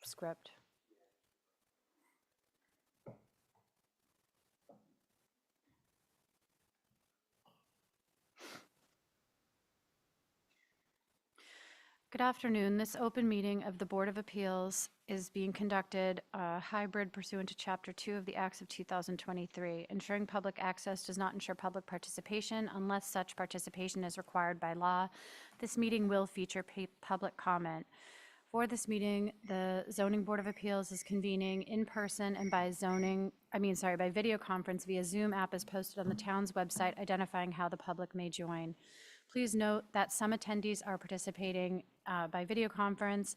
script. Good afternoon. This open meeting of the Board of Appeals is being conducted hybrid pursuant to Chapter 2 of the Acts of 2023. Ensuring public access does not ensure public participation unless such participation is required by law. This meeting will feature public comment. For this meeting, the Zoning Board of Appeals is convening in person and by video conference via Zoom app as posted on the town's website identifying how the public may join. Please note that some attendees are participating by video conference.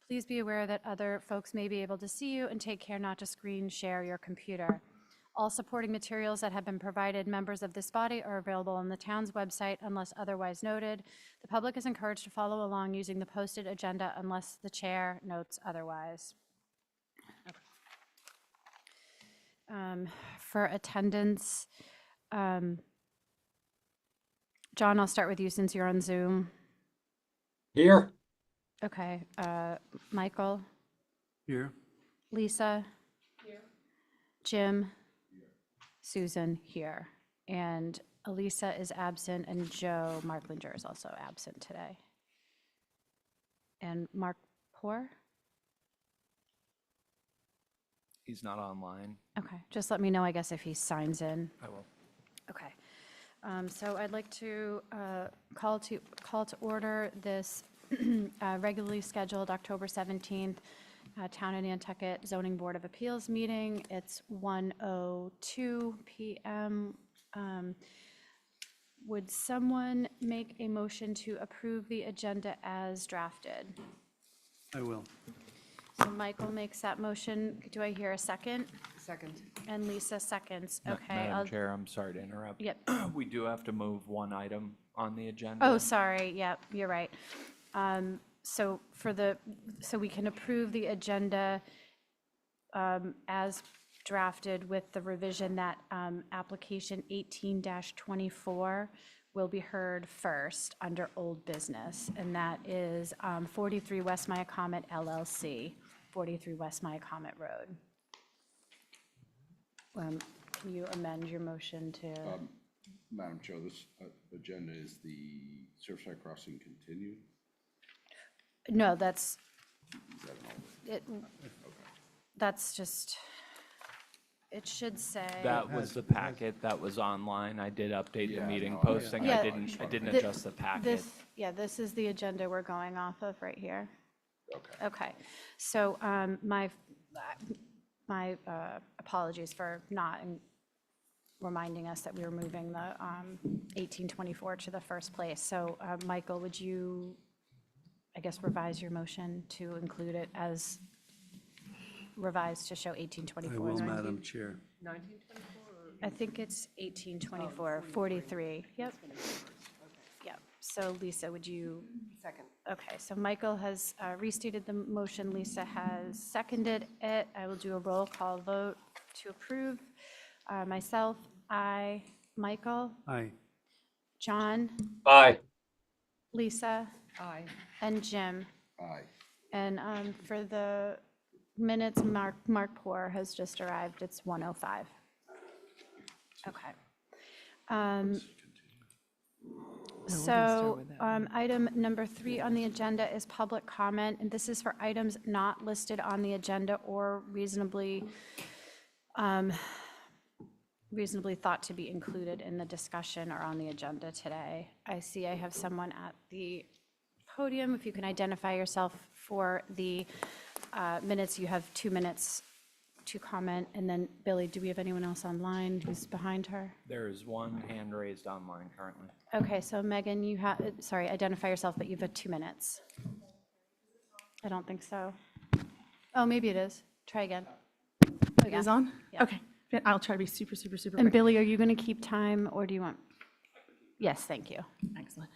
Please be aware that other folks may be able to see you, and take care not to screen share your computer. All supporting materials that have been provided members of this body are available on the town's website unless otherwise noted. The public is encouraged to follow along using the posted agenda unless the chair notes otherwise. Okay. For attendance, John, I'll start with you since you're on Zoom. Here. Okay. Michael? Here. Lisa? Here. Jim? Here. Susan? Here. And Elisa is absent, and Joe Marklinger is also absent today. And Mark Poor? He's not online. Okay. Just let me know, I guess, if he signs in. I will. Okay. So I'd like to call to order this regularly scheduled October 17th Town of Nantucket Zoning Board of Appeals meeting. It's 1:02 p.m. Would someone make a motion to approve the agenda as drafted? I will. So Michael makes that motion. Do I hear a second? Second. And Lisa seconds. Okay. Madam Chair, I'm sorry to interrupt. Yep. We do have to move one item on the agenda. Oh, sorry. Yep, you're right. So we can approve the agenda as drafted with the revision that application 18-24 will be heard first under old business, and that is 43 West Myacomet LLC, 43 West Myacomet Road. Can you amend your motion to? Madam Chair, this agenda is the Surfside Crossing continued? No, that's, Is that an old? that's just, it should say. That was the packet that was online. I did update the Yeah, meeting no, posting. Yeah. I didn't Thi- adjust the packet. This is the agenda we're going off of right here. Okay. Okay, so my apologies for not reminding us that we were moving the 1824 to the first place. So Michael, would you, I guess, revise your motion to include it as revised to show I 1824? will, Madam Chair. 1924? I think it's 1824, 43. Yep. Yep. So Lisa, would you? Second. Okay, so Michael has restated the motion. Lisa has seconded it. I will do a roll call vote to approve. Myself, aye. Michael? Aye. John? Aye. Lisa? Aye. And Jim? Aye. And for the minutes, Mark Poor has just arrived. It's 1:05. Okay. So item number 3 on the agenda is public comment, and this is for items not listed on the agenda or reasonably thought to be included in the discussion or on the agenda today. I see I have someone at the podium. If you can identify yourself for the minutes, you have 2 minutes to comment. And then Billy, do we have anyone else online who's behind her? There is one hand raised online currently. Okay, so Megan, you have, sorry, identify yourself, but you've got 2 minutes. I don't think so. Oh, maybe it is. Try again. It is on? Yeah. Okay, I'll try to be super And quick. Billy, are you going to keep time, or do you want? Yes, thank you. Excellent.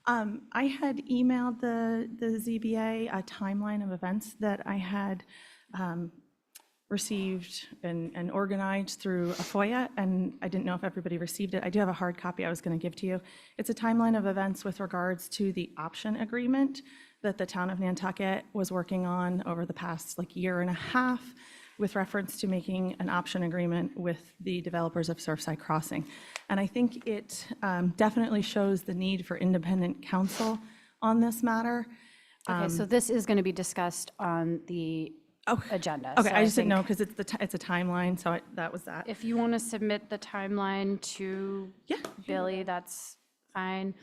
I had emailed the ZBA a timeline of events that I had received and organized through a FOIA, and I didn't know if everybody received it. I do have a hard copy I was going to give to you. It's a timeline of events with regards to the option agreement that the town of Nantucket was working on over the past year and a half with reference to making an option agreement with the developers of Surfside Crossing. And I think it definitely shows the need for independent counsel on this matter. Okay, so this is going to be discussed on the agenda. Okay, So I just didn't know think because it's a timeline, so that was that. if you want to submit the timeline to Yeah. Billy, that's fine.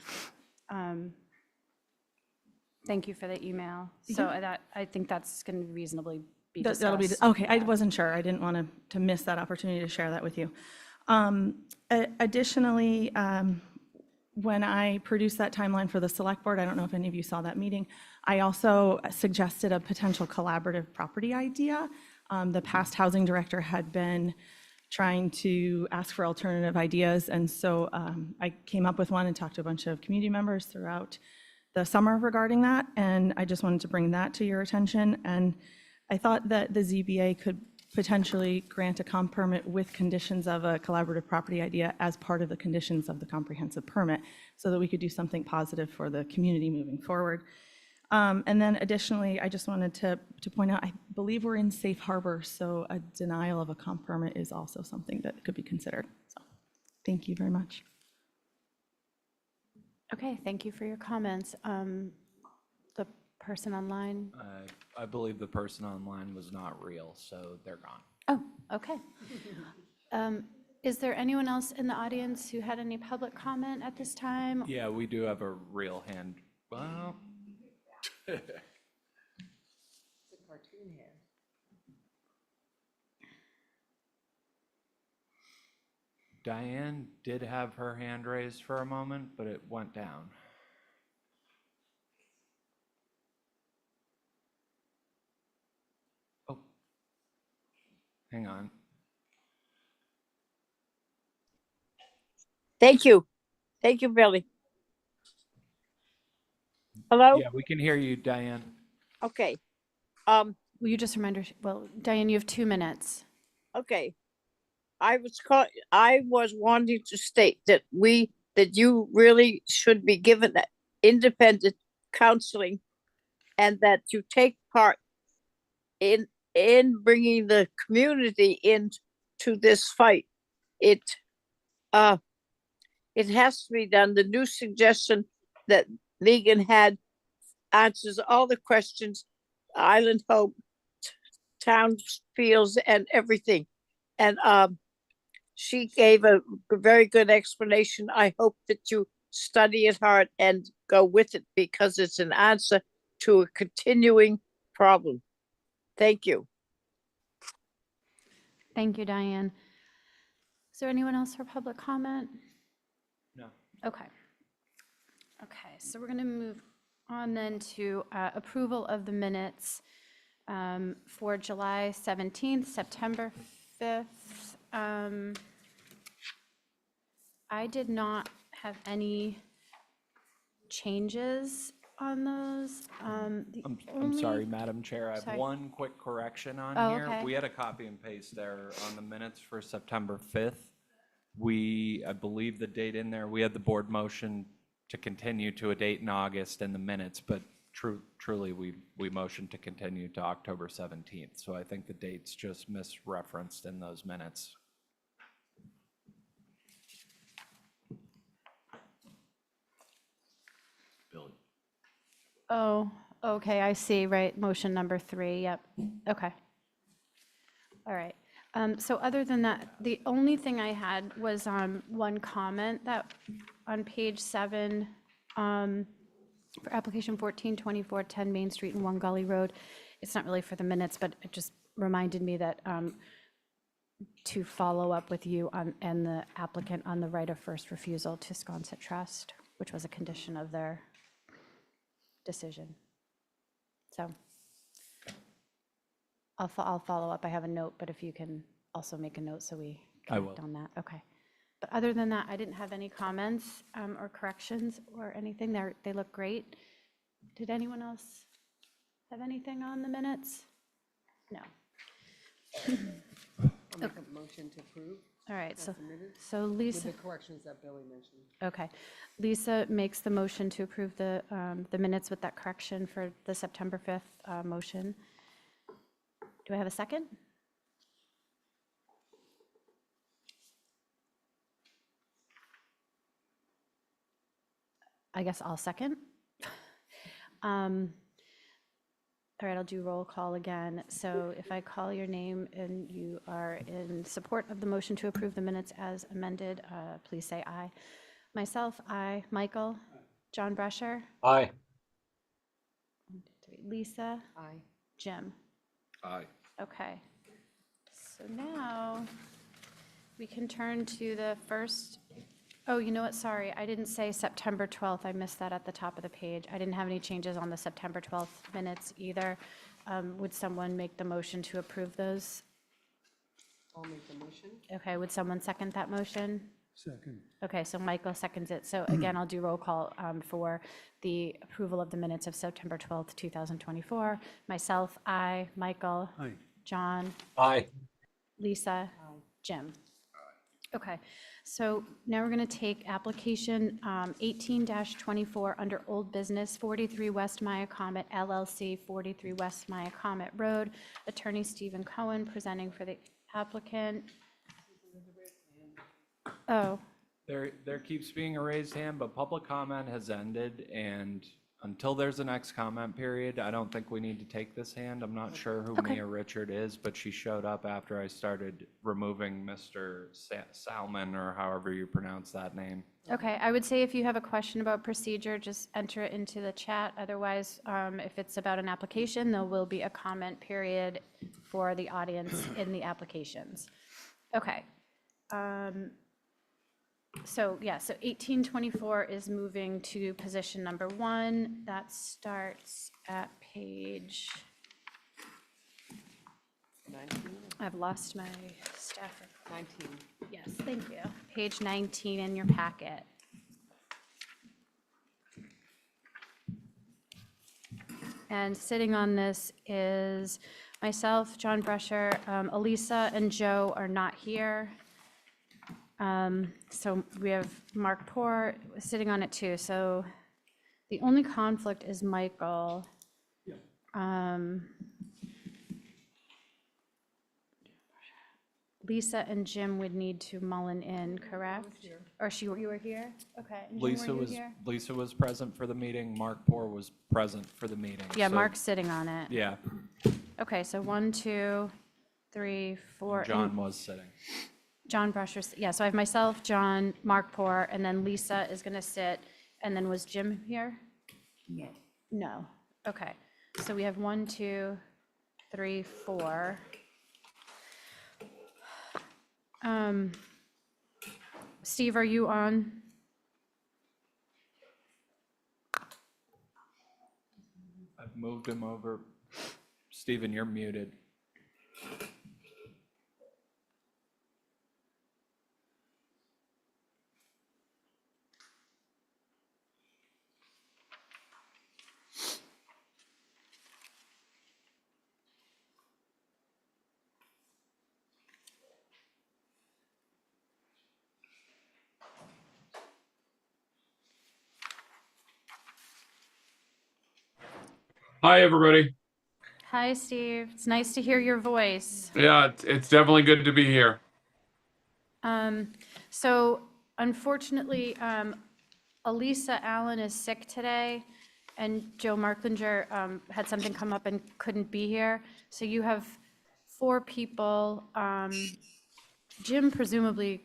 Thank you for the email. So I think that's going to reasonably be discussed. That'll be, okay, I wasn't sure. I didn't want to miss that opportunity to share that with you. Additionally, when I produced that timeline for the select board, I don't know if any of you saw that meeting, I also suggested a potential collaborative property idea. The past housing director had been trying to ask for alternative ideas, and so I came up with one and talked to a bunch of community members throughout the summer regarding that, and I just wanted to bring that to your attention. And I thought that the ZBA could potentially grant a comp permit with conditions of a collaborative property idea as part of the conditions of the comprehensive permit, so that we could do something positive for the community moving forward. And then additionally, I just wanted to point out, I believe we're in safe harbor, so a denial of a comp permit is also something that could be considered. So, thank you very much. Okay, thank you for your comments. The person online? I believe the person online was not real, so they're gone. Oh, okay. Is there anyone else in the audience who had any public comment at this time? Yeah, we do have a real hand. Well, Diane did have her hand raised for a moment, but it went down. Oh, hang on. Thank you. Thank you, Billy. Hello? Yeah, we can hear you, Diane. Okay. Will you just remind her, well, Diane, you have 2 minutes. Okay. I was wanting to state that you really should be given that independent counseling, and that you take part in bringing the community into this fight. It has to be done. The new suggestion that Megan had answers all the questions, Island Hope, Townsfields, and everything. And she gave a very good explanation. I hope that you study it hard and go with it, because it's an answer to a continuing problem. Thank you. Thank you, Diane. Is there anyone else for public comment? No. Okay. Okay, so we're going to move on then to approval of the minutes for July 17th, September 5th. I did not have any changes on those. I'm sorry, Madam Chair. I have Sorry. one quick correction on Oh, here. okay. We had a copy and paste there on the minutes for September 5th. I believe the date in there, we had the board motion to continue to a date in August in the minutes, but truly, we motioned to continue to October 17th. So I think the date's just misreferenced in those minutes. Billy. Oh, okay, I see, right, motion number 3, yep, okay. All right, so other than that, the only thing I had was one comment that on page 7, for application 1424, 10 Main Street and 1 Gully Road. It's not really for the minutes, but it just reminded me that to follow up with you and the applicant on the right of first refusal to Sconset Trust, which was a condition of their decision. So I'll follow up. I have a note, but if you can also make a note so we I connect will. on that. Okay. But other than that, I didn't have any comments or corrections or anything. They look great. Did anyone else have anything on the minutes? No. I'll make a motion to approve. All right, so, Submitted so with Lisa, the corrections that Billy mentioned. okay. Lisa makes the motion to approve the minutes with that correction for the September 5th motion. Do I have a second? I guess I'll second. All right, I'll do roll call again. So if I call your name and you are in support of the motion to approve the minutes as amended, please say aye. Myself, aye. Michael? John Brescher? Aye. 1, 2, 3. Lisa? Aye. Jim? Aye. Okay. So now we can turn to the first, oh, you know what, sorry, I didn't say September 12th. I missed that at the top of the page. I didn't have any changes on the September 12th minutes either. Would someone make the motion to approve those? I'll make the motion. Okay, would someone second that motion? Second. Okay, so Michael seconds it. So again, I'll do roll call for the approval of the minutes of September 12th, 2024. Myself, aye. Michael? Aye. John? Aye. Lisa? Jim? Okay, so now we're going to take application 18-24 under old business, 43 West Maya Comet LLC, 43 West Maya Comet Road. Attorney Stephen Cohen presenting for the applicant. Oh, There keeps being a raised hand, but public comment has ended, and until there's a next comment period, I don't think we need to take this hand. I'm not sure who Okay. Mia Richard is, but she showed up after I started removing Mr. Salmon, or however you pronounce that name. okay, I would say if you have a question about procedure, just enter it into the chat. Otherwise, if it's about an application, there will be a comment period for the audience in the applications. Okay. So, yeah, so 1824 is moving to position number 1. That starts at page, 19, I've lost my staff report. 19. Yes, thank you. Page 19 in your packet. And sitting on this is myself, John Brescher, Elisa and Joe are not here. So we have Mark Poor sitting on it too. So the only conflict is Michael. Lisa and Jim would need to Mullen in, correct? Or you were here? Okay. And Jim, Lisa were you was, here? Lisa was present for the meeting, Mark Poor was present for the meeting. Yeah, so- Mark's sitting on it. Yeah, Okay, so 1, 2, 3, 4. and John was sitting. John Brusher, yeah, so I have myself, John, Mark Poor, and then Lisa is gonna sit, and then was Jim here? No. No, okay. So we have 1, 2, 3, 4. Steve, are you on? I've moved him over. Stephen, you're muted. Hi, everybody. Hi, Steve, it's nice to hear your voice. Yeah, it's definitely good to be here. So unfortunately, Elisa Allen is sick today, and Joe Marklinger had something come up and couldn't be here. So you have 4 people. Jim presumably,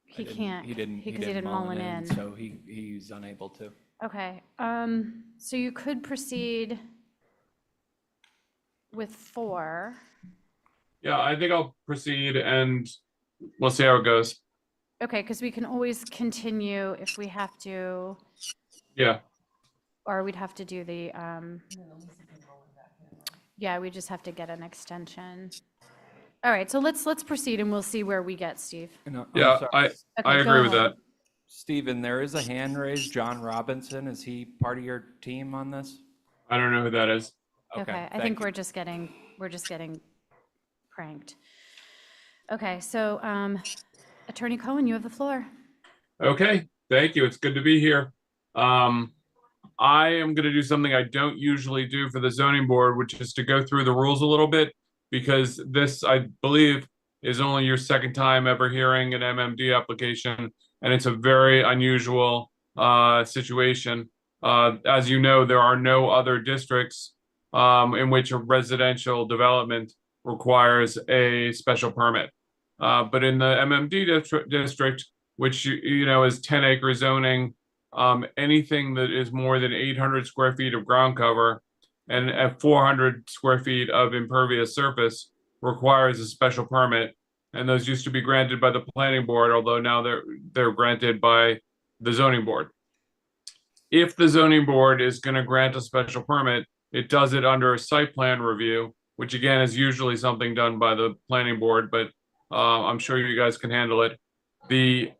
he can't. He didn't Because he didn't mull it in. so he's unable to. Okay, so you could proceed with 4. Yeah, I think I'll proceed and we'll see how it goes. Okay, because we can always continue if we have to, Yeah. or we'd have to do the, yeah, we just have to get an extension. All right, so let's proceed and we'll see where we get, Steve. No, I'm Yeah, sorry. I Okay, agree go with ahead. that. Stephen, there is a hand raised. John Robinson, is he part of your team on this? I don't know who that is. Okay, I thank think you. we're just getting pranked. Okay, so Attorney Cohen, you have the floor. Okay, thank you. It's good to be here. I am going to do something I don't usually do for the zoning board, which is to go through the rules a little bit, because this, I believe, is only your second time ever hearing an MMD application, and it's a very unusual situation. As you know, there are no other districts in which a residential development requires a special permit. But in the MMD district, which you know is 10-acre zoning, anything that is more than 800 square feet of ground cover and at 400 square feet of impervious surface requires a special permit. And those used to be granted by the planning board, although now they're granted by the zoning board. If the zoning board is going to grant a special permit, it does it under a site plan review, which again is usually something done by the planning board, but I'm sure you guys can handle it.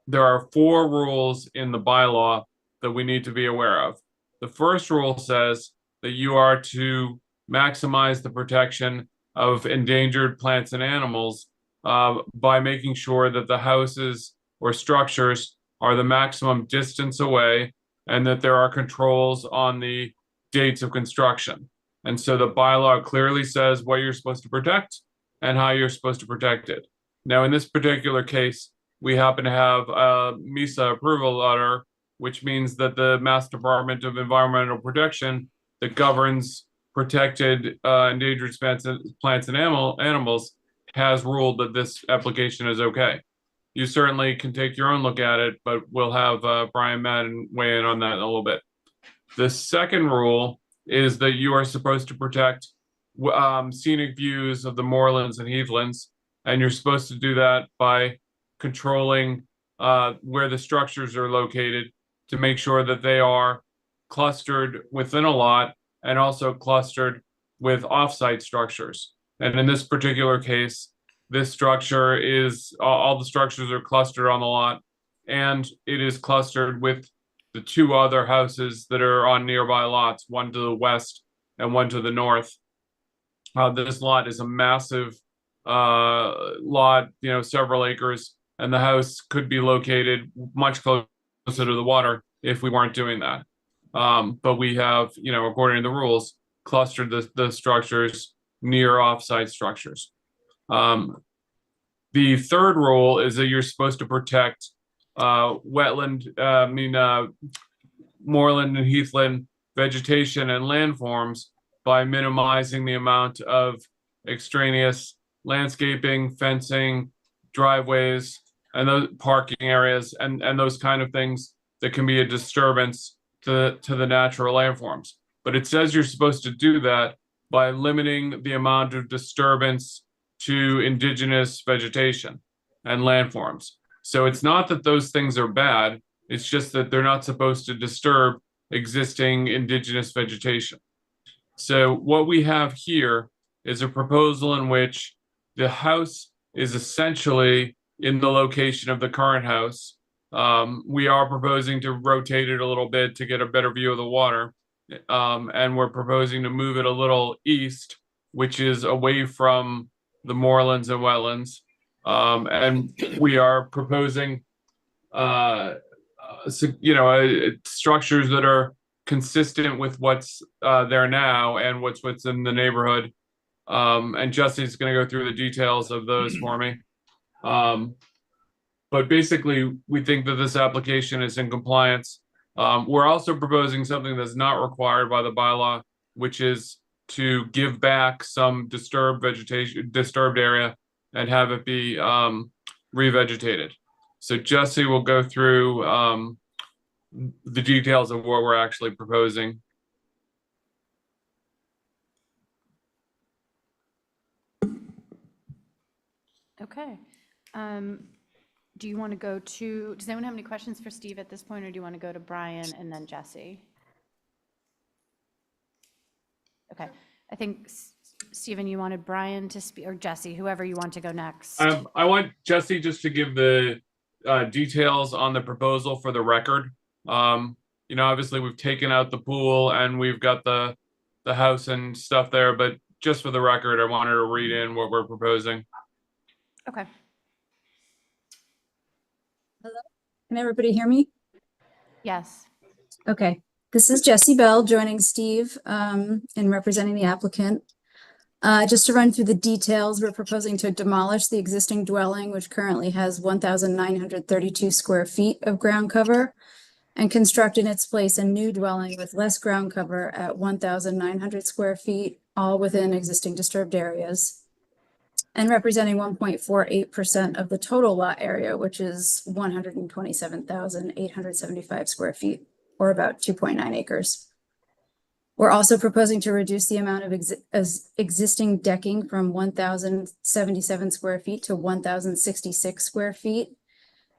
There are 4 rules in the bylaw that we need to be aware of. The first rule says that you are to maximize the protection of endangered plants and animals by making sure that the houses or structures are the maximum distance away and that there are controls on the dates of construction. And so the bylaw clearly says what you're supposed to protect and how you're supposed to protect it. Now, in this particular case, we happen to have a MISA approval letter, which means that the Mass Department of Environmental Protection that governs protected endangered plants and animals has ruled that this application is okay. You certainly can take your own look at it, but we'll have Brian Madden weigh in on that in a little bit. The second rule is that you are supposed to protect scenic views of the moorlands and heathlands, and you're supposed to do that by controlling where the structures are located to make sure that they are clustered within a lot and also clustered with off-site structures. And in this particular case, this structure is all the structures are clustered on the lot, and it is clustered with the 2 other houses that are on nearby lots, one to the west and one to the north. This lot is a massive lot, you know, several acres, and the house could be located much closer to the water if we weren't doing that. But we have, you know, according to the rules, clustered the structures near off-site structures. The third rule is that you're supposed to protect moorland and heathland vegetation and landforms by minimizing the amount of extraneous landscaping, fencing, driveways, and those parking areas, and those kind of things that can be a disturbance to the natural landforms. But it says you're supposed to do that by limiting the amount of disturbance to indigenous vegetation and landforms. So it's not that those things are bad, it's just that they're not supposed to disturb existing indigenous vegetation. So what we have here is a proposal in which the house is essentially in the location of the current house. We are proposing to rotate it a little bit to get a better view of the water. And we're proposing to move it a little east, which is away from the moorlands and wetlands. And we are proposing, structures that are consistent with what's there now and what's in the neighborhood. And Jesse's going to go through the details of those for me. But basically, we think that this application is in compliance. We're also proposing something that's not required by the bylaw, which is to give back some disturbed area and have it be revegetated. So Jesse will go through the details of what we're actually proposing. Okay. Do you want to go to, does anyone have any questions for Steve at this point, or do you want to go to Brian and then Jesse? Okay, I think, Stephen, you wanted Brian to speak, or Jesse, whoever you want to go next. I want Jesse just to give the details on the proposal for the record. Obviously we've taken out the pool and we've got the house and stuff there, but just for the record, I wanted to read in what we're proposing. Okay, Can everybody hear me? Yes. Okay, this is Jessie Bell joining Steve in representing the applicant. Just to run through the details, we're proposing to demolish the existing dwelling, which currently has 1,932 square feet of ground cover, and construct in its place a new dwelling with less ground cover at 1,900 square feet, all within existing disturbed areas, and representing 1.48% of the total lot area, which is 127,875 square feet, or about 2.9 acres. We're also proposing to reduce the amount of existing decking from 1,077 square feet to 1,066 square feet.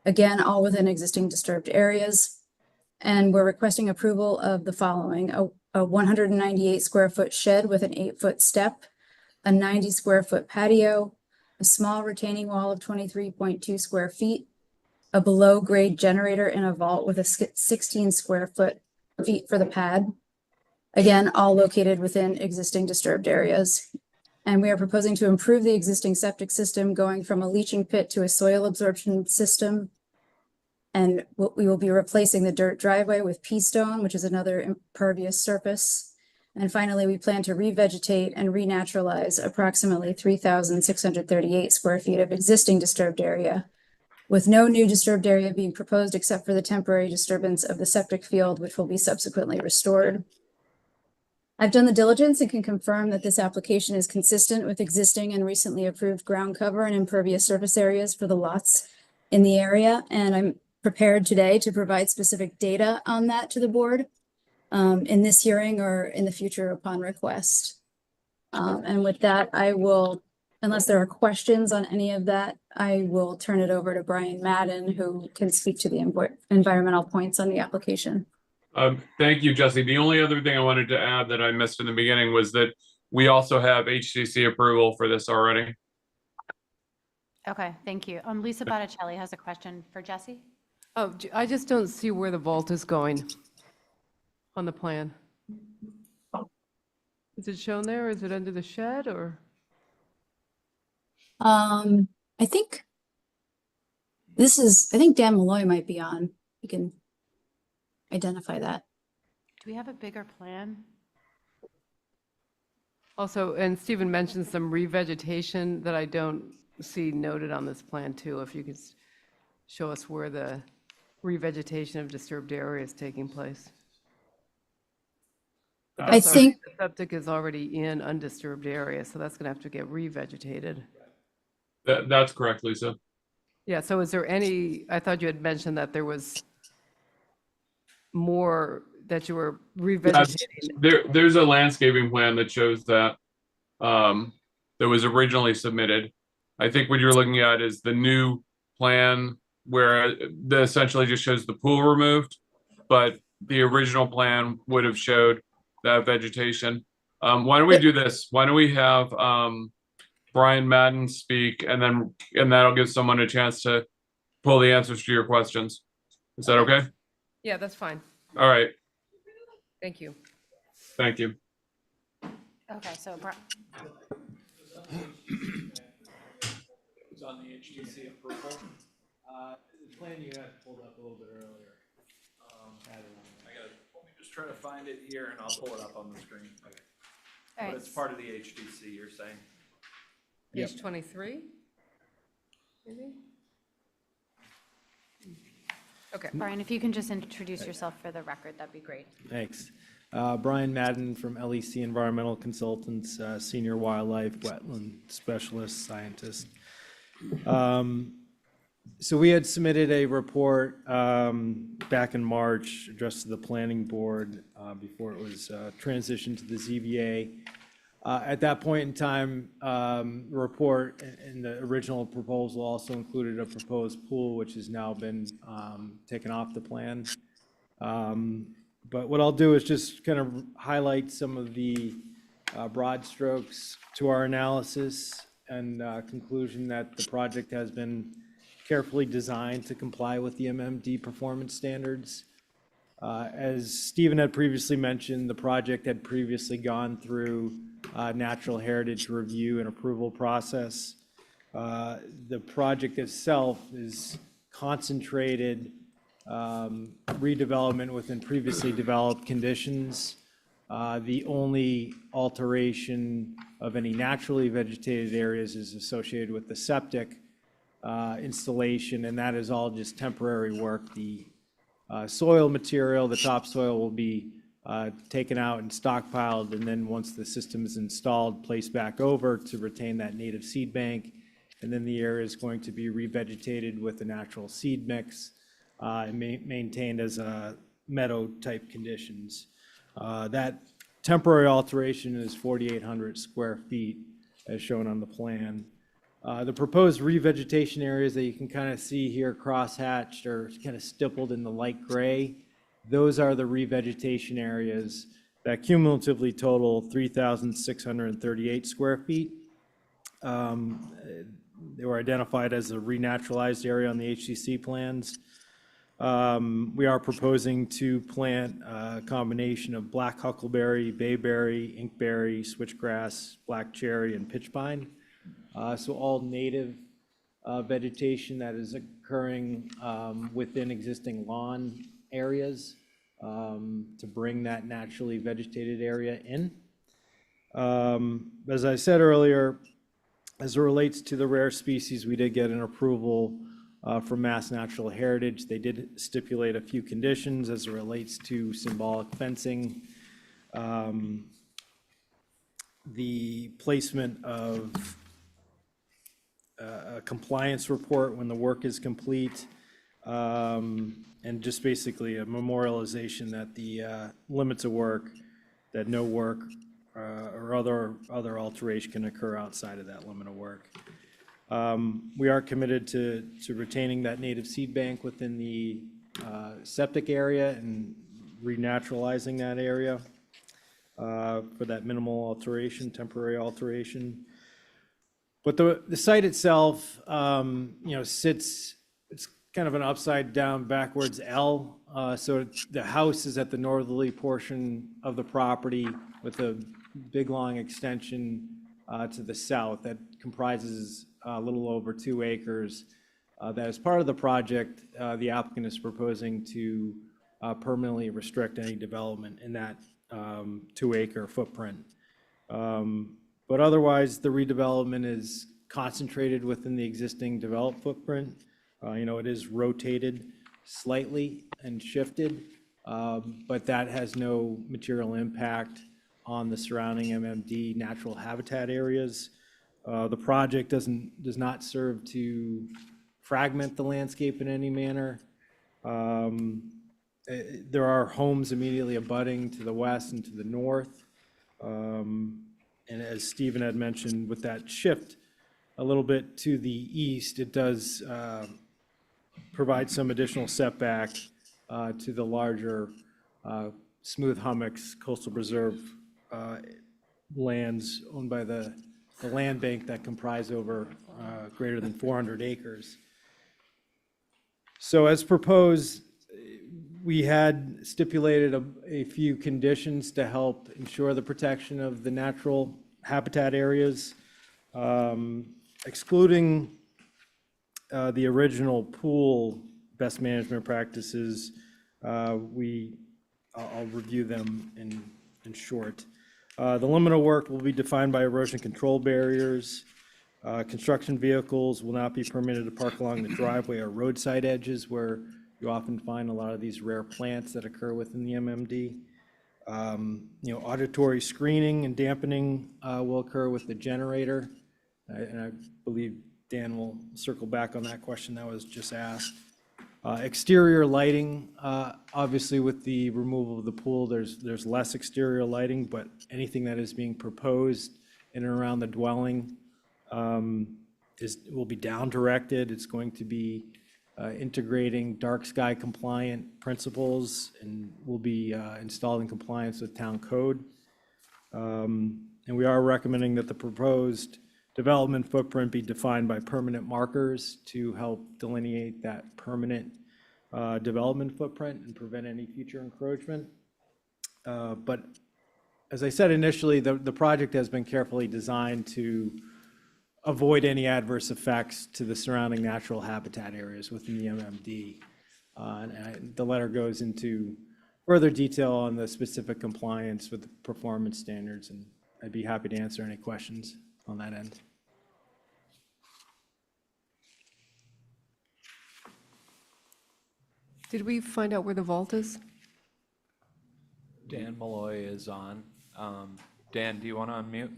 Again, all within existing disturbed areas. And we're requesting approval of the following: a 198 square foot shed with an 8-foot step, a 90 square foot patio, a small retaining wall of 23.2 square feet, a below grade generator in a vault with a 16 square feet for the pad. Again, all located within existing disturbed areas. And we are proposing to improve the existing septic system, going from a leaching pit to a soil absorption system. And we will be replacing the dirt driveway with pea stone, which is another impervious surface. And finally, we plan to revegetate and renaturalize approximately 3,638 square feet of existing disturbed area, with no new disturbed area being proposed except for the temporary disturbance of the septic field, which will be subsequently restored. I've done the diligence and can confirm that this application is consistent with existing and recently approved ground cover and impervious surface areas for the lots in the area. And I'm prepared today to provide specific data on that to the board in this hearing or in the future upon request. And with that, I will, unless there are questions on any of that, I will turn it over to Brian Madden, who can speak to the environmental points on the application. Thank you, Jesse. The only other thing I wanted to add that I missed in the beginning was that we also have HCC approval for this already. Okay, thank you. Lisa Botticelli has a question for Jesse. Oh, I just don't see where the vault is going on the plan. Is it shown there? Is it under the shed or? I think Dan Malloy might be on. You can identify that. Do we have a bigger plan? Also, and Stephen mentioned some revegetation that I don't see noted on this plan too. If you could show us where the revegetation of disturbed area is taking place. But I that's already- think the septic is already in undisturbed area, so that's gonna have to get revegetated. That's correct, Lisa. Yeah, so is there any, I thought you had mentioned that there was more that you were revegetating. There's a landscaping plan that shows that that was originally submitted. I think what you're looking at is the new plan where that essentially just shows the pool removed, but the original plan would have showed that vegetation. Why don't we do this? Why don't we have Brian Madden speak, and that'll give someone a chance to pull the answers to your questions. Is that okay? Yeah, that's fine. All right. Thank you. Thank you. Okay, so It's on the HTC approval. The plan you had pulled up a little bit earlier. Let me just try to find it here and I'll pull it up on the screen. all But right. it's part of the HTC, you're saying? Page 23? Maybe? Okay. Brian, if you can just introduce yourself for the record, that'd be great. Thanks. Brian Madden from LEC Environmental Consultants, Senior Wildlife Wetland Specialist Scientist. So we had submitted a report back in March addressed to the Planning Board before it was transitioned to the ZBA. At that point in time, the report and the original proposal also included a proposed pool, which has now been taken off the plan. But what I'll do is just kind of highlight some of the broad strokes to our analysis and conclusion that the project has been carefully designed to comply with the MMD performance standards. As Stephen had previously mentioned, the project had previously gone through natural heritage review and approval process. The project itself is concentrated redevelopment within previously developed conditions. The only alteration of any naturally vegetated areas is associated with the septic installation, and that is all just temporary work. The soil material, the topsoil will be taken out and stockpiled, and then once the system is installed, placed back over to retain that native seed bank. And then the area is going to be revegetated with a natural seed mix and maintained as meadow-type conditions. That temporary alteration is 4,800 square feet, as shown on the plan. The proposed revegetation areas that you can kind of see here crosshatched or kind of stippled in the light gray, those are the revegetation areas that cumulatively total 3,638 square feet. They were identified as a renaturalized area on the HCC plans. We are proposing to plant a combination of black huckleberry, bayberry, inkberry, switchgrass, black cherry, and pitch pine. So all native vegetation that is occurring within existing lawn areas to bring that naturally vegetated area in. As I said earlier, as it relates to the rare species, we did get an approval from Mass Natural Heritage. They did stipulate a few conditions as it relates to symbolic fencing, the placement of a compliance report when the work is complete, and just basically a memorialization that the limits of work, that no work or other alteration can occur outside of that limit of work. We are committed to retaining that native seed bank within the septic area and renaturalizing that area for that minimal alteration, temporary alteration. But the site itself, sits, it's kind of an upside down backwards L. So the house is at the northerly portion of the property with a big long extension to the south that comprises a little over 2 acres. That as part of the project, the applicant is proposing to permanently restrict any development in that 2-acre footprint. But otherwise, the redevelopment is concentrated within the existing developed footprint. It is rotated slightly and shifted, but that has no material impact on the surrounding MMD natural habitat areas. The project does not serve to fragment the landscape in any manner. There are homes immediately abutting to the west and to the north. And as Stephen had mentioned, with that shift a little bit to the east, it does provide some additional setback to the larger smooth hummocks coastal preserve lands owned by the land bank that comprise over greater than 400 acres. So as proposed, we had stipulated a few conditions to help ensure the protection of the natural habitat areas, excluding the original pool best management practices. I'll review them in short. The limit of work will be defined by erosion control barriers. Construction vehicles will not be permitted to park along the driveway or roadside edges where you often find a lot of these rare plants that occur within the MMD. Auditory screening and dampening will occur with the generator. And I believe Dan will circle back on that question that was just asked. Exterior lighting, obviously with the removal of the pool, there's less exterior lighting, but anything that is being proposed in and around the dwelling will be down directed. It's going to be integrating dark sky compliant principles and will be installed in compliance with town code. And we are recommending that the proposed development footprint be defined by permanent markers to help delineate that permanent development footprint and prevent any future encroachment. But as I said initially, the project has been carefully designed to avoid any adverse effects to the surrounding natural habitat areas within the MMD. The letter goes into further detail on the specific compliance with the performance standards, and I'd be happy to answer any questions on that end. Did we find out where the vault is? Dan Malloy is on. Dan, do you want to unmute?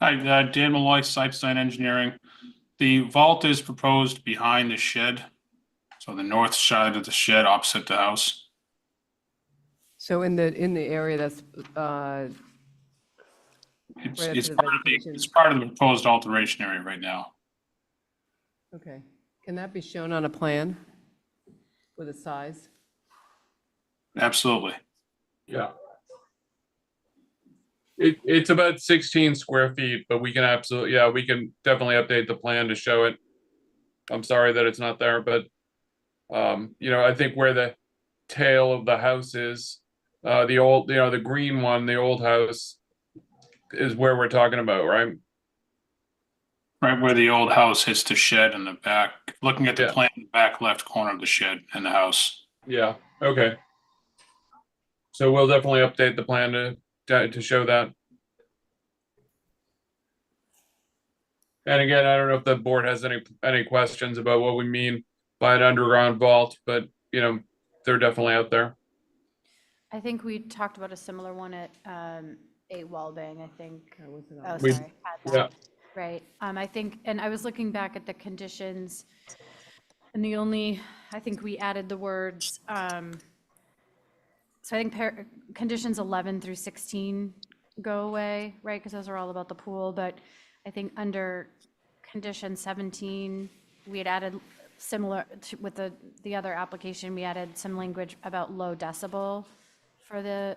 Hi, Dan Malloy, Sitedesign Engineering. The vault is proposed behind the shed, so the north side of the shed opposite the house. So in the area that's, It's, Right up it's to the part of the, vegetation. it's part of the proposed alteration area right now. okay. Can that be shown on a plan with a size? Absolutely. Yeah. It's about 16 square feet, but we can absolutely, yeah, we can definitely update the plan to show it. I'm sorry that it's not there, but, I think where the tail of the house is, the old, the green one, the old house is where we're talking about, right? Right where the old house hits the shed in the back, looking at the Yeah. plan, back left corner of the shed and the house. Yeah, okay. So we'll definitely update the plan to show that. And again, I don't know if the board has any questions about what we mean by an underground vault, but they're definitely out there. I think we talked about a similar one at 8 Wallbang, I think. That wasn't Oh, on. We- sorry, had that. Yeah, Right, I think, and I was looking back at the conditions, and I think we added the words, so I think conditions 11 through 16 go away, right, because those are all about the pool, but I think under condition 17, we had added similar to, with the other application, we added some language about low decibel for the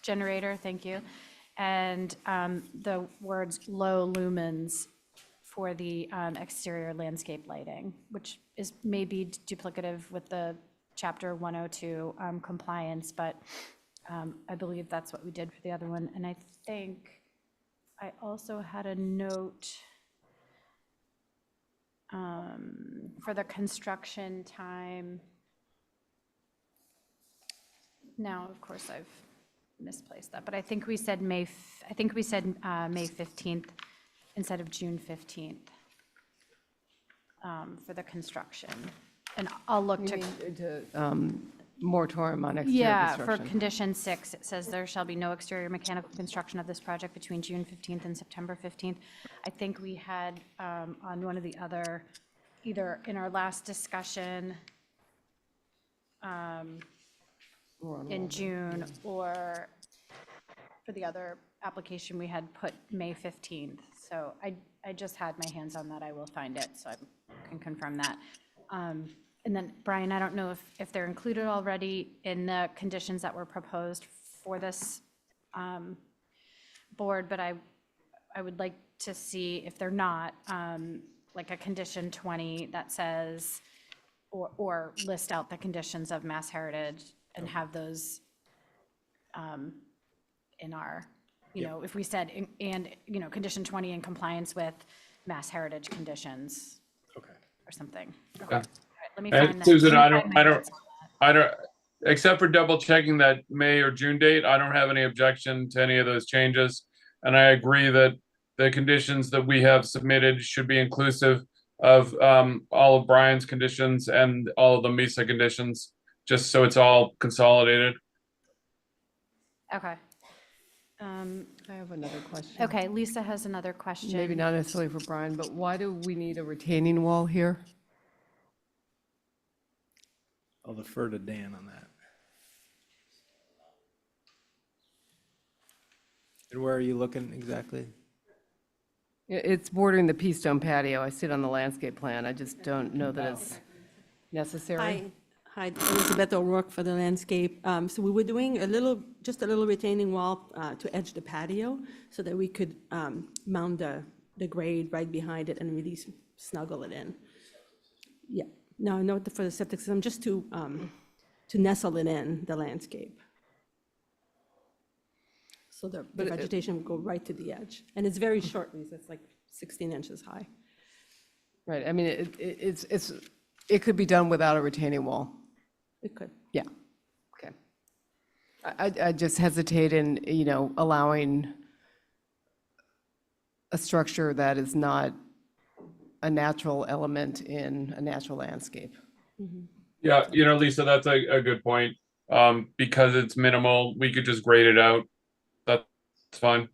generator, thank you. And the words low lumens for the exterior landscape lighting, which is maybe duplicative with the chapter 102 compliance, but I believe that's what we did for the other one. And I think I also had a note for the construction time. Now, of course, I've misplaced that, but I think we said May 15th instead of June 15th for the construction. And I'll look You to. mean moratorium on exterior Yeah, for construction? condition 6, it says there shall be no exterior mechanical construction of this project between June 15th and September 15th. I think we had on one of the other, either in our last discussion in June, or for the other application, we had put May 15th. So I just had my hands on that. I will find it, so I can confirm that. And then, Brian, I don't know if they're included already in the conditions that were proposed for this board, but I would like to see, if they're not, like a condition 20 that says, or list out the conditions of Mass Heritage and have those in our, if we said, condition 20 in compliance with Mass Heritage conditions. Okay. Or something. Okay. Let me And find that. Susan, Let me find my notes on that. except for double checking that May or June date, I don't have any objection to any of those changes. And I agree that the conditions that we have submitted should be inclusive of all of Brian's conditions and all of the MISA conditions, just so it's all consolidated. Okay. I have another question. Okay, Lisa has another question. Maybe not necessarily for Brian, but why do we need a retaining wall here? I'll defer to Dan on that. And where are you looking exactly? It's bordering the Pea Stone patio. I see it on the landscape plan. I just don't know that it's necessary. Hi, Elizabeth O'Rourke for the landscape. So we were doing just a little retaining wall to edge the patio so that we could mount the grade right behind it and really snuggle it in. Yeah, no, not for the septic system, just to nestle it in the landscape. So the vegetation would go right to the edge. And it's very short, Lisa, it's like 16 inches high. Right, I mean, it could be done without a retaining wall. It could. Yeah, okay. I just hesitate in, allowing a structure that is not a natural element in a natural landscape. Yeah, Lisa, that's a good point. Because it's minimal, we could just grade it out. That's fine.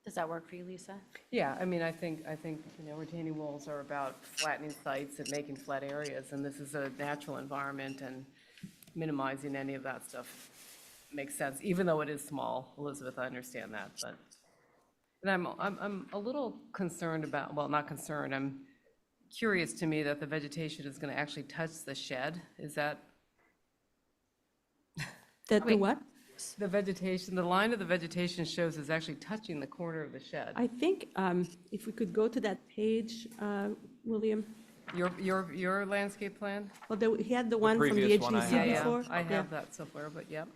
Does that work for you, Lisa? Yeah, I mean, I think, retaining walls are about flattening sites and making flat areas, and this is a natural environment, and minimizing any of that stuff makes sense, even though it is small. Elizabeth, I understand that, but, and I'm a little concerned about, well, not concerned, I'm curious to me that the vegetation is gonna actually touch the shed. Is that, That the what? the vegetation, the line of the vegetation shows is actually touching the corner of the shed? I think if we could go to that page, William. Your landscape plan? Well, he had the one from the previous one I HDC had. Yeah, before. I Yeah. have that somewhere, but yep.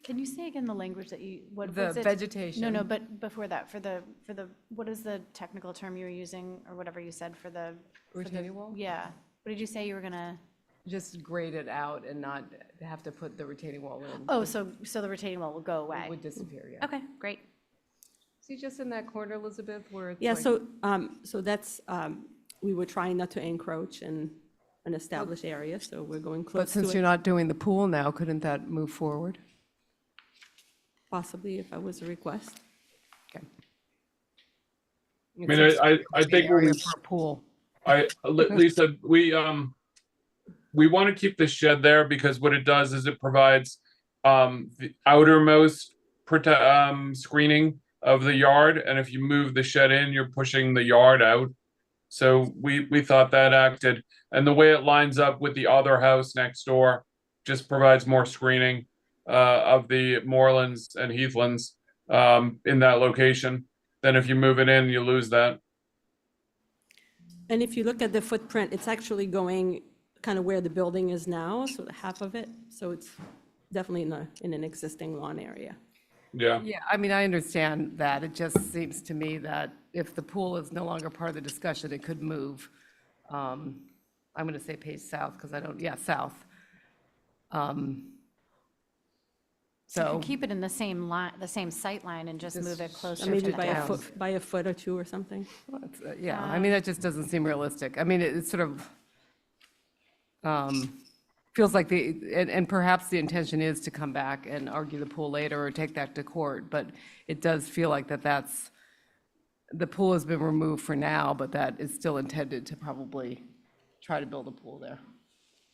Can you say again the language that you, what The was it? vegetation. No, but before that, for the, what is the technical term you were using, or whatever you said for the? for the- Retaining wall? Yeah. What did you say you were gonna? Just grade it out and not have to put the retaining wall in. Oh, so the retaining wall will go away? It would disappear, yeah. Okay, great. See, just in that corner, Elizabeth, where it's Yeah, like. so that's, we were trying not to encroach in an established area, so we're going But close to since you're it. not doing the pool now, couldn't that move forward? Possibly if I was a request. Okay. I mean, I think when we, For a pool. Lisa, we want to keep the shed there because what it does is it provides the outermost screening of the yard, and if you move the shed in, you're pushing the yard out. So we thought that acted, and the way it lines up with the other house next door just provides more screening of the moorlands and heathlands in that location. Then if you move it in, you lose that. And if you look at the footprint, it's actually going kind of where the building is now, so half of it. So it's definitely in an existing lawn area. Yeah. Yeah, I mean, I understand that. It just seems to me that if the pool is no longer part of the discussion, it could move. I'm going to say page south because I don't, yeah, south. So you So, could keep it in the same line, the same sight line and just move it closer to Maybe the by a house. foot, by a foot or two or something. yeah, I mean, that just doesn't seem realistic. I mean, it sort of feels like and perhaps the intention is to come back and argue the pool later or take that to court, but it does feel like the pool has been removed for now, but that is still intended to probably try to build a pool there.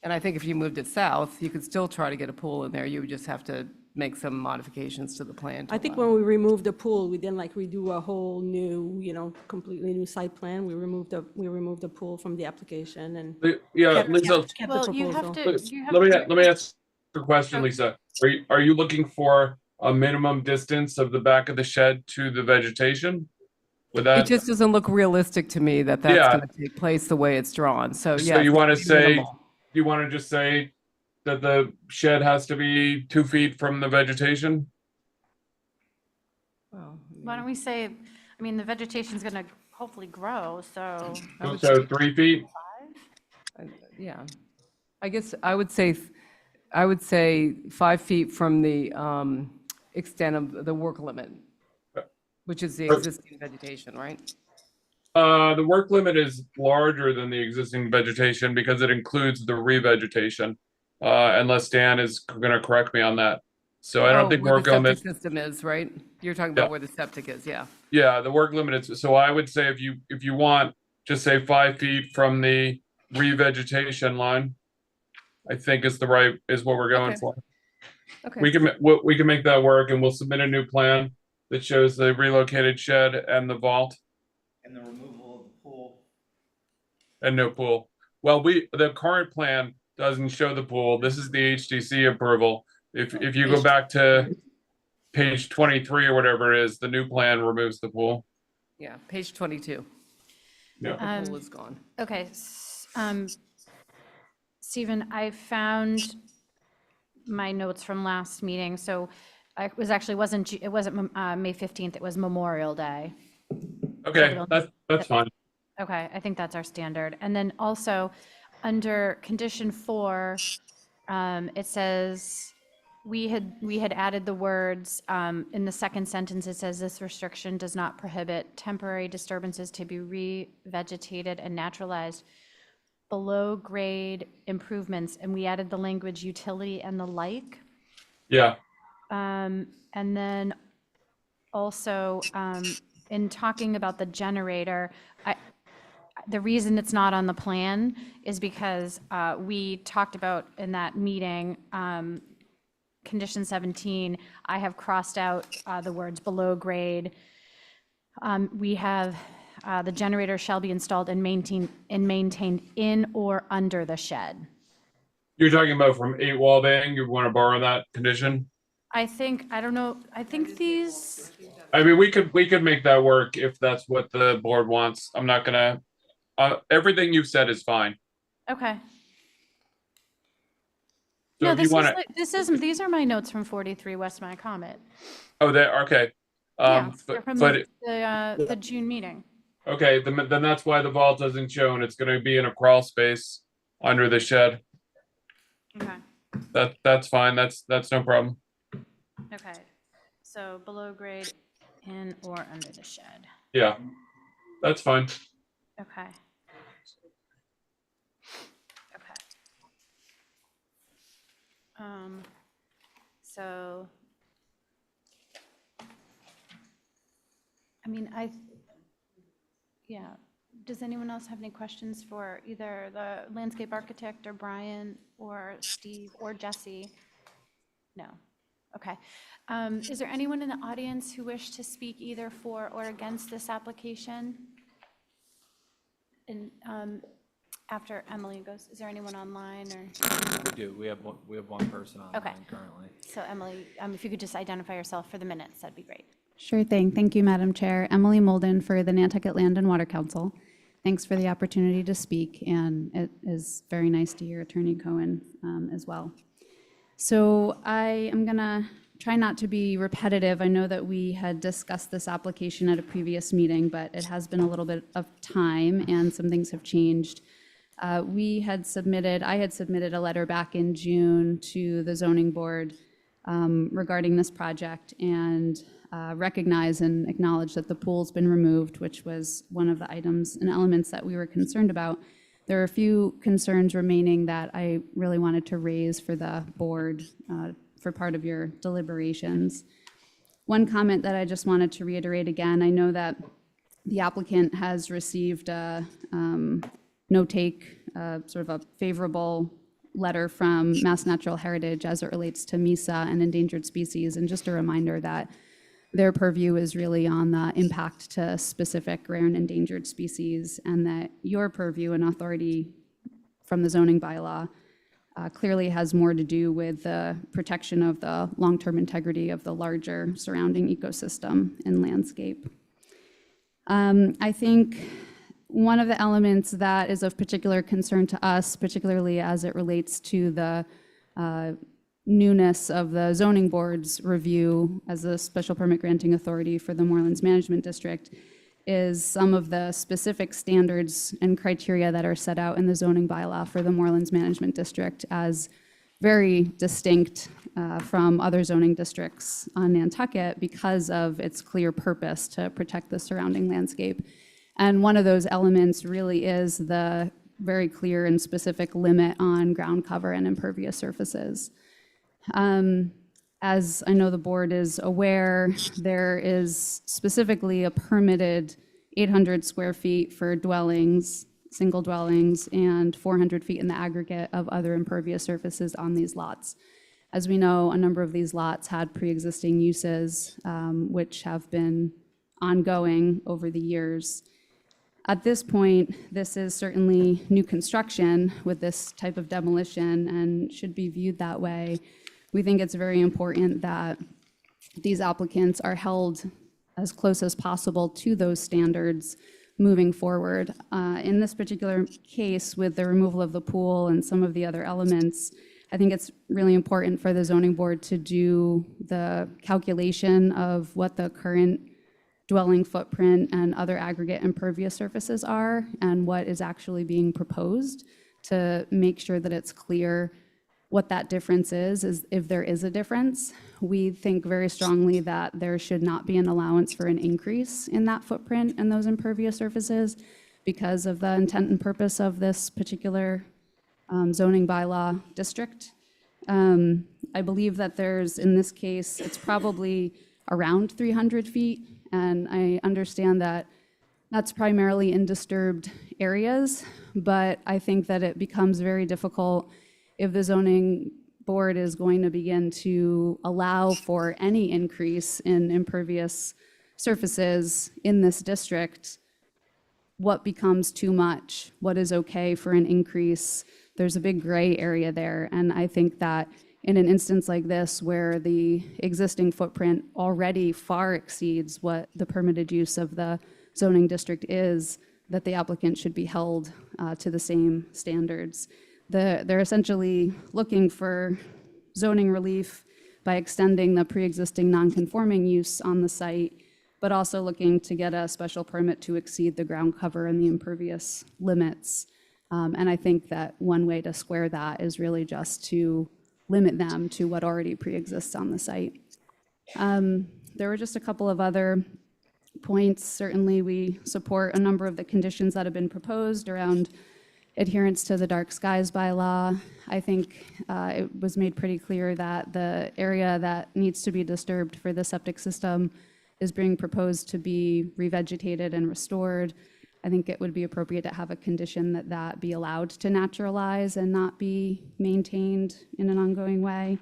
And I think if you moved it south, you could still try to get a pool in there. You would just have to make some modifications to the plan. to I think allow when we removed the pool, we didn't like redo a whole new, completely new site plan. We removed the pool from the application and Yeah, kept Lisa, kept the Well, you have proposal. to, you have let me to. let me ask a question, Lisa. Are you looking for a minimum distance of the back of the shed to the vegetation? Would It that, just doesn't look realistic to me that that's Yeah. going to take place the way it's drawn. So, so yeah. you want to say, minimal. you want to just say that the shed has to be 2 feet from the vegetation? Well, Why don't we say, I mean, the vegetation's gonna hopefully grow, so. I would So 3 feet? Yeah. I guess I would say 5 feet from the extent of the work limit, which is the existing vegetation, right? The work limit is larger than the existing vegetation because it includes the revegetation. Unless Dan is gonna correct me on that. So I don't think where work the limit, septic system is, right? You're talking Yeah. about where the septic is, yeah. yeah, the work limit is, so I would say if you want, just say 5 feet from the revegetation line. I think is what we're going Okay. for. Okay. We can make that work and we'll submit a new plan that shows the relocated shed and the vault And the removal of the pool. and no pool. Well, the current plan doesn't show the pool. This is the HDC approval. If you go back to page 23 or whatever it is, the new plan removes the pool. Yeah, page 22. Yeah. The pool is gone. Okay, Stephen, I found my notes from last meeting, so it wasn't May 15th, it was Memorial Day. Okay, we'll- that's fine. Okay, I think that's our standard. And then also, under condition 4, it says, we had added the words, in the second sentence, it says, this restriction does not prohibit temporary disturbances to be revegetated and naturalized below grade improvements, and we added the language utility and the like. Yeah, And then also, in talking about the generator, the reason it's not on the plan is because we talked about in that meeting, condition 17, I have crossed out the words below grade. We have, the generator shall be installed and maintained in or under the shed. you're talking about from 8 Wallbang. You want to borrow that condition? I think, I don't know, I think these, I mean, we could make that work if that's what the board wants. I'm not gonna. Everything you've said is fine. okay. So No, if you this is, want to, this is, these are my notes from 43 West My Comet. oh, there. Okay. Yeah, they're from But the June meeting. okay, then that's why the vault isn't shown. It's going to be in a crawl space under the shed. Okay, That's fine. That's no problem. okay. So below grade in or under the shed. Yeah, that's fine. Okay. Okay. So, I mean, yeah. Does anyone else have any questions for either the landscape architect or Brian or Steve or Jesse? No. Okay. Is there anyone in the audience who wish to speak either for or against this application? And after Emily goes, is there anyone online or? We do. We have one person online Okay. currently. So Emily, if you could just identify yourself for the minutes, that'd be great. Sure thing. Thank you, Madam Chair. Emily Molden for the Nantucket Land and Water Council. Thanks for the opportunity to speak, and it is very nice to hear Attorney Cohen as well. So I am gonna try not to be repetitive. I know that we had discussed this application at a previous meeting, but it has been a little bit of time and some things have changed. I had submitted a letter back in June to the zoning board regarding this project and recognize and acknowledge that the pool's been removed, which was one of the items and elements that we were concerned about. There are a few concerns remaining that I really wanted to raise for the board for part of your deliberations. One comment that I just wanted to reiterate again, I know that the applicant has received a sort of a favorable letter from Mass Natural Heritage as it relates to MISA and endangered species, and just a reminder that their purview is really on the impact to specific rare and endangered species, and that your purview and authority from the zoning bylaw clearly has more to do with the protection of the long-term integrity of the larger surrounding ecosystem and landscape. I think one of the elements that is of particular concern to us, particularly as it relates to the newness of the zoning board's review as a special permit granting authority for the Moorlands Management District, is some of the specific standards and criteria that are set out in the zoning bylaw for the Moorlands Management District as very distinct from other zoning districts on Nantucket because of its clear purpose to protect the surrounding landscape. And one of those elements really is the very clear and specific limit on ground cover and impervious surfaces. As I know the board is aware, there is specifically a permitted 800 square feet for dwellings, single dwellings, and 400 feet in the aggregate of other impervious surfaces on these lots. As we know, a number of these lots had pre-existing uses, which have been ongoing over the years. At this point, this is certainly new construction with this type of demolition and should be viewed that way. We think it's very important that these applicants are held as close as possible to those standards moving forward. In this particular case, with the removal of the pool and some of the other elements, I think it's really important for the zoning board to do the calculation of what the current dwelling footprint and other aggregate impervious surfaces are and what is actually being proposed to make sure that it's clear what that difference is if there is a difference. We think very strongly that there should not be an allowance for an increase in that footprint and those impervious surfaces because of the intent and purpose of this particular zoning bylaw district. I believe that there's, in this case, it's probably around 300 feet, and I understand that that's primarily in disturbed areas, but I think that it becomes very difficult if the zoning board is going to begin to allow for any increase in impervious surfaces in this district. What becomes too much? What is okay for an increase? There's a big gray area there, and I think that in an instance like this, where the existing footprint already far exceeds what the permitted use of the zoning district is, that the applicant should be held to the same standards. They're essentially looking for zoning relief by extending the pre-existing non-conforming use on the site, but also looking to get a special permit to exceed the ground cover and the impervious limits. And I think that one way to square that is really just to limit them to what already pre-exists on the site. There were just a couple of other points. Certainly, we support a number of the conditions that have been proposed around adherence to the dark skies bylaw. I think it was made pretty clear that the area that needs to be disturbed for the septic system is being proposed to be revegetated and restored. I think it would be appropriate to have a condition that that be allowed to naturalize and not be maintained in an ongoing way.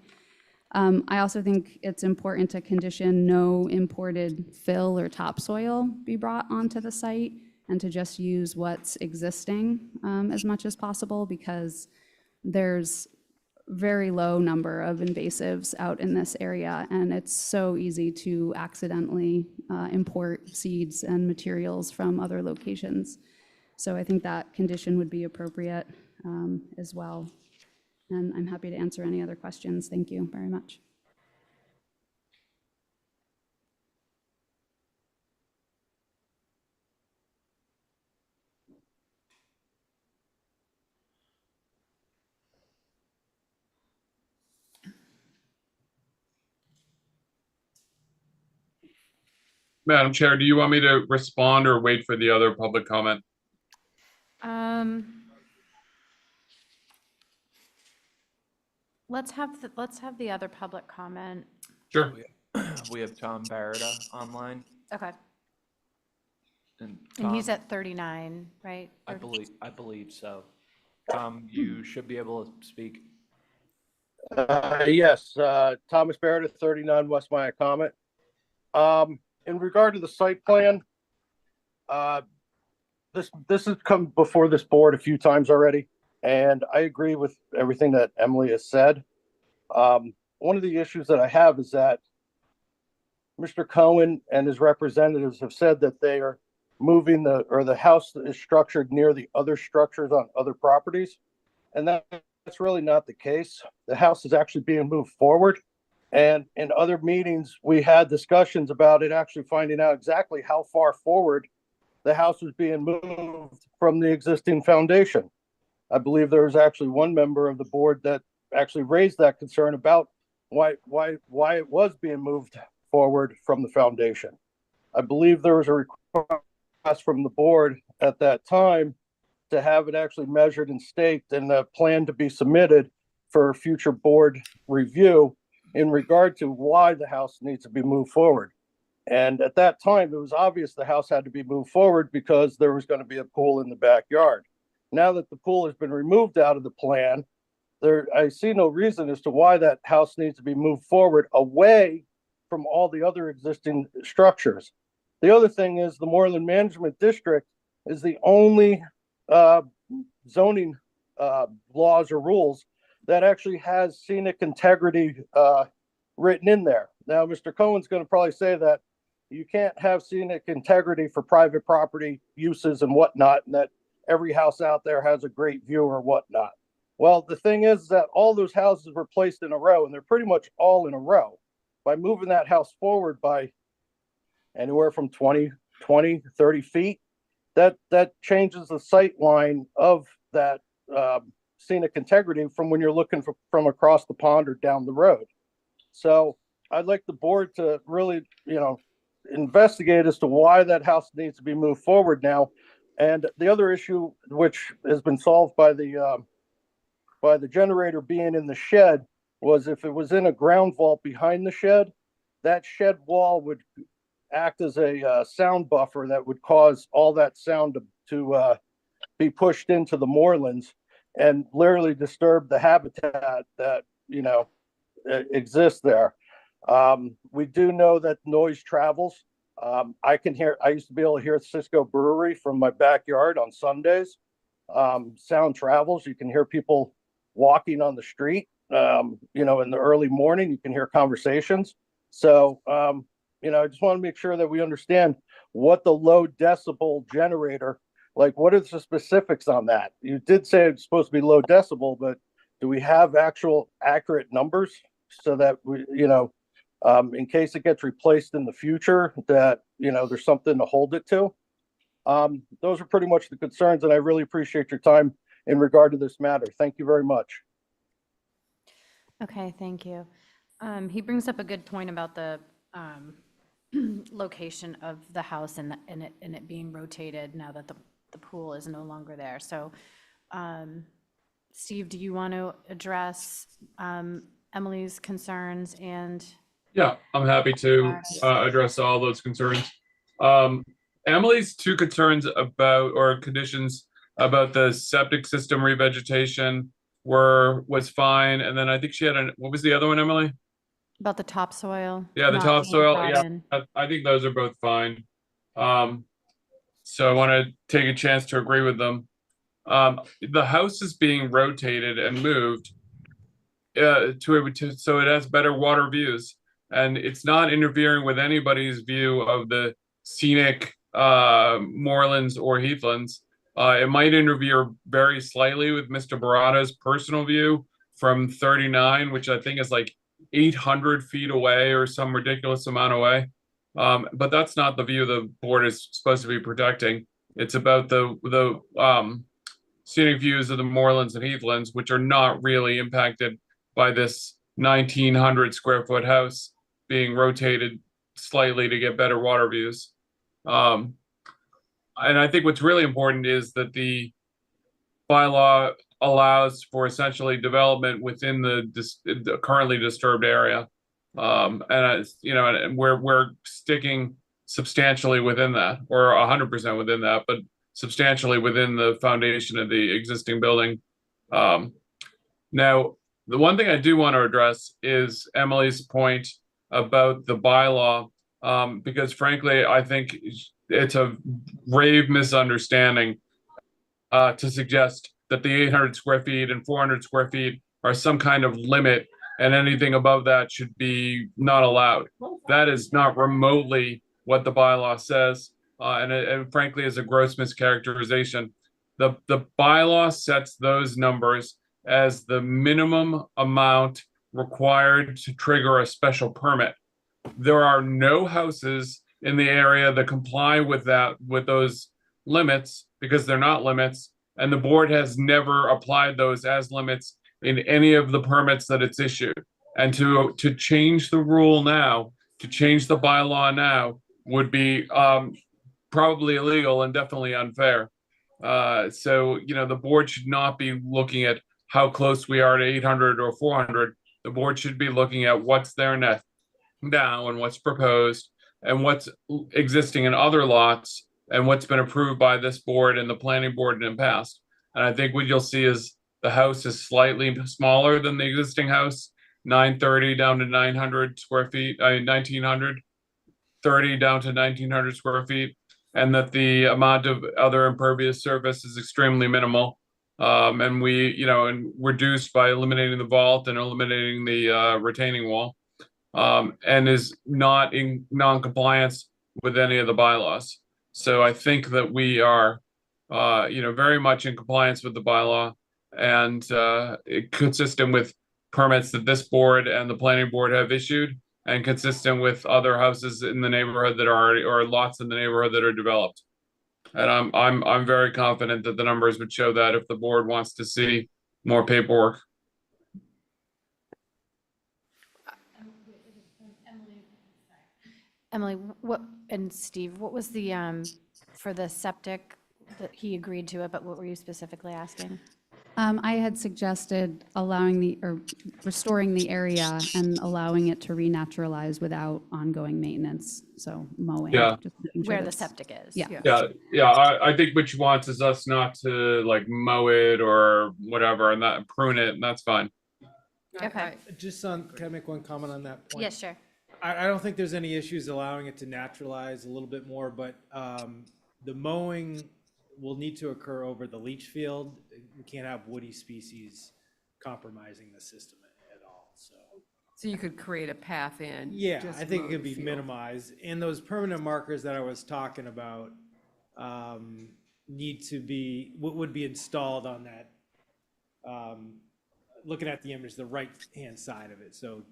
I also think it's important to condition no imported fill or topsoil be brought onto the site and to just use what's existing as much as possible, because there's very low number of invasives out in this area, and it's so easy to accidentally import seeds and materials from other locations. So I think that condition would be appropriate as well. And I'm happy to answer any other questions. Thank you very much. Madam Chair, do you want me to respond or wait for the other public comment? Let's have the other public comment. Sure. We have Tom Barretta online, Okay. and And he's Tom, at 39, right? I believe so. Tom, you should be able to speak. Yes, Thomas Barrett at 39 West Maya Comet. In regard to the site plan, this has come before this board a few times already, and I agree with everything that Emily has said. One of the issues that I have is that Mr. Cohen and his representatives have said that they are moving the house is structured near the other structures on other properties, and that's really not the case. The house is actually being moved forward. And in other meetings, we had discussions about it, actually finding out exactly how far forward the house was being moved from the existing foundation. I believe there was actually one member of the board that actually raised that concern about why it was being moved forward from the foundation. I believe there was a request from the board at that time to have it actually measured and staked and a plan to be submitted for future board review in regard to why the house needs to be moved forward. And at that time, it was obvious the house had to be moved forward because there was going to be a pool in the backyard. Now that the pool has been removed out of the plan, I see no reason as to why that house needs to be moved forward away from all the other existing structures. The other thing is the Moreland Management District is the only zoning laws or rules that actually has scenic integrity written in there. Now, Mr. Cohen's going to probably say that you can't have scenic integrity for private property uses and whatnot, and that every house out there has a great view or whatnot. Well, the thing is that all those houses were placed in a row, and they're pretty much all in a row. By moving that house forward by anywhere from 30 feet, that changes the sight line of that scenic integrity from when you're looking from across the pond or down the road. So I'd like the board to really, investigate as to why that house needs to be moved forward now. And the other issue, which has been solved by the generator being in the shed, was if it was in a ground vault behind the shed, that shed wall would act as a sound buffer that would cause all that sound to be pushed into the moorlands and literally disturb the habitat that exists there. We do know that noise travels. I used to be able to hear Cisco Brewery from my backyard on Sundays. Sound travels. You can hear people walking on the street. In the early morning, you can hear conversations. So, I just want to make sure that we understand what the low decibel generator, like, what are the specifics on that? You did say it's supposed to be low decibel, but do we have actual accurate numbers so that we, in case it gets replaced in the future, that, there's something to hold it to? Those are pretty much the concerns, and I really appreciate your time in regard to this matter. Thank you very much. Okay, thank you. He brings up a good point about the location of the house and it being rotated now that the pool is no longer there. So, Steve, do you want to address Emily's concerns and? Yeah, I'm happy to address all those concerns. Emily's two concerns about, or conditions about, the septic system revegetation was fine, and then I think she had what was the other one, Emily? About the topsoil? Yeah, the not being topsoil. brought Yeah, in. I think those are both fine. So I want to take a chance to agree with them. The house is being rotated and moved so it has better water views, and it's not interfering with anybody's view of the scenic moorlands or heathlands. It might interfere very slightly with Mr. Barada's personal view from 39, which I think is like 800 feet away or some ridiculous amount away. But that's not the view the board is supposed to be protecting. It's about the scenic views of the moorlands and heathlands, which are not really impacted by this 1,900 square foot house being rotated slightly to get better water views. And I think what's really important is that the bylaw allows for essentially development within the currently disturbed area. And we're sticking substantially within that, or 100% within that, but substantially within the foundation of the existing building. Now, the one thing I do want to address is Emily's point about the bylaw, because frankly, I think it's a grave misunderstanding to suggest that the 800 square feet and 400 square feet are some kind of limit, and anything above that should be not allowed. That is not remotely what the bylaw says, and frankly is a gross mischaracterization. The bylaw sets those numbers as the minimum amount required to trigger a special permit. There are no houses in the area that comply with those limits, because they're not limits, and the board has never applied those as limits in any of the permits that it's issued. And to change the rule now, to change the bylaw now, would be probably illegal and definitely unfair. So, the board should not be looking at how close we are to 800 or 400. The board should be looking at what's there now and what's proposed and what's existing in other lots and what's been approved by this board and the planning board in the past. And I think what you'll see is the house is slightly smaller than the existing house, 930 down to 900 square feet, 1900, 30 down to 1900 square feet, and that the amount of other impervious surface is extremely minimal. And and reduced by eliminating the vault and eliminating the retaining wall, and is not in non-compliance with any of the bylaws. So I think that we are, very much in compliance with the bylaw and consistent with permits that this board and the planning board have issued, and consistent with other houses in the neighborhood that are already, or lots in the neighborhood that are developed. And I'm very confident that the numbers would show that if the board wants to see more paperwork. Emily, what, and Steve, what was the, for the septic, that he agreed to it, but what were you specifically asking? I had suggested allowing or restoring the area and allowing it to renaturalize without ongoing maintenance, so mowing. Yeah. just making sure Where the that's- septic is? Yeah. Yeah, I think what she wants is us not to like mow it or whatever and that prune it, and that's fine. Okay. Just on, can I make one comment on that point? Yes, sure. I don't think there's any issues allowing it to naturalize a little bit more, but the mowing will need to occur over the leach field. We can't have woody species compromising the system at all, so. So you could create a path in. Yeah, just I think mow it could the be field. minimized, and those permanent markers that I was talking about need to be, would be installed on that, looking at the image, the right-hand side of it, so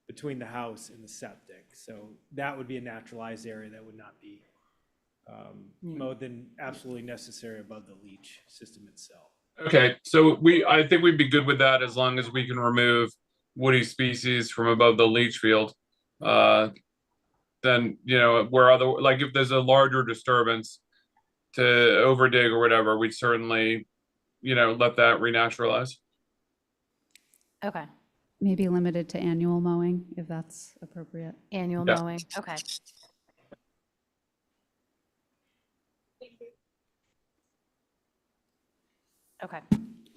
between the house and the septic. So that would be a naturalized area that would not be mowed than absolutely necessary above the leach system itself. Okay, so I think we'd be good with that as long as we can remove woody species from above the leach field. Then, you know, where other, like if there's a larger disturbance to overdig or whatever, we'd certainly, you know, let that renaturalize. Okay. Maybe limited to annual mowing, if that's appropriate. Annual Yeah. mowing, okay. Okay,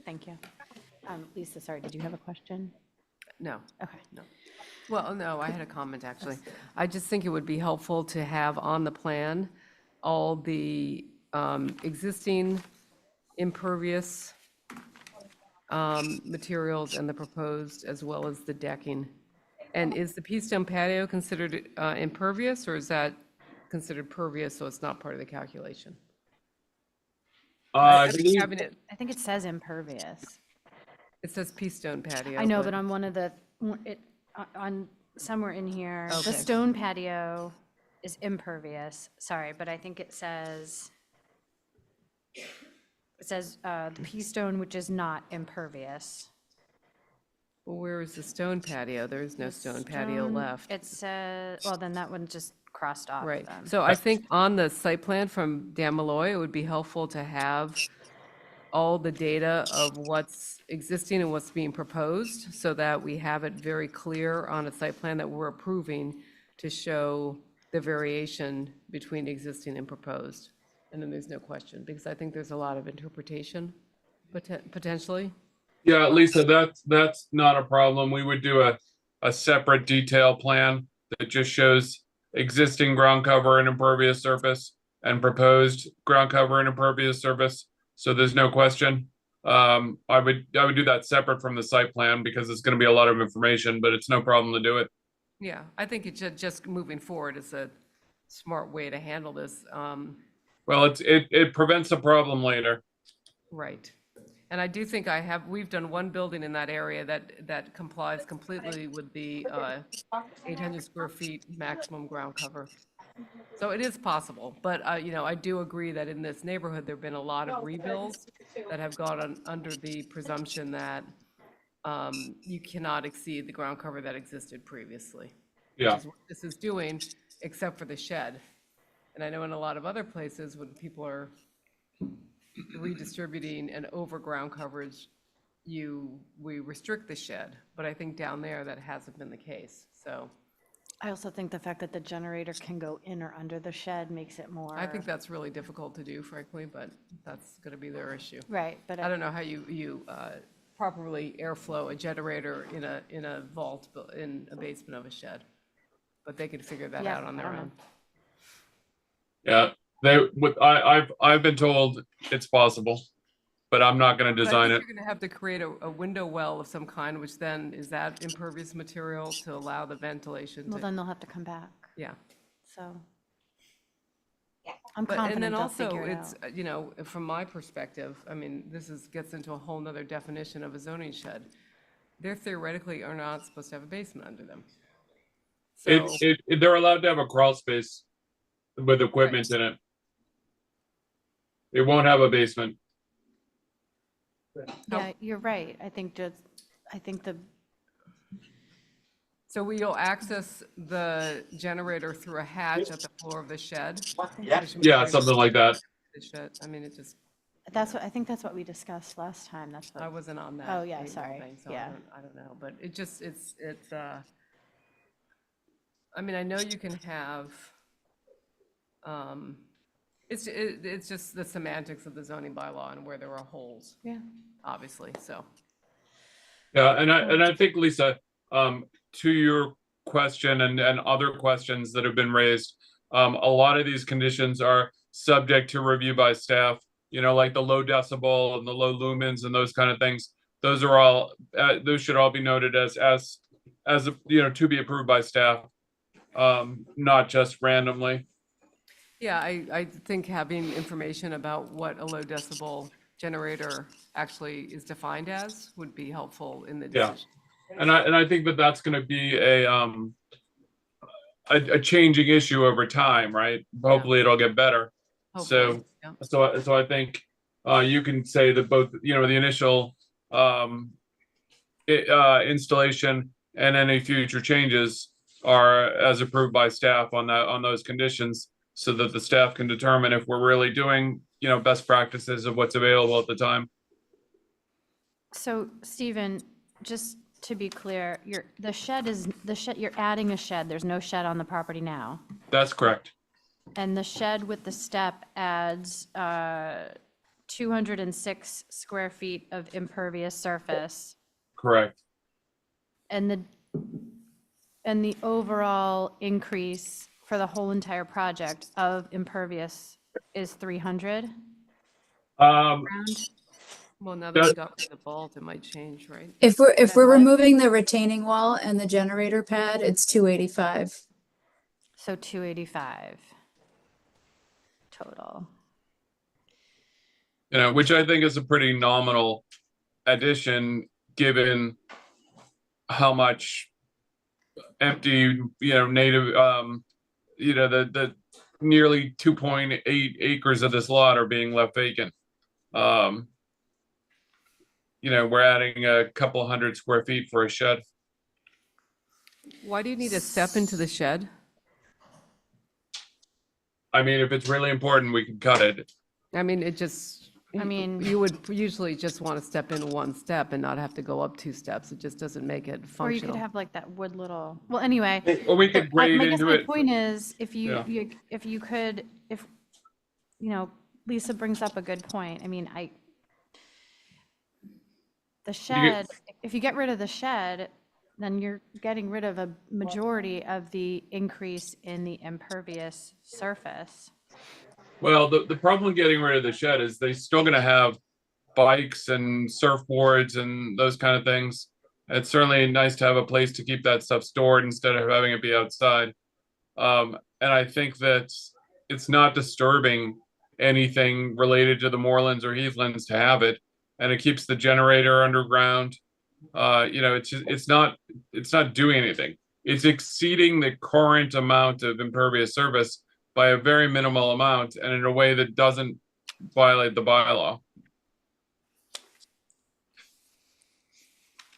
thank you. Lisa, sorry, did you have a question? No. Okay. No. Well, no, I had a comment, actually. I just think it would be helpful to have on the plan all the existing impervious materials and the proposed, as well as the decking. And is the pea stone patio considered impervious, or is that considered pervious, so it's not part of the calculation? I think believe, having it, I think it says impervious. it says pea stone patio. I know, but on one of the, on somewhere in here, the Okay. stone patio is impervious, sorry, but I think it says the pea stone, which is not impervious. Well, where is the stone patio? There is no stone patio Stone- left. It says, well, then that one just crossed off Right. then. So I think on the site plan from Dan Malloy, it would be helpful to have all the data of what's existing and what's being proposed, so that we have it very clear on a site plan that we're approving to show the variation between existing and proposed. And then there's no question, because I think there's a lot of interpretation, potentially. yeah, Lisa, that's not a problem. We would do a separate detail plan that just shows existing ground cover and impervious surface and proposed ground cover and impervious surface. So there's no question. I would do that separate from the site plan because it's going to be a lot of information, but it's no problem to do it. Yeah, I think it's just moving forward is a smart way to handle this. Well, it prevents a problem later. Right. And I do think we've done one building in that area that complies completely with the 800 square feet maximum ground cover. So it is possible, but you know, I do agree that in this neighborhood, there've been a lot of rebuilds that have gone under the presumption that you cannot exceed the ground cover that existed previously. Yeah. Which is what this is doing, except for the shed. And I know in a lot of other places, when people are redistributing and over ground coverage, we restrict the shed, but I think down there that hasn't been the case, so. I also think the fact that the generator can go in or under the shed makes it more. I think that's really difficult to do, frankly, but that's gonna be their issue. Right, but I don't know how you properly airflow a generator in a vault, in a basement of a shed, but they could figure that Yeah, out on I their don't know. own. Yeah, I've been told it's possible, but I'm not going to But I design think it. you're gonna have to create a window well of some kind, which then, is that impervious material to allow the ventilation Well, to, then they'll have to come back, yeah. so. I'm But, and confident then they'll also, figure it it's, out. you know, from my perspective, I mean, gets into a whole nother definition of a zoning shed. They theoretically are not supposed to have a basement under them. It, So, they're allowed to have a crawl space with equipment in it. It won't have a basement. Yeah, you're right. I think so we'll access the generator through a hatch at the floor of the shed? Yeah, something like that. The shed, I mean, it just, I think that's what we discussed last time. That's what. I wasn't on that. Oh, yeah, email sorry. thing, so Yeah. I don't know, but it just, I mean, I know you can have, it's just the semantics of the zoning bylaw and where there are holes. Yeah. Obviously, so. Yeah, and I think, Lisa, to your question and other questions that have been raised, a lot of these conditions are subject to review by staff, you know, like the low decibel and the low lumens and those kind of things. Those are all, those should all be noted as, you know, to be approved by staff, not just randomly. Yeah, I think having information about what a low decibel generator actually is defined as would be helpful in the Yeah. decision. And I think that that's gonna be a changing issue over time, right? Hopefully it'll get better. Hopefully, yeah. So I think you can say that both, you know, the initial installation and any future changes are as approved by staff on those conditions, so that the staff can determine if we're really doing, you know, best practices of what's available at the time. So, Stephen, just to be clear, you're adding a shed. There's no shed on the property now. That's correct. And the shed with the step adds 206 square feet of impervious surface. Correct. And the overall increase for the whole entire project of impervious is 300 around? Well, now that we got rid of the vault, it might change, right? If we're That what? removing the retaining wall and the generator pad, it's 285. So 285 total. You know, which I think is a pretty nominal addition, given how much empty, you know, native, you know, the nearly 2.8 acres of this lot are being left vacant. You know, we're adding a couple hundred square feet for a shed. Why do you need a step into the shed? I mean, if it's really important, we can cut it. I mean, it just, I mean- you would usually just want to step in one step and not have to go up two steps. It just doesn't make it Or you could functional. have like that wood little, well, anyway. Or we could but I grade guess into my it. point is, if Yeah. if, you know, Lisa brings up a good point. I mean, the shed, if you get rid of the shed, then you're getting rid of a majority of the increase in the impervious surface. Well, the problem with getting rid of the shed is they're still gonna have bikes and surfboards and those kind of things. It's certainly nice to have a place to keep that stuff stored instead of having it be outside. And I think that it's not disturbing anything related to the moorlands or heathlands to have it, and it keeps the generator underground. You know, it's not doing anything. It's exceeding the current amount of impervious surface by a very minimal amount and in a way that doesn't violate the bylaw.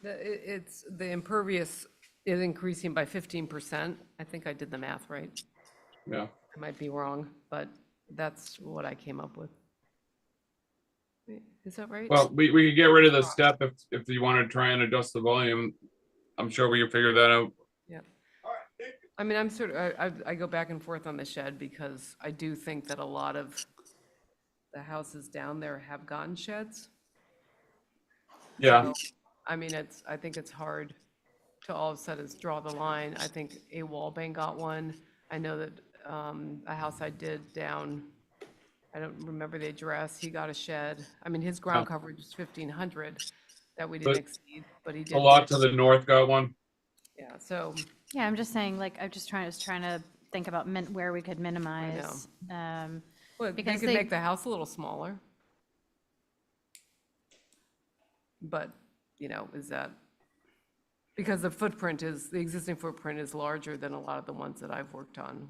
It's, the impervious is increasing by 15%. I think I did the math right. Yeah. I might be wrong, but that's what I came up with. Is that right? Well, we could get rid of the step if you want to try and adjust the volume. I'm sure we can figure that out. Yeah. I mean, I'm sort of, I go back and forth on the shed because I do think that a lot of the houses down there have gotten sheds. Yeah. So, I mean, I think it's hard to all of a sudden draw the line. I think a Walbank got one. I know that a house I did down, I don't remember the address, he got a shed. I mean, his ground coverage was 1,500 that we didn't But exceed, but he did. A lot to the north got one. Yeah, so, Yeah, I'm just saying, like, I'm just trying to think about where we could minimize. well, they Because could they- make the house a little smaller. But, you know, is that, Because the existing footprint is larger than a lot of the ones that I've worked on,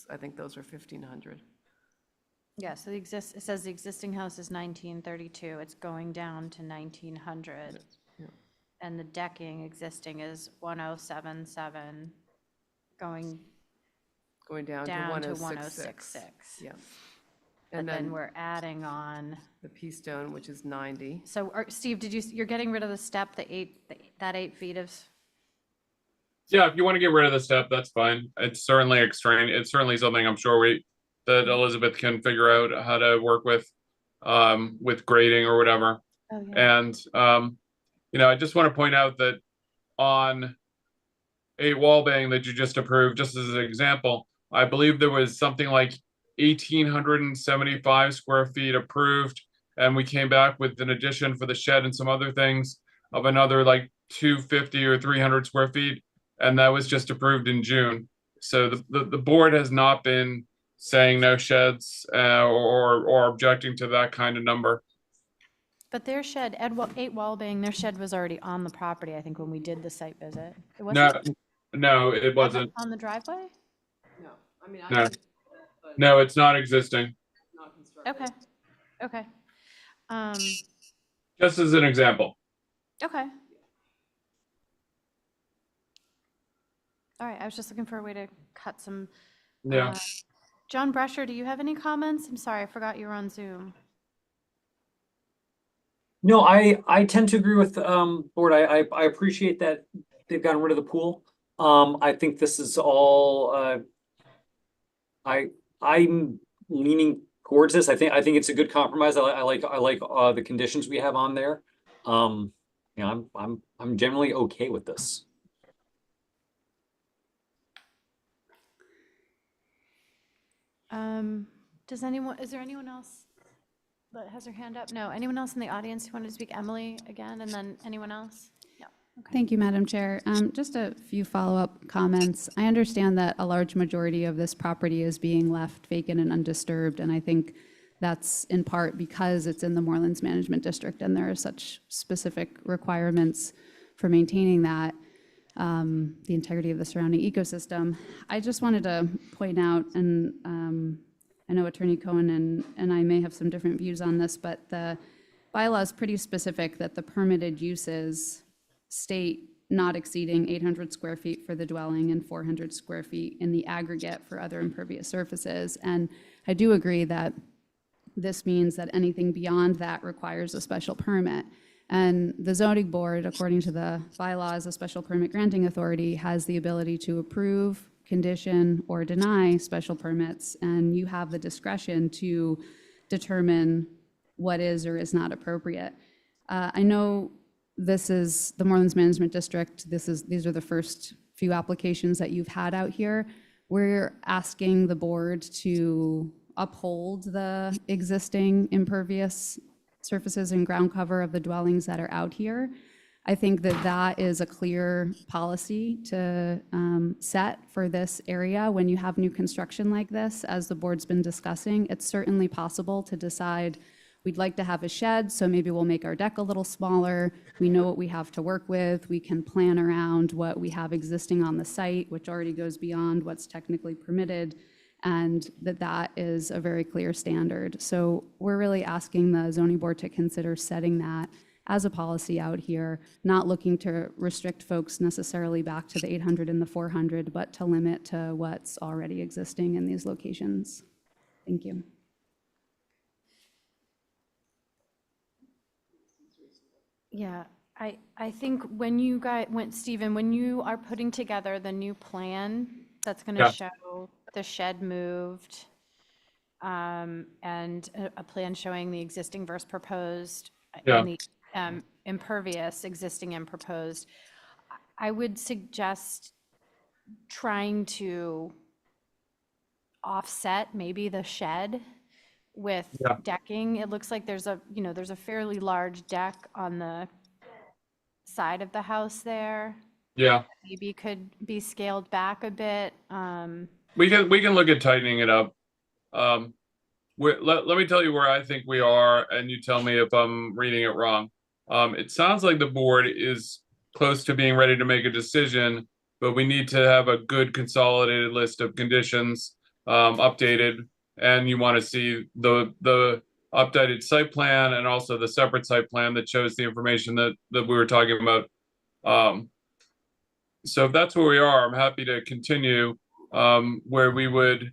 I think those are 1,500. Yeah, so it says the existing house is 1932, it's going down to 1900. Yeah. And the decking existing is 1077, going Going down to down to 1066. 1066. Yeah. But And then then we're adding on, the P stone, which is 90. so Steve, you're getting rid of the step, that 8 feet of, Yeah, if you want to get rid of the step, that's fine. It's certainly extraneous. It's certainly something I'm sure that Elizabeth can figure out how to work with grading or whatever. oh, yeah. And I just want to point out that on 8 Wallbang that you just approved, just as an example, I believe there was something like 1,875 square feet approved, and we came back with an addition for the shed and some other things of another like 250 or 300 square feet, and that was just approved in June. So the board has not been saying no sheds or objecting to that kind of number. But their shed, 8 Wallbang, their shed was already on the property, I think, when we did the site visit. It wasn't No, it wasn't. on the driveway? No, I mean, No. No, it's not existing. not constructed. Okay, okay. Just as an example. Okay. All right, I was just looking for a way to cut some. Yeah. John Brescher, do you have any comments? I'm sorry, I forgot you were on Zoom. No, I tend to agree with board. I appreciate that they've gotten rid of the pool. I think this is all I'm leaning towards this. I think it's a good compromise. I like the conditions we have on there. I'm generally okay with this. Is there anyone else that has their hand up? No, anyone else in the audience who wanted to speak? Emily again, and then anyone else? No. Okay. Thank you, Madam Chair. Just a few follow-up comments. I understand that a large majority of this property is being left vacant and undisturbed, and I think that's in part because it's in the Moorlands Management District and there are such specific requirements for maintaining that, the integrity of the surrounding ecosystem. I just wanted to point out, and I know Attorney Cohen and I may have some different views on this, but the bylaw is pretty specific that the permitted uses state not exceeding 800 square feet for the dwelling and 400 square feet in the aggregate for other impervious surfaces. And I do agree that this means that anything beyond that requires a special permit. And the zoning board, according to the bylaws, a special permit granting authority has the ability to approve, condition, or deny special permits. And you have the discretion to determine what is or is not appropriate. I know this is the Moorlands Management District. These are the first few applications that you've had out here. We're asking the board to uphold the existing impervious surfaces and ground cover of the dwellings that are out here. I think that that is a clear policy to set for this area when you have new construction like this. As the board's been discussing, it's certainly possible to decide we'd like to have a shed, so maybe we'll make our deck a little smaller. We know what we have to work with. We can plan around what we have existing on the site, which already goes beyond what's technically permitted, and that is a very clear standard. So we're really asking the zoning board to consider setting that as a policy out here, not looking to restrict folks necessarily back to the 800 and the 400, but to limit to what's already existing in these locations. Thank you. Yeah, I think Stephen, when you are putting together the new plan that's going to Yeah. show the shed moved, and a plan showing the existing versus proposed, Yeah. and the impervious existing and proposed, I would suggest trying to offset maybe the shed with Yeah. decking. It looks like there's a fairly large deck on the side of the house there. Yeah. Maybe could be scaled back a bit. We can look at tightening it up. Let me tell you where I think we are, and you tell me if I'm reading it wrong. It sounds like the board is close to being ready to make a decision, but we need to have a good consolidated list of conditions updated. And you want to see the updated site plan and also the separate site plan that shows the information that we were talking about. So if that's where we are, I'm happy to continue where we would,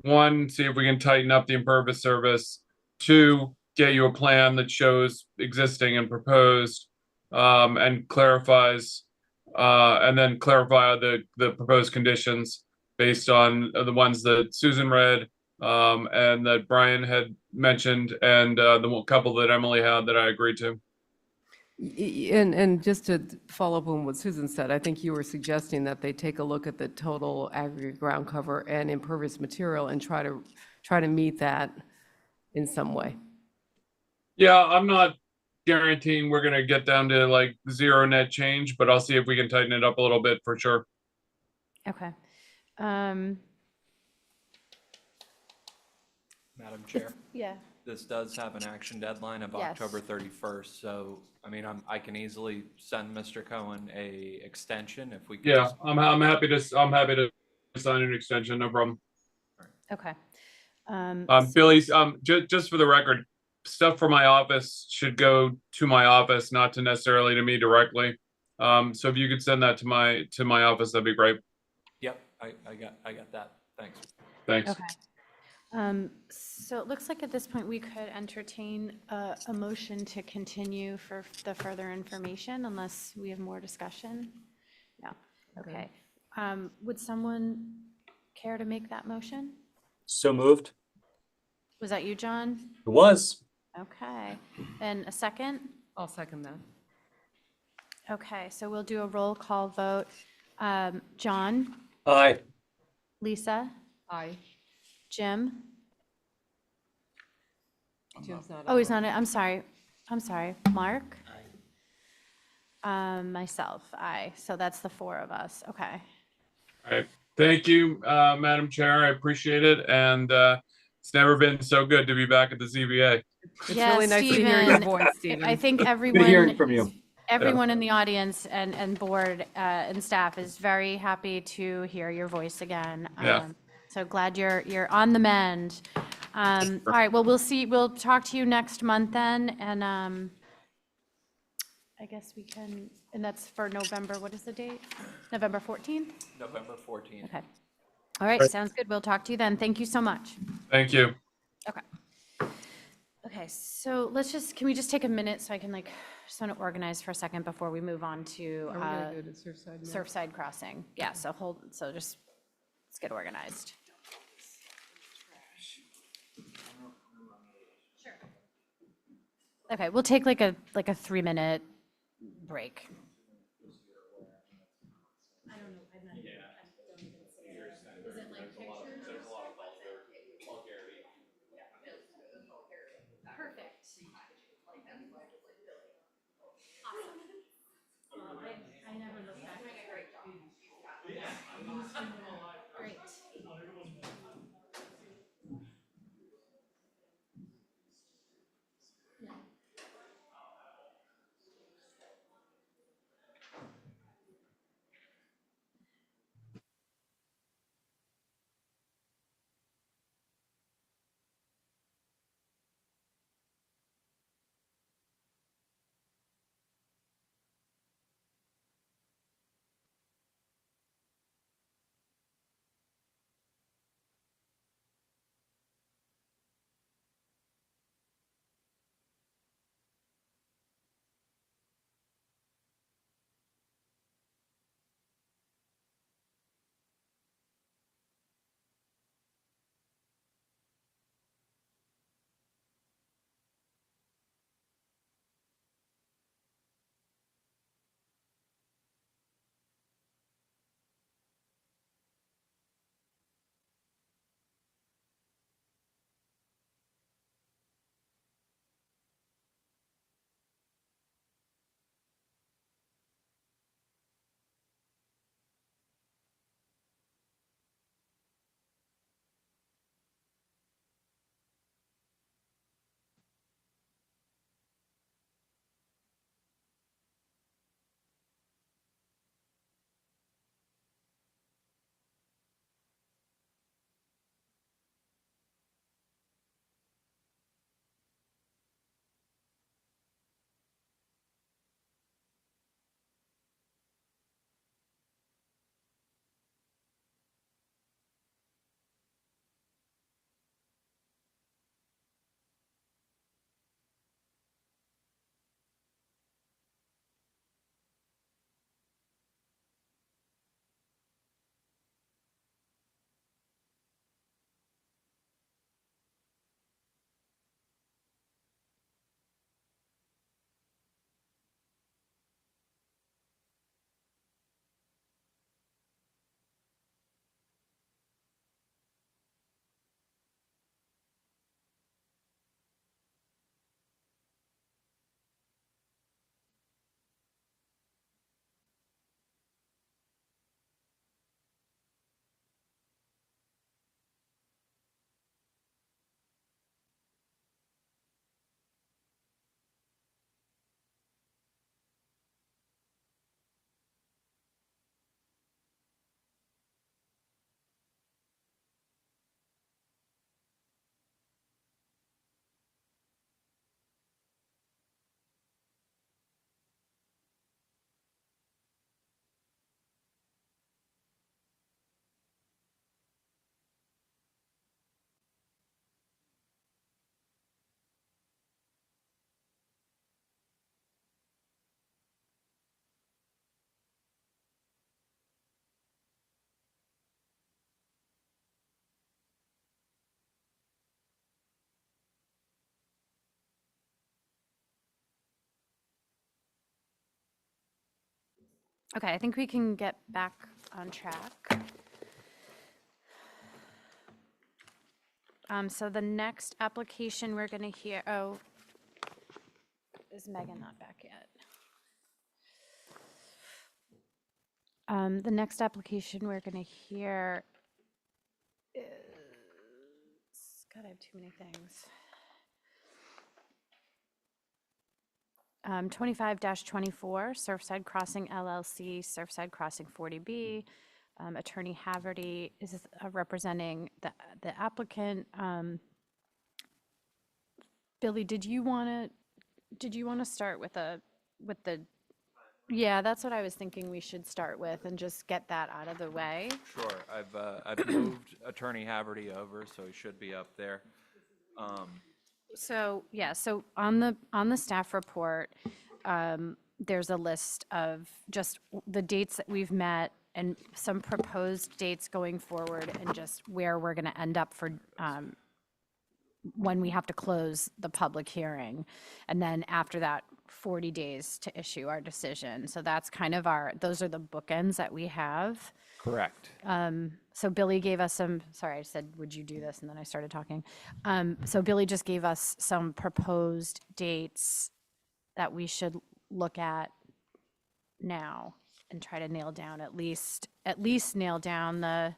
one, see if we can tighten up the impervious surface. Two, get you a plan that shows existing and proposed and clarifies and then clarify the proposed conditions based on the ones that Susan read and that Brian had mentioned and the couple that Emily had that I agreed to. And just to follow up on what Susan said, I think you were suggesting that they take a look at the total aggregate ground cover and impervious material and try to meet that in some way. Yeah, I'm not guaranteeing we're gonna get down to like zero net change, but I'll see if we can tighten it up a little bit for sure. Okay. Madam Chair, Yeah. this does have an action deadline of Yes. October 31st, so, I mean, I can easily send Mr. Cohen a extension if we could. Yeah, I'm happy to sign an extension, no problem. Okay. Billy's just for the record, stuff for my office should go to my office, not to necessarily to me directly. So if you could send that to my office, that'd be great. Yep, I got that. Thanks. Thanks. Okay. So it looks like at this point we could entertain a motion to continue for the further information unless we have more discussion. No. Okay. Would someone care to make that motion? So moved. Was that you, John? It was. Okay. And a second? I'll second that. Okay, so we'll do a roll call vote. John? Aye. Lisa? Aye. Jim? Jim's not. Oh, he's not, I'm sorry. I'm sorry. Mark? Aye. Myself, aye. So that's the four of us. Okay. All right. Thank you, Madam Chair. I appreciate it. And it's never been so good to be back at the ZBA. It's Yeah, really nice to hear your Stephen, voice, Stephen. I think Good hearing everyone, from you. everyone in the audience and board and staff is very happy to hear your voice again. Yeah. So glad you're on the mend. All right, well, we'll talk to you next month then, and I guess we can, and that's for November, what is the date? November 14th? November 14th. Okay. All right, sounds good. We'll talk to you then. Thank you so much. Thank you. Okay. Okay, so can we just take a minute so I can just want to organize for a second before we move on to Are we gonna go to Surfside now? Surfside Crossing? Yeah, so just, let's get organized. Sure. Okay, we'll take like a 3-minute break. Perfect. Awesome. I never look back. Great. Okay, I think we can get back on track. So the next application we're gonna hear, oh, is Megan not back yet? The next application we're gonna hear is, God, I have too many things. 25-24, Surfside Crossing LLC, Surfside Crossing 40B. Attorney Haverty is representing the applicant. Billy, did you want to start with the, yeah, that's what I was thinking we should start with and just get that out of the way. Sure, I've moved Attorney Haverty over, so he should be up there. So, yeah, so on the staff report, there's a list of just the dates that we've met and some proposed dates going forward and just where we're going to end up for when we have to close the public hearing. And then after that, 40 days to issue our decision. So that's kind of those are the bookends that we have. Correct. So Billy gave us sorry, I said, would you do this? And then I started talking. So Billy just gave us some proposed dates that we should look at now and try to nail down, at least nail down the,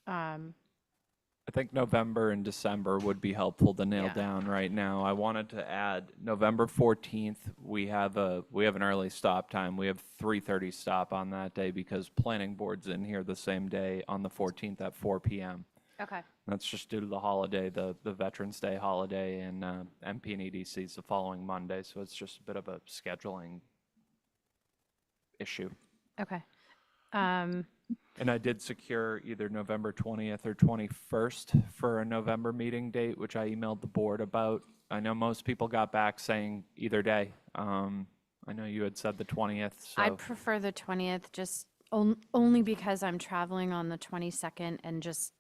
I think November and December would be helpful to nail Yeah. down right now. I wanted to add November 14th, we have an early stop time. We have 3:30 stop on that day because planning board's in here the same day on the 14th at 4 p.m. okay. That's just due to the holiday, the Veterans Day holiday, and MP and EDC is the following Monday, so it's just a bit of a scheduling issue. Okay. And I did secure either November 20th or 21st for a November meeting date, which I emailed the board about. I know most people got back saying either day. I know you had said the 20th, so. I'd prefer the 20th, just only because I'm traveling on the 22nd and just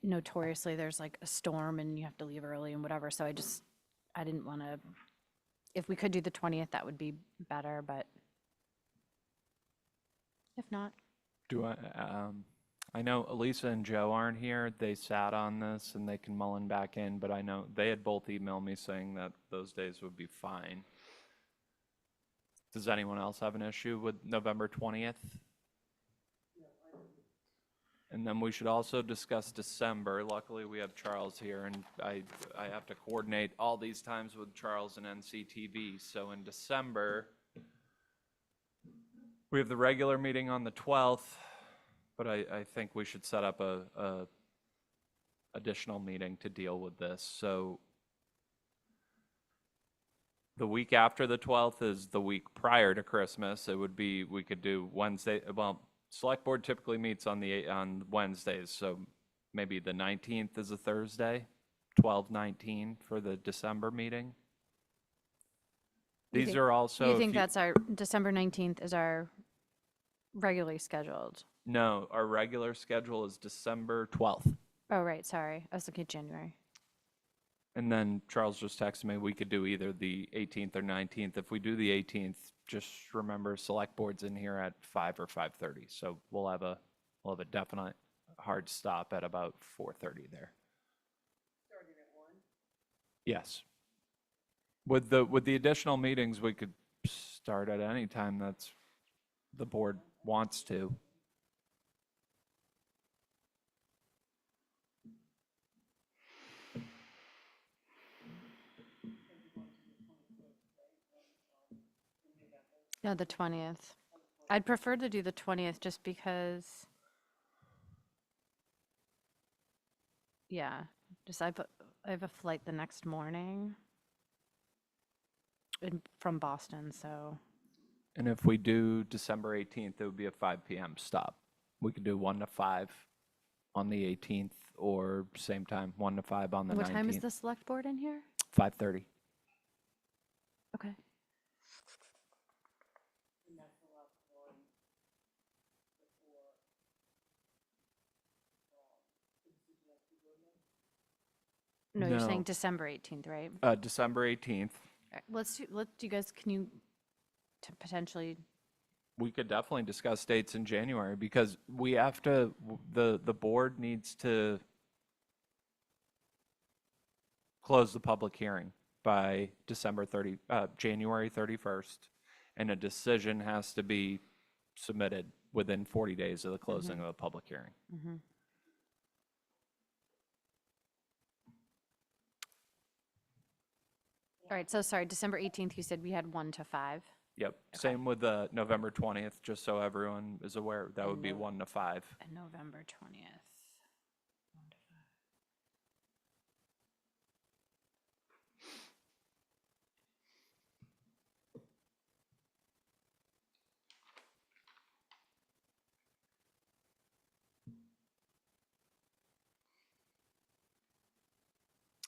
notoriously there's like a storm and you have to leave early and whatever. So I didn't want to, if we could do the 20th, that would be better, but if not. I know Elisa and Joe aren't here. They sat on this and they can mull back in, but I know they had both emailed me saying that those days would be fine. Does anyone else have an issue with November 20th? And then we should also discuss December. Luckily, we have Charles here, and I have to coordinate all these times with Charles and NCTV. So in December, we have the regular meeting on the 12th, but I think we should set up a additional meeting to deal with this. So the week after the 12th is the week prior to Christmas. It would be, we could do Wednesday, well, select board typically meets on Wednesdays, so maybe the 19th is a Thursday, 12/19 for the December meeting. These are also. You think that's our, December 19th is our regularly scheduled? No, our regular schedule is December 12th. Oh, right, sorry. I was looking at January. And then Charles just texted me, we could do either the 18th or 19th. If we do the 18th, just remember select board's in here at 5 or 5:30. So we'll have a definite hard stop at about 4:30 there. Starting at 1? Yes. With the additional meetings, we could start at any time that's the board wants to. No, the 20th. I'd prefer to do the 20th just because, yeah, just I have a flight the next morning from Boston, so. And if we do December 18th, it would be a 5 p.m. stop. We could do 1 to 5 on the 18th, or same time, 1 to 5 on the 19th. What time is the select board in here? 5:30. Okay. No, you're saying No. December 18th, right? December 18th. Let's do you guys, can you potentially We could definitely discuss dates in January because we have to, the board needs to close the public hearing by January 31st, and a decision has to be submitted within 40 days of the closing of the public hearing. All right, so sorry, December 18th, you said we had 1 to 5. Yep, same with the November 20th, just so everyone is aware, that would be 1 to 5. And November 20th.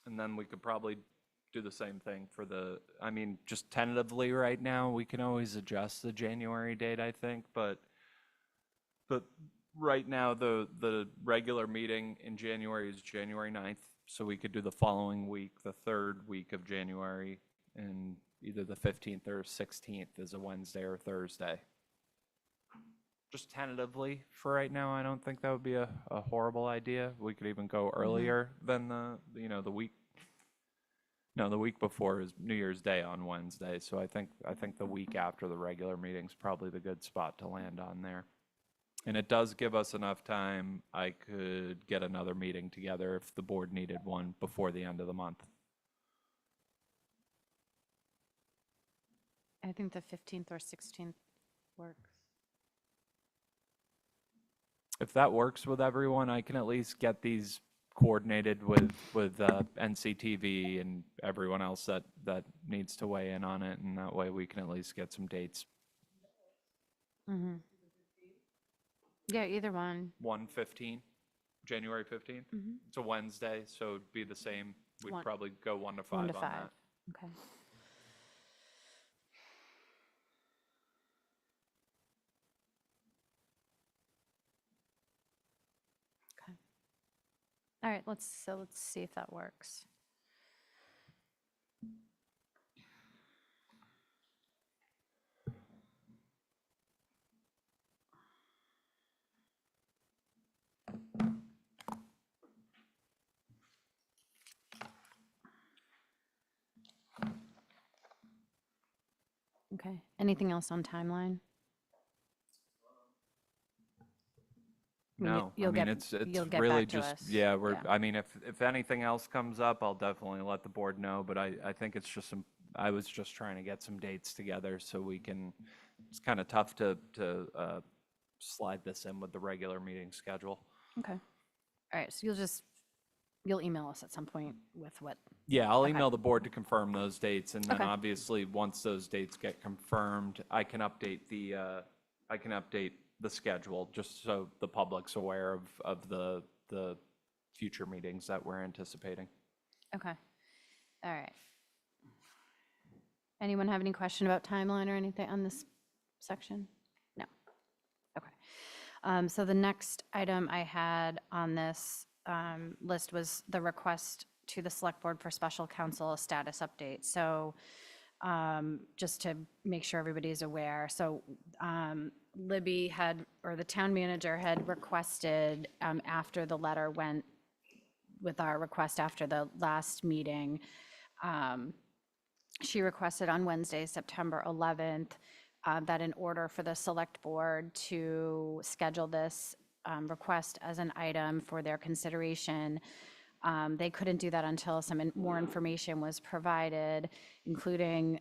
And then we could probably do the same thing for the, I mean, just tentatively right now, we can always adjust the January date, I think, but right now, the regular meeting in January is January 9th, so we could do the following week, the third week of January, and either the 15th or 16th is a Wednesday or Thursday. Just tentatively for right now, I don't think that would be a horrible idea. We could even go earlier than the week. No, the week before is New Year's Day on Wednesday, so I think the week after the regular meeting's probably the good spot to land on there. And it does give us enough time. I could get another meeting together if the board needed one before the end of the month. I think the 15th or 16th works. If that works with everyone, I can at least get these coordinated with NCTV and everyone else that needs to weigh in on it, and that way we can at least get some dates. Yeah, either one. 1/15, January 15th. It's a Wednesday, so it'd be the same. We'd probably go 1 to 5 1 to on 5. that. Okay. Okay. All right, let's see if that works. Okay, anything else on timeline? No, I You'll mean, get- it's you'll get really back to just, us. yeah, Yeah. I mean, if anything else comes up, I'll definitely let the board know, but I think it's just I was just trying to get some dates together so we can, it's kind of tough to slide this in with the regular meeting schedule. Okay. All right, so you'll email us at some point with what? Yeah, I'll Okay. email the board to confirm those dates, and then Okay. obviously, once those dates get confirmed, I can update the schedule, just so the public's aware of the future meetings that we're anticipating. Okay. All right. Anyone have any question about timeline or anything on this section? No. Okay. So the next item I had on this list was the request to the Select Board for Special Counsel status update. So just to make sure everybody's aware, so Libby or the town manager had requested, after the letter went with our request after the last meeting, she requested on Wednesday, September 11th, that in order for the Select Board to schedule this request as an item for their consideration, they couldn't do that until some more information was provided, including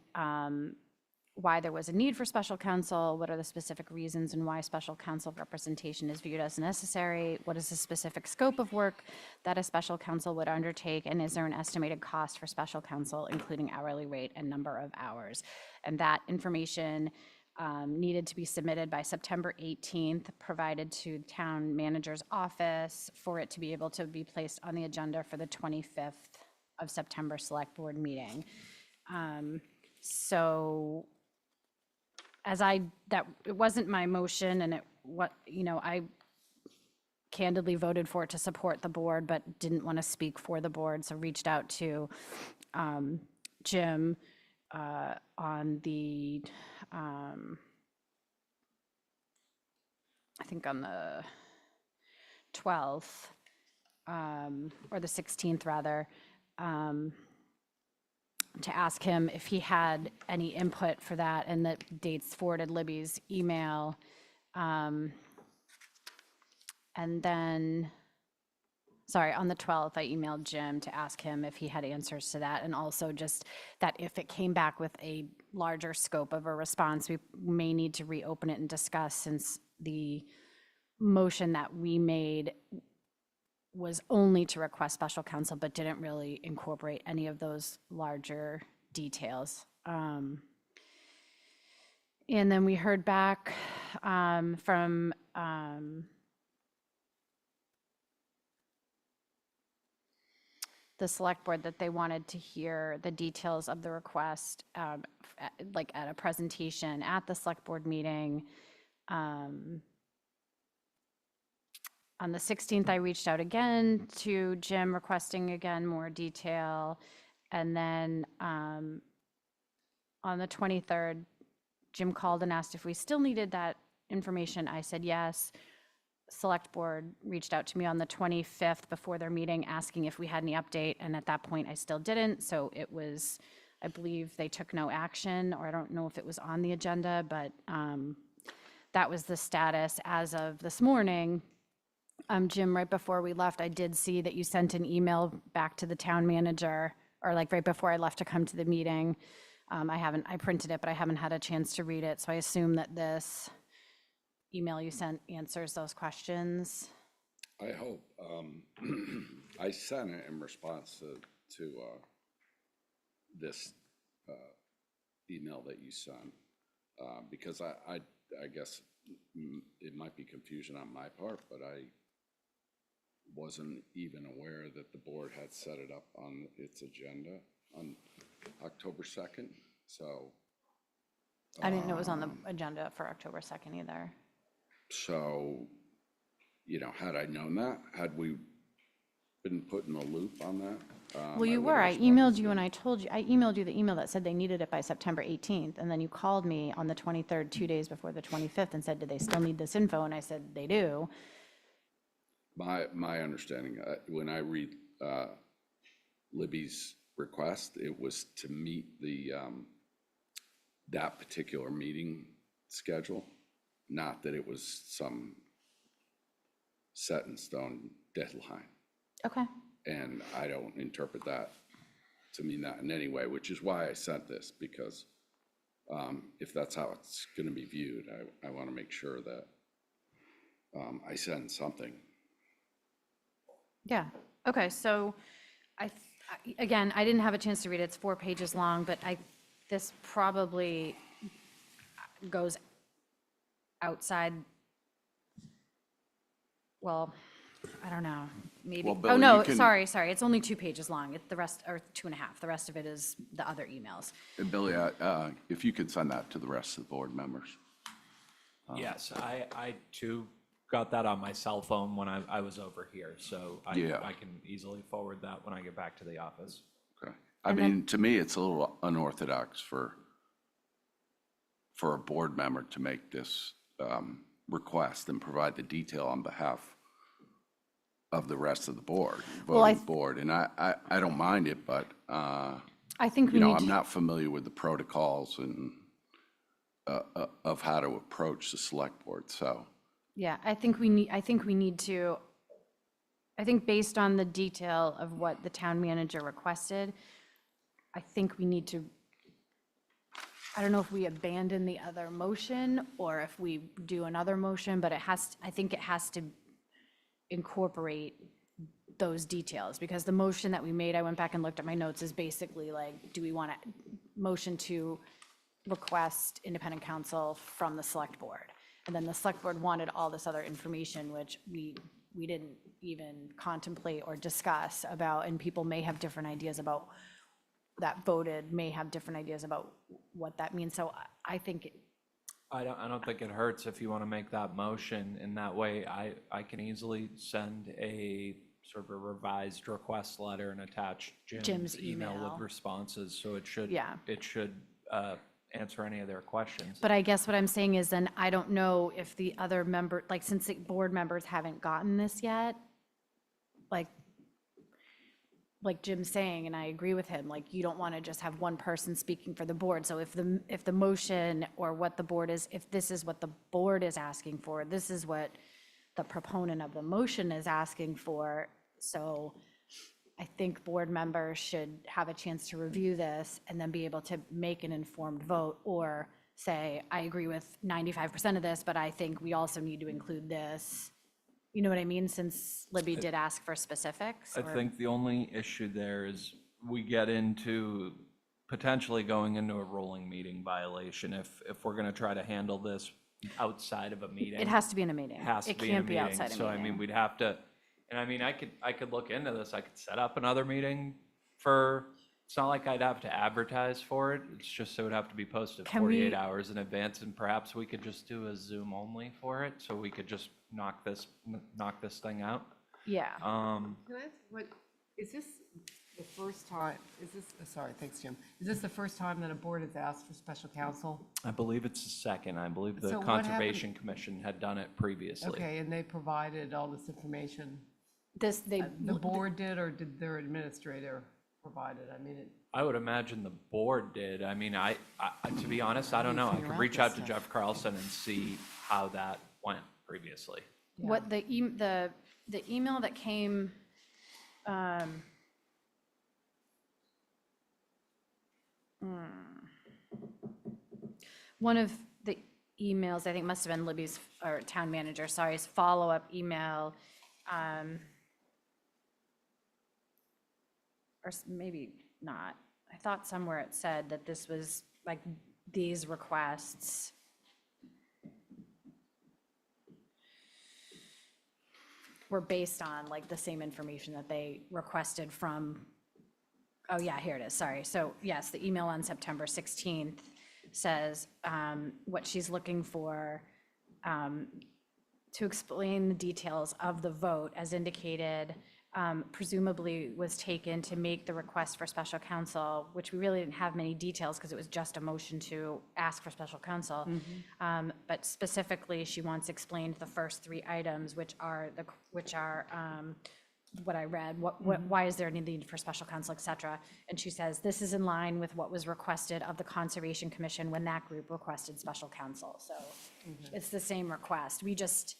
why there was a need for special counsel, what are the specific reasons and why special counsel representation is viewed as necessary, what is the specific scope of work that a special counsel would undertake, and is there an estimated cost for special counsel, including hourly rate and number of hours. And that information needed to be submitted by September 18th, provided to the town manager's office for it to be able to be placed on the agenda for the 25th of September Select Board meeting. So it wasn't my motion, and I candidly voted for it to support the board, but didn't want to speak for the board, so reached out to Jim on the I think on the 12th, or the 16th rather, to ask him if he had any input for that, and that dates forwarded Libby's email. And then, sorry, on the 12th, I emailed Jim to ask him if he had answers to that, and also just that if it came back with a larger scope of a response, we may need to reopen it and discuss, since the motion that we made was only to request special counsel, but didn't really incorporate any of those larger details. And then we heard back from the select board that they wanted to hear the details of the request, like at a presentation at the select board meeting. On the 16th, I reached out again to Jim requesting again more detail. And then on the 23rd, Jim called and asked if we still needed that information. I said yes. Select board reached out to me on the 25th before their meeting asking if we had any update. And at that point, I still didn't. So it was, I believe they took no action, or I don't know if it was on the agenda, but that was the status as of this morning. Jim, right before we left, I did see that you sent an email back to the town manager, or like right before I left to come to the meeting. I printed it, but I haven't had a chance to read it. So I assume that this email you sent answers those questions. I hope. I sent it in response to this email that you sent, because I guess it might be confusion on my part, but I wasn't even aware that the board had set it up on its agenda on October 2nd. So I didn't know it was on the agenda for October 2nd either. So, you know, had I known that, had we been put in the loop on that? Well, you were. I emailed you and I told you, I emailed you the email that said they needed it by September 18th. And then you called me on the 23rd, 2 days before the 25th, and said, do they still need this info? And I said, they do. My understanding, when I read Libby's request, it was to meet the that particular meeting schedule, not that it was some set in stone deadline. Okay. And I don't interpret that to mean that in any way, which is why I sent this, because if that's how it's going to be viewed, I want to make sure that I send something. Yeah. Okay. So again, I didn't have a chance to read it. It's 4 pages long, but this probably goes outside. Well, I don't know, maybe. Well, Oh, Billy, no, you can- sorry. It's only 2 pages long. The rest, or 2.5. The rest of it is the other emails. And Billy, if you could send that to the rest of the board members. Yes, I too got that on my cell phone when I was over here, so I can easily forward that when I get back to the office. Okay. I mean, to me, it's a little unorthodox for a board member to make this request and provide the detail on behalf of the rest of the board, voting board. And I don't mind it, but I think we I'm not familiar with the protocols and of how to approach the select board, so. Yeah, I think based on the detail of what the town manager requested, I think we need to, I don't know if we abandon the other motion or if we do another motion, but I think it has to incorporate those details, because the motion that we made, I went back and looked at my notes, is basically like, do we want to motion to request independent counsel from the select board? And then the select board wanted all this other information, which we didn't even contemplate or discuss about, and people may have different ideas about that voted, may have different ideas about what that means. So I think I don't think it hurts if you want to make that motion. In that way, I can easily send a sort of a revised request letter and attach Jim's email with responses. So it should answer any of their questions. But I guess what I'm saying is then I don't know if the other member, like since the board members haven't gotten this yet, like Jim's saying, and I agree with him, like you don't want to just have one person speaking for the board. So if the motion or what the board is, if this is what the board is asking for, this is what the proponent of the motion is asking for. So I think board members should have a chance to review this and then be able to make an informed vote or say, I agree with 95% of this, but I think we also need to include this. You know what I mean? Since Libby did ask for specifics. I or- think the only issue there is we get into potentially going into a rolling meeting violation if we're gonna try to handle this outside of a meeting. It has to be in a meeting. It has to It be in a can't be meeting. outside a So I mean, meeting. we'd have to, and I mean, I could look into this. I could set up another meeting for, it's not like I'd have to advertise for it. It's just it would have to be posted Can 48 we- hours in advance, and perhaps we could just do a Zoom only for it, so we could just knock this thing out. Yeah. Can I ask, what, is this the first time, is this, sorry, thanks, Jim. Is this the first time that a board has asked for special counsel? I believe it's the second. I believe the So what Conservation Commission had done it previously. Okay, and they provided all this information? The board did, or did their administrator provide it? I mean, I would imagine the board did. I mean, I to be honest, I don't know. I Figure could out reach this out to stuff. Jeff Carlson and see how that went previously. What the email that came, one of the emails, I think must have been Libby's, or town manager, sorry's follow-up email, or maybe not. I thought somewhere it said that this was like these requests. Were based on like the same information that they requested from, oh yeah, here it is, sorry. So yes, the email on September 16th says what she's looking for to explain the details of the vote as indicated, presumably was taken to make the request for special counsel, which we really didn't have many details because it was just a motion to ask for special counsel. But specifically, she wants explained the first three items, which are what I read, why is there a need for special counsel, et cetera. And she says, this is in line with what was requested of the Conservation Commission when that group requested special counsel. So it's the same request. We just,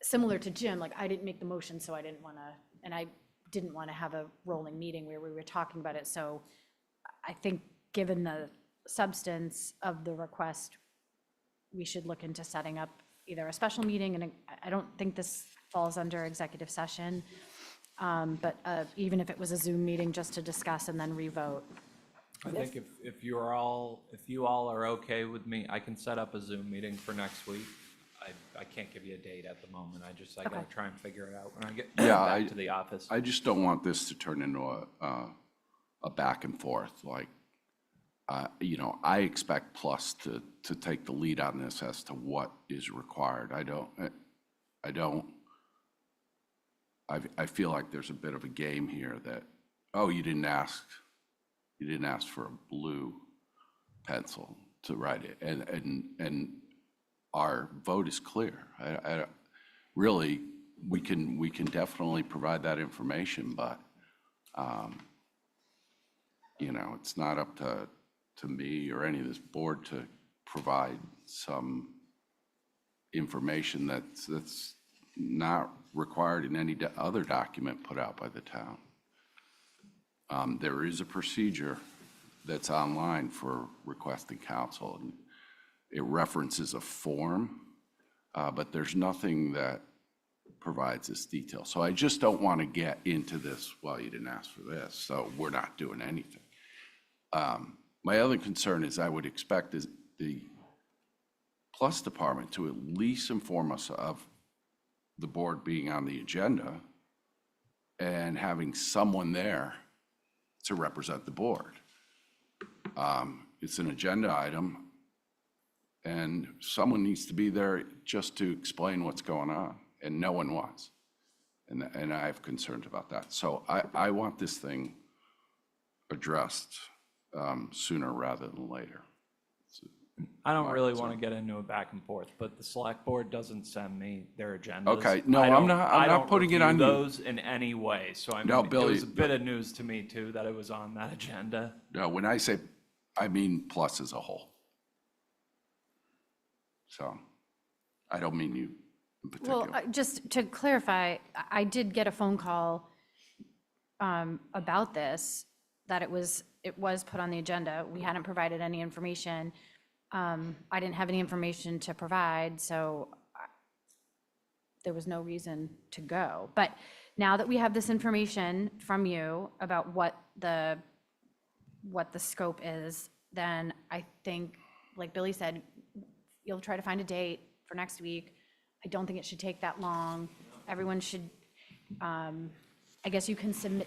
similar to Jim, like I didn't make the motion, so I didn't want to, and I didn't want to have a rolling meeting where we were talking about it. So I think given the substance of the request, we should look into setting up either a special meeting, and I don't think this falls under executive session, but even if it was a Zoom meeting just to discuss and then revote. I think if you all are okay with me, I can set up a Zoom meeting for next week. I can't give you a date at the moment. I gotta Okay. try and figure it out when I get Yeah, back to the office. I just don't want this to turn into a back and forth, like, you know, I expect Plus to take the lead on this as to what is required. I feel like there's a bit of a game here that, oh, you didn't ask for a blue pencil to write it, and our vote is clear. Really, we can definitely provide that information, but, you know, it's not up to me or any of this board to provide some information that's not required in any other document put out by the town. There is a procedure that's online for requesting counsel, and it references a form, but there's nothing that provides this detail. So I just don't want to get into this, well, you didn't ask for this, so we're not doing anything. My other concern is I would expect is the Plus department to at least inform us of the board being on the agenda and having someone there to represent the board. It's an agenda item, and someone needs to be there just to explain what's going on, and no one was. And I have concerns about that. So I want this thing addressed sooner rather than later. I don't my really concern. want to get into a back and forth, but the select board doesn't send me their agendas. Okay, no, I I'm don't- not- I'm I not don't putting it review on you. those in any way, so I No, mean, it Billy, was a bit of news to me too, that it was on that agenda. No, when I say, I mean plus as a whole. So, I don't mean you in particular. Well, just to clarify, I did get a phone call about this, that it was put on the agenda. We hadn't provided any information. I didn't have any information to provide, so there was no reason to go. But now that we have this information from you about what the scope is, then I think, like Billy said, you'll try to find a date for next week. I don't think it should take that long. Everyone should, I guess you can send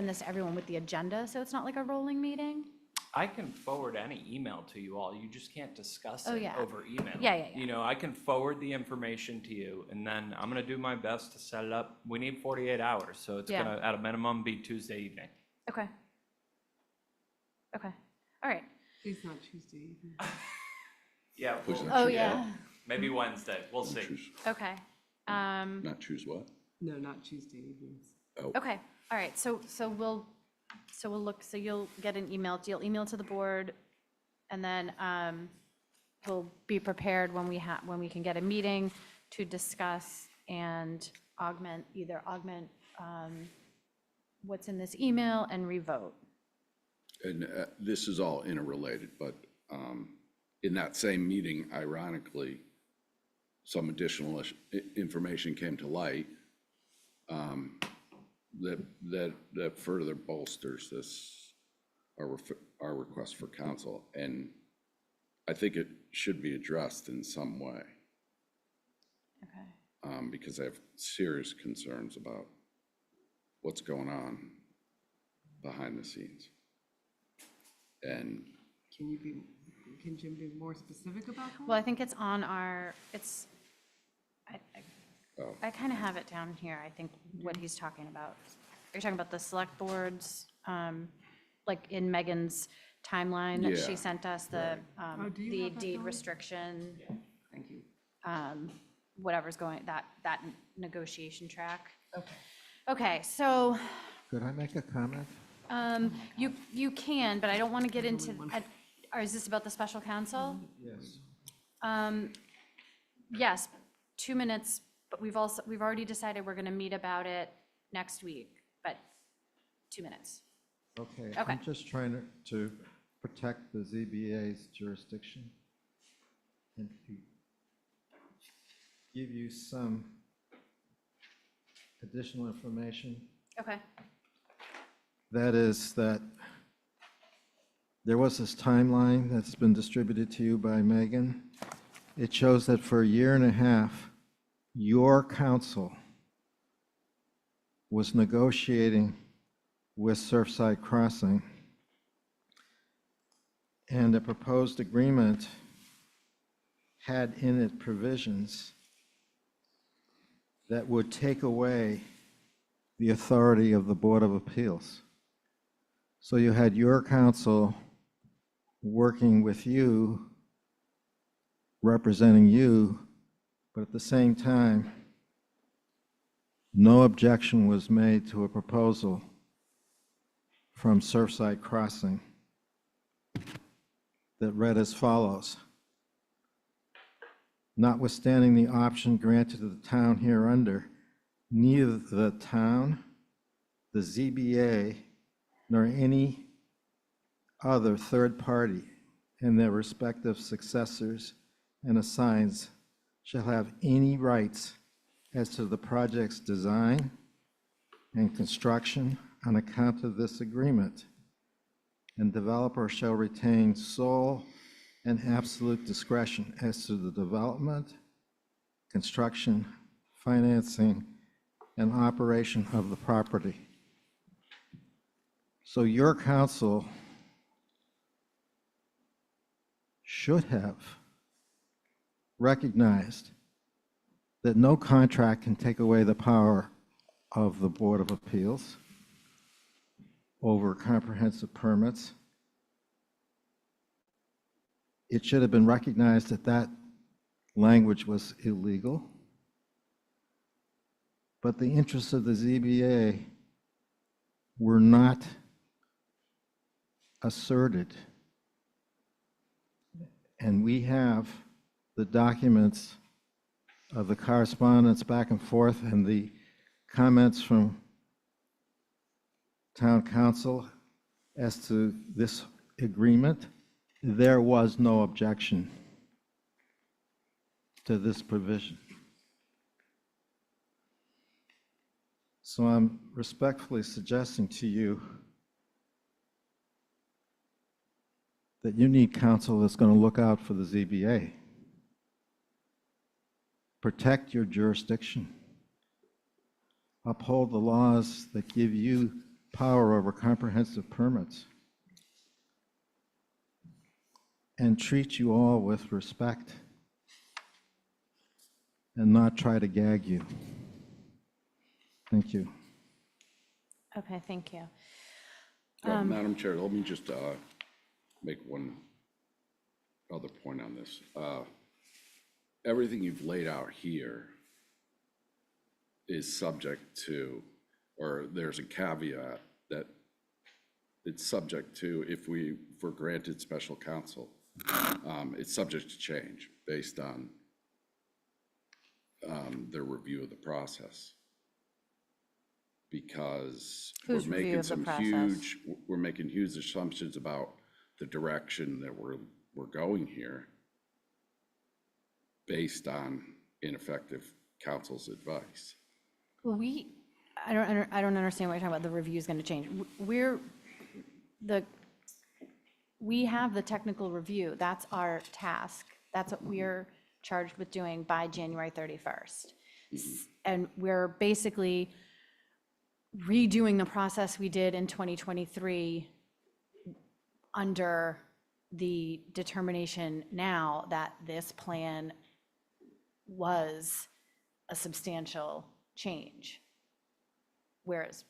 this to everyone with the agenda, so it's not like a rolling meeting. I can forward any email to you all, you just can't discuss Oh, it yeah. over email. Yeah. You know, I can forward the information to you, and then I'm gonna do my best to set it up. We need 48 hours, so it's Yeah. gonna, at a minimum, be Tuesday evening. Okay. Okay, all right. Please not Tuesday evening. Yeah. Push that Oh, shit yeah, out. Maybe Wednesday, we'll see. Choose- okay. Not choose what? No, not Tuesday evenings. Oh, Okay, all right, so we'll look, so you'll get an email, you'll email to the board, and then we'll be prepared when we can get a meeting to discuss and augment what's in this email and revote. and this is all interrelated, but in that same meeting, ironically, some additional information came to light that further bolsters this, our request for counsel, and I think it should be addressed in some way. Okay. Because I have serious concerns about what's going on behind the scenes. And Can Jim be more specific about that? Well, I think it's on Oh. I kind of have it down here, I think, what he's talking about. Are you talking about the select boards, like in Megan's timeline that she Yeah, sent us, the do you the have that, deed Dawn? restriction, Thank you. whatever's going, that negotiation track? Okay. Okay, so, Could I make a comment? you can, but I don't want to get into, or is this about the special counsel? Yes. Yes, 2 minutes, but we've already decided we're gonna meet about it next week, but 2 minutes. Okay, Okay. I'm just trying to protect the ZBA's jurisdiction and to give you some additional information. Okay, That is that there was this timeline that's been distributed to you by Megan. It shows that for a year and a half, your council was negotiating with Surfside Crossing, and the proposed agreement had in it provisions that would take away the authority of the Board of Appeals. So you had your council working with you, representing you, but at the same time, no objection was made to a proposal from Surfside Crossing that read as follows. Notwithstanding the option granted to the town hereunder, neither the town, the ZBA, nor any other third party and their respective successors and assigns shall have any rights as to the project's design and construction on account of this agreement, and developer shall retain sole and absolute discretion as to the development, construction, financing, and operation of the property. So your council should have recognized that no contract can take away the power of the Board of Appeals over comprehensive permits, it should have been recognized that that language was illegal. But the interests of the ZBA were not asserted. And we have the documents of the correspondence back and forth and the comments from town council as to this agreement. There was no objection to this provision. So I'm respectfully suggesting to you that you need counsel that's going to look out for the ZBA. Protect your jurisdiction. Uphold the laws that give you power over comprehensive permits. And treat you all with respect and not try to gag you. Thank you. Okay, thank you. Madam Chair, let me just make one other point on this. Everything you've laid out here is subject to, or there's a caveat that it's subject to, if we're granted special counsel, it's subject to change based on their review of the process. Because Whose we're review making of the some process? we're making huge assumptions about the direction that we're going here based on ineffective counsel's advice. I don't understand what you're talking about, the review is gonna change. We have the technical review, that's our task. That's what we're charged with doing by January 31st. And we're basically redoing the process we did in 2023 under the determination now that this plan was a substantial change, whereas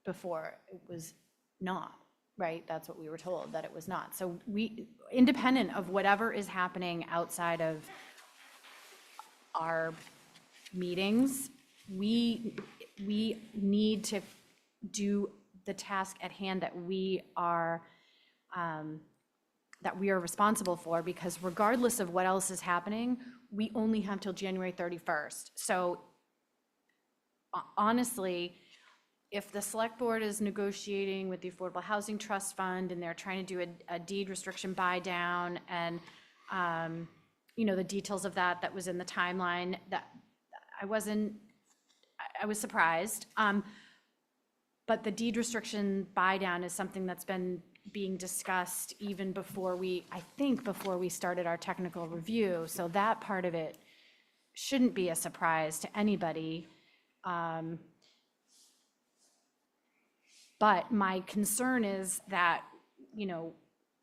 before it was not, right? That's what we were told, that it was not. So we, independent of whatever is happening outside of our meetings, we need to do the task at hand that we are responsible for, because regardless of what else is happening, we only have till January 31st. So honestly, if the select board is negotiating with the Affordable Housing Trust Fund and they're trying to do a deed restriction buy down and the details of that was in the timeline, that I was surprised. But the deed restriction buy down is something that's been being discussed even before before we started our technical review. So that part of it shouldn't be a surprise to anybody. But my concern is that,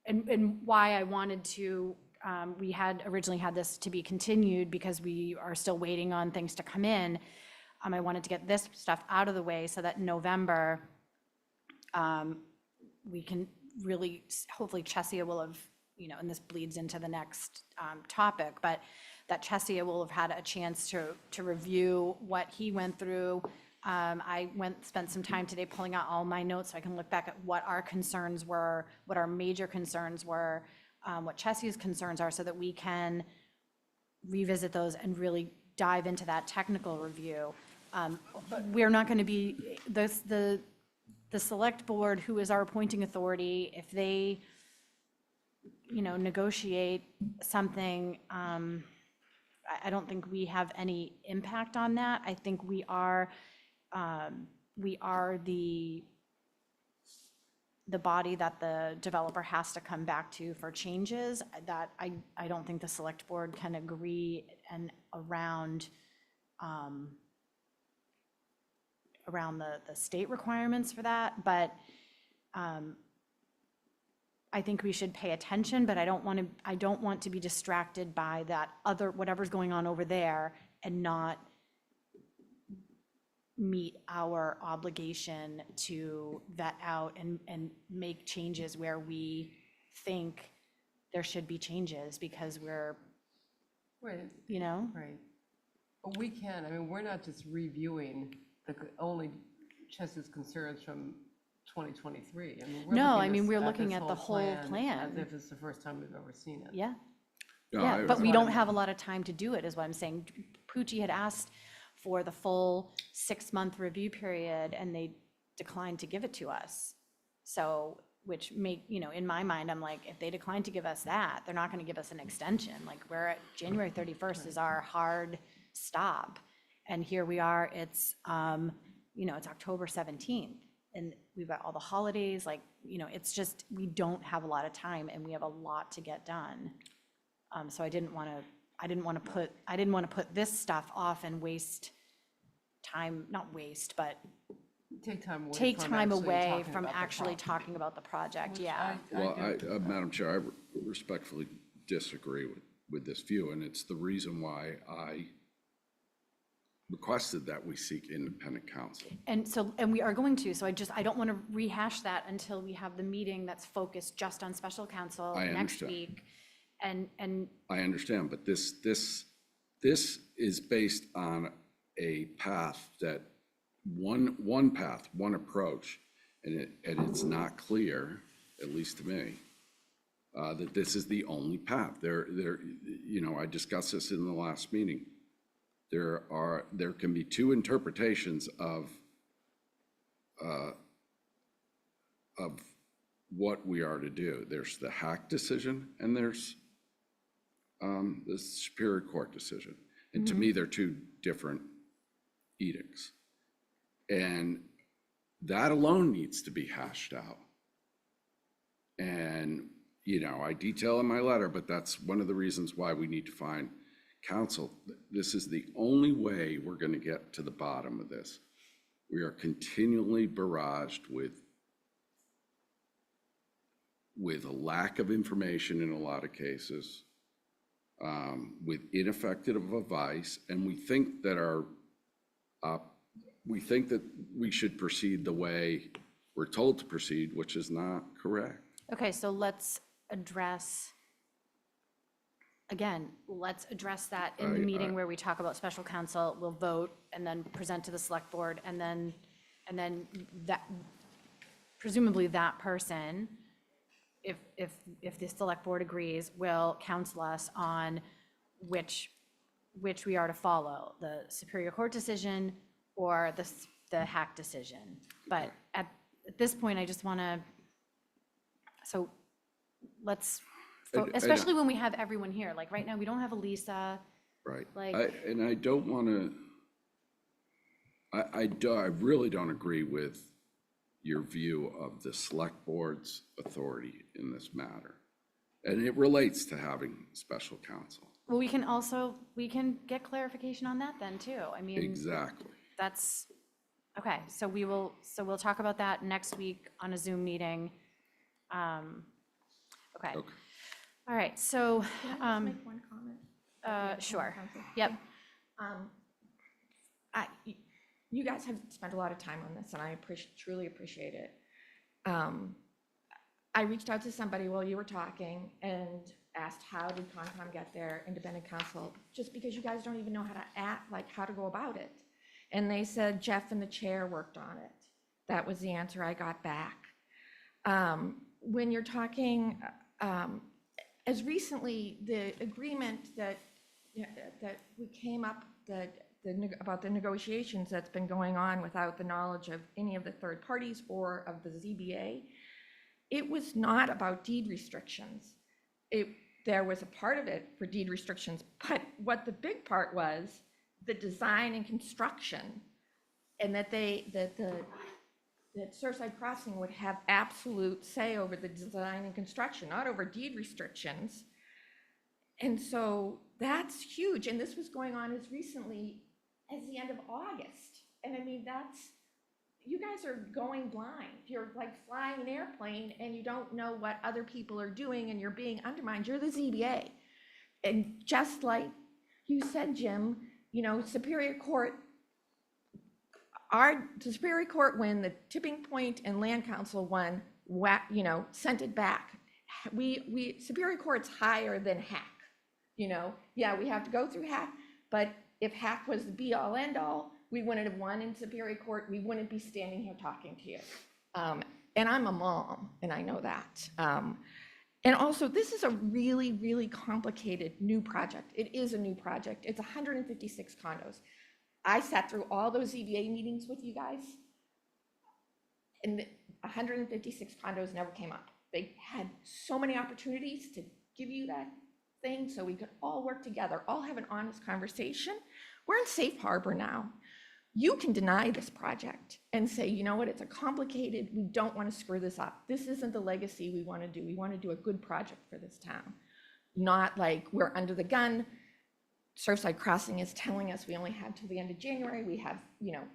and why I wanted to, we had originally had this to be continued because we are still waiting on things to come in. I wanted to get this stuff out of the way so that in November, we can really, hopefully Chesia will have, and this bleeds into the next topic, but that Chesia will have had a chance to review what he went through. I spent some time today pulling out all my notes so I can look back at what our concerns were, what our major concerns were, what Chesia's concerns are, so that we can revisit those and really dive into that technical review. We're not going to be, the select board, who is our appointing authority, if they, negotiate something, I don't think we have any impact on that. I think we are the body that the developer has to come back to for changes. That I don't think the select board can agree and around the state requirements for that, but I think we should pay attention, but I don't want to be distracted by that other, whatever's going on over there, and not meet our obligation to vet out and make changes where we think there should be changes because we're, Right, you know? right. But we can, I mean, we're not just reviewing only Chess's concerns from 2023. I mean, we're No, looking I mean, we're at looking this at the whole As plan. if it's the first time we've ever seen it. Yeah. No, Yeah, I- but we I- don't have a lot of time to do it, is what I'm saying. Poochie had asked for the full 6-month review period, and they declined to give it to us. So, which in my mind, I'm like, if they decline to give us that, they're not gonna give us an extension. Like, we're at January 31st is our hard stop. And here we are, it's October 17th, and we've got all the holidays, it's just, we don't have a lot of time, and we have a lot to get done. So I didn't want to put this stuff off and waste time, not waste, but Take time away take from time actually away talking from about the actually project. talking about the project, Which yeah. Well, do. Madam Chair, I respectfully disagree with this view, and it's the reason why I requested that we seek independent counsel. And we are going to, so I don't want to rehash that until we have the meeting that's focused just on special counsel I next understand. week. And I understand, but this is based on a path that, one path, one approach, and it's not clear, at least to me, that this is the only path. I discussed this in the last meeting. There can be two interpretations of what we are to do. There's the hack decision and there's the Superior Court decision. And to me, they're two different edicts. And that alone needs to be hashed out. And, I detail in my letter, but that's one of the reasons why we need to find counsel. This is the only way we're going to get to the bottom of this. We are continually barraged with a lack of information in a lot of cases, with ineffective advice, and we think that we should proceed the way we're told to proceed, which is not correct. okay, so let's address that in the meeting where we talk about special counsel. We'll vote and then present to the select board, and then that, presumably that person, if the select board agrees, will counsel us on which we are to follow, the Superior Court decision or the hack decision. But at this point, I just want to, so let's, especially when we have everyone here. Like right now, we don't have Elisa. Right. Like- I don't want to, I really don't agree with your view of the select board's authority in this matter. And it relates to having special counsel. Well, we can get clarification on that then too. I mean. Exactly. That's, okay, so we'll talk about that next week on a Zoom meeting. Okay. All right, so, Can I just make one comment? sure, Council? yep. You guys have spent a lot of time on this, and I truly appreciate it. I reached out to somebody while you were talking and asked, how did Concom get their independent counsel? Just because you guys don't even know how to go about it. And they said Jeff and the chair worked on it. That was the answer I got back. When you're talking, as recently, the agreement that we came up, about the negotiations that's been going on without the knowledge of any of the third parties or of the ZBA, it was not about deed restrictions. There was a part of it for deed restrictions, but what the big part was the design and construction, and that Surfside Crossing would have absolute say over the design and construction, not over deed restrictions. And so that's huge, and this was going on as recently as the end of August. And I mean, you guys are going blind. You're like flying an airplane and you don't know what other people are doing and you're being undermined. You're the ZBA. And just like you said, Jim, Superior Court, the Superior Court, when the Tipping Point and Land Council won, sent it back, Superior Court's higher than HAC, you know? Yeah, we have to go through HAC, but if HAC was the be-all, end-all, we wouldn't have won in Superior Court, we wouldn't be standing here talking to you. And I'm a mom, and I know that. And also, this is a really, really complicated new project. It is a new project. It's 156 condos. I sat through all those ZBA meetings with you guys, and 156 condos never came up. They had so many opportunities to give you that thing so we could all work together, all have an honest conversation. We're in safe harbor now. You can deny this project and say, you know what, it's a complicated, we don't want to screw this up. This isn't the legacy we want to do. We want to do a good project for this town. Not like we're under the gun. Surfside Crossing is telling us we only have till the end of January. We have,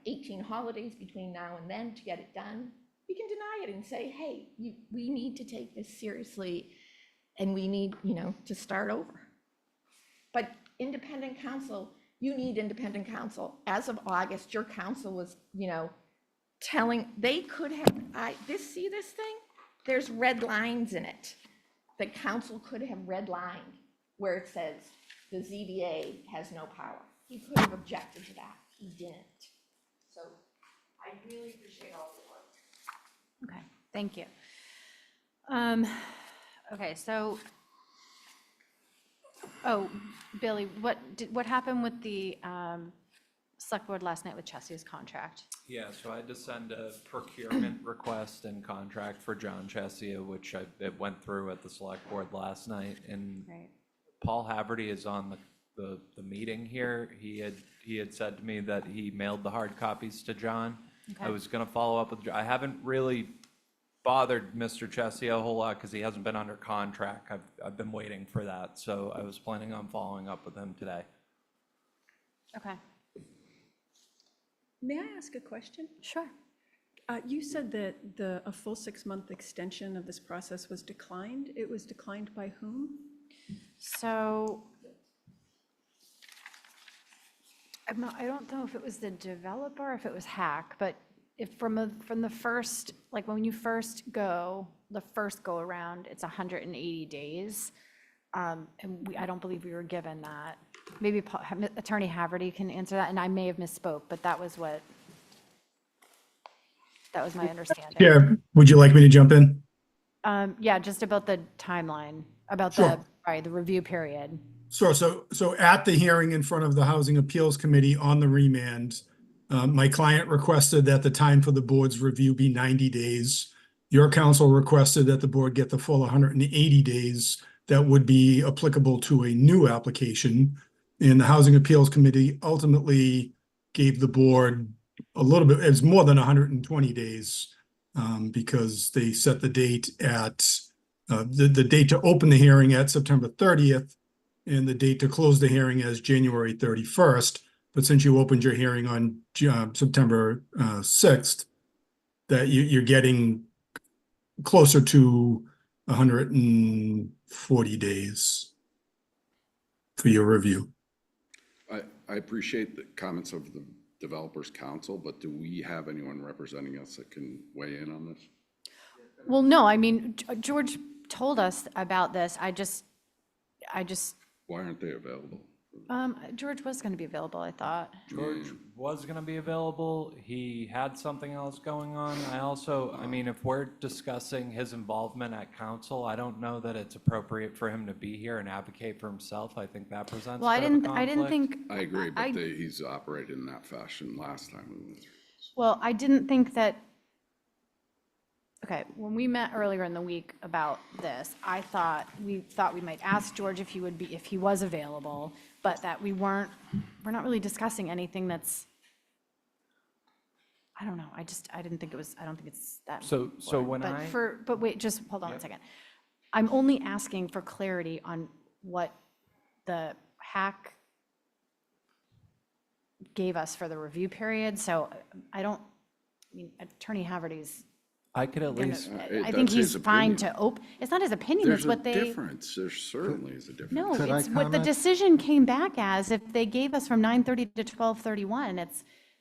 18 holidays between now and then to get it done. We can deny it and say, hey, we need to take this seriously and we need, to start over. But independent counsel, you need independent counsel. As of August, your counsel was, telling, they could have, see this thing? There's red lines in it. The council could have redlined where it says the ZBA has no power. He could have objected to that. He didn't. So I really appreciate all the work. Okay, thank you. Okay, so, Billy, what happened with the select board last night with Chessie's contract? Yeah, so I had to send a procurement request and contract for John Chesia, which it went through at the select board last night. And Right. Paul Haverty is on the meeting here. He had said to me that he mailed the hard copies to John. Okay. I was gonna follow up with, I haven't really bothered Mr. Chesia a whole lot because he hasn't been under contract. I've been waiting for that, so I was planning on following up with him today. Okay, May I ask a question? sure. You said that a full 6-month extension of this process was declined. It was declined by whom? So, I don't know if it was the developer, or if it was Hack, but if from the first, like when you first go, the first go around, it's 180 days. And I don't believe we were given that. Maybe Attorney Haverty can answer that, and I may have misspoke, but that was my understanding. Yeah, would you like me to jump in? Yeah, just about the timeline, about Sure. the review period. Sure. So at the hearing in front of the Housing Appeals Committee on the remand, my client requested that the time for the board's review be 90 days. Your counsel requested that the board get the full 180 days that would be applicable to a new application. And the Housing Appeals Committee ultimately gave the board a little bit, it's more than 120 days, because they set the date at, the date to open the hearing at September 30th, and the date to close the hearing as January 31st. But since you opened your hearing on September 6th, that you're getting closer to 140 days for your review. I appreciate the comments of the developers council, but do we have anyone representing us that can weigh in on this? Well, no, I mean, George told us about this. I just, Why aren't they available? George was going to be available, I thought. George was gonna be available. He had something else going on. I mean, if we're discussing his involvement at council, I don't know that it's appropriate for him to be here and advocate for himself. I think that presents Well, a I bit of a didn't conflict. think. I agree, but he's operated in that fashion last time we went through. Well, I didn't think that, okay, when we met earlier in the week about this, we thought we might ask George if he was available, but that we're not really discussing anything that's, I don't know, I don't think it's that. So when But wait, just hold on a second. I'm only asking for clarity on what the hack gave us for the review period, so Attorney Haverty's. I could at least. I think he's fine to it's not his opinion, it's what they. There's a difference, there certainly is a difference. No, it's what the decision came back as, if they gave us from 9:30 to 12:31,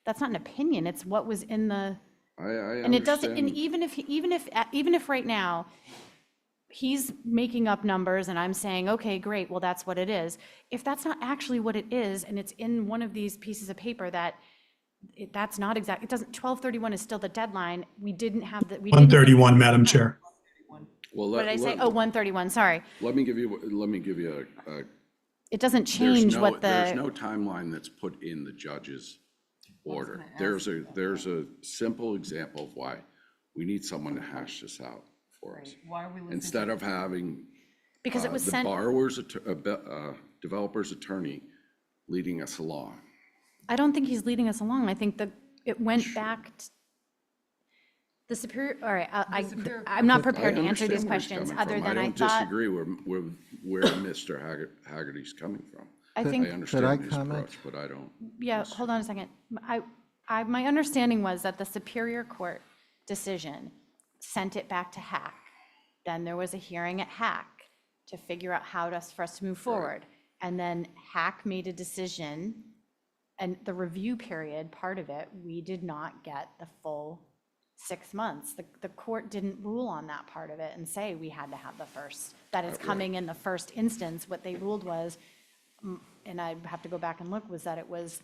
that's not an opinion, it's what was in the. I And it doesn't, and understand. even if right now, he's making up numbers and I'm saying, okay, great, well, that's what it is. If that's not actually what it is, and it's in one of these pieces of paper that that's not exact, it doesn't, 12/31 is still the deadline. We didn't have the, we didn't. 131, Madam Chair. Well, What did I say? Oh, 131, sorry. Let me give you a. It doesn't There's change no- what There's the, no timeline that's put in the judge's order. There's a simple example of why we need someone to hash this out for us. Why are we listening? Instead of having because it was the sent, developer's attorney leading us along. I don't think he's leading us along. I think that it went back to the Superior, all right, I'm not prepared to answer these questions other than I don't thought. disagree where Mr. Haggerty's coming from. I think. I understand his comment? approach, but I don't. Yeah, hold on a second. My understanding was that the Superior Court decision sent it back to HAC. Then there was a hearing at HAC to figure out for us to move forward. And then HAC made a decision, and the review period, part of it, we did not get the full 6 months. The court didn't rule on that part of it and say we had to have the first, that is coming in the first instance. What they ruled was, and I have to go back and look, was that it was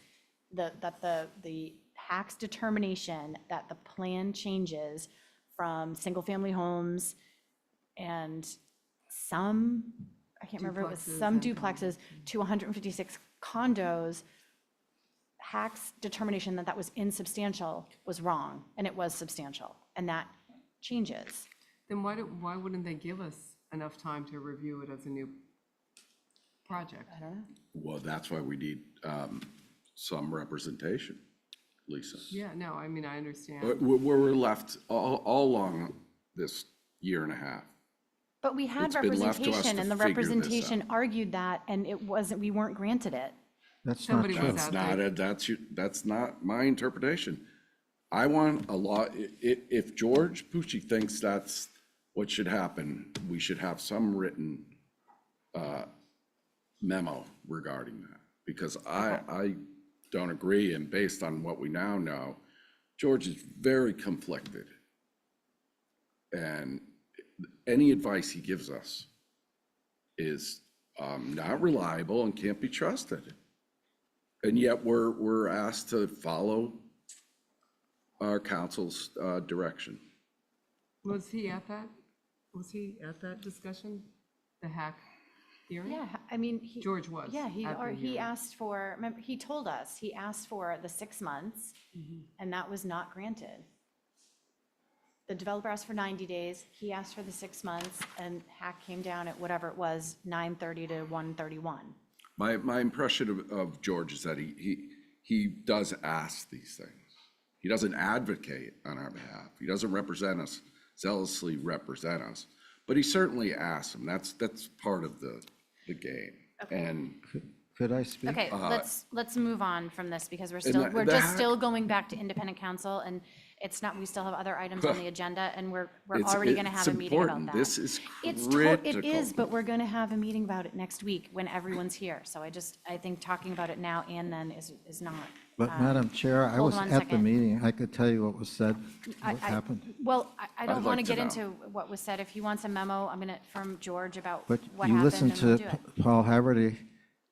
that the HAC's determination that the plan changes from single-family homes and some, I can't remember, it was some duplexes to 156 condos, HAC's determination that that was insubstantial was wrong, and it was substantial, and that changes. Then why wouldn't they give us enough time to review it as a new project? I don't know. Well, that's why we need some representation, Lisa. Yeah, no, I mean, I understand. We're left all along this year and a half. But we had It's been left to us representation, to and the figure this representation argued that, and it wasn't, we weren't granted it. That's not Somebody true. was That's not my interpretation. I want a law, if George Pucci thinks that's what should happen, we should have some written memo regarding that. Because I don't agree, and based on what we now know, George is very conflicted. And any advice he gives us is not reliable and can't be trusted. And yet we're asked to follow our council's direction. Was he at that discussion? The HAC hearing? Yeah, I mean, George was. Yeah, at the he hearing. asked for, remember, he told us, he asked for the 6 months, and that was not granted. The developer asked for 90 days, he asked for the 6 months, and HAC came down at whatever it was, 9/30 to 1/31. My impression of George is that he does ask these things. He doesn't advocate on our behalf. He doesn't zealously represent us, but he certainly asks them. That's part of the game. Okay. And Could I speak? Okay, let's move on from this, because we're the still going back to independent counsel, and it's not, we still have other items on the agenda, and we're already gonna have a meeting about important. that. This is It critical. is, but we're gonna have a meeting about it next week when everyone's here, so I think talking about it now and then is not. But Madam Chair, I hold was on a at the second. meeting. I could tell you what was said, I- what happened. Well, I don't I'd wanna like to get know. into what was said. If he wants a memo, from George about But what you happened, listened and we'll to do it. Paul Haverty.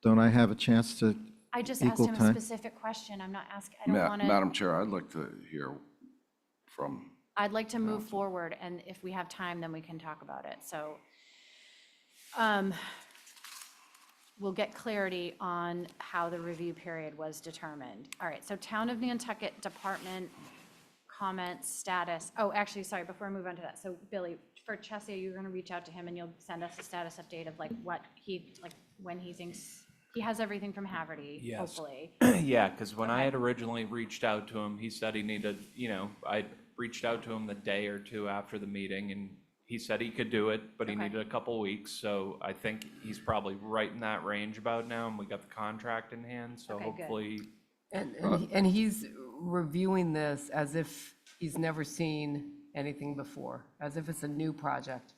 Don't I have a chance to I just asked equal him a time? specific question. I'm not asking, I don't wanna. Madam Chair, I'd like to hear from, I'd like to move forward, and if we have time, then we can talk about it, so. We'll get clarity on how the review period was determined. All right, so Town of Nantucket Department comments, status. Oh, actually, sorry, before I move on to that, so Billy, for Chesia, you're gonna reach out to him and you'll send us a status update of when he thinks, he has everything from Haverty, Yes. hopefully. Yeah, because when I had originally reached out to him, he said he needed, I reached out to him the day or two after the meeting, and he said he could do it, but he Okay. needed a couple weeks, so I think he's probably right in that range about now, and we got the contract in hand, so Okay, good. hopefully. And he's reviewing this as if he's never seen anything before, as if it's a new project.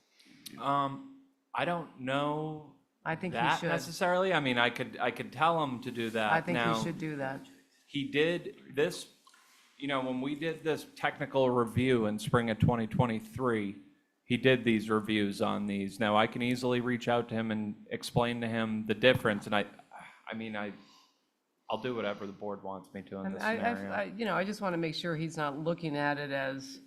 I don't know I think he that should. necessarily. I mean, I could tell him to do that. I think Now, he should do that. he did this, when we did this technical review in spring of 2023, he did these reviews on these. Now, I can easily reach out to him and explain to him the difference, and I'll do whatever the board wants me to in this scenario. I just want to make sure he's not looking at it as,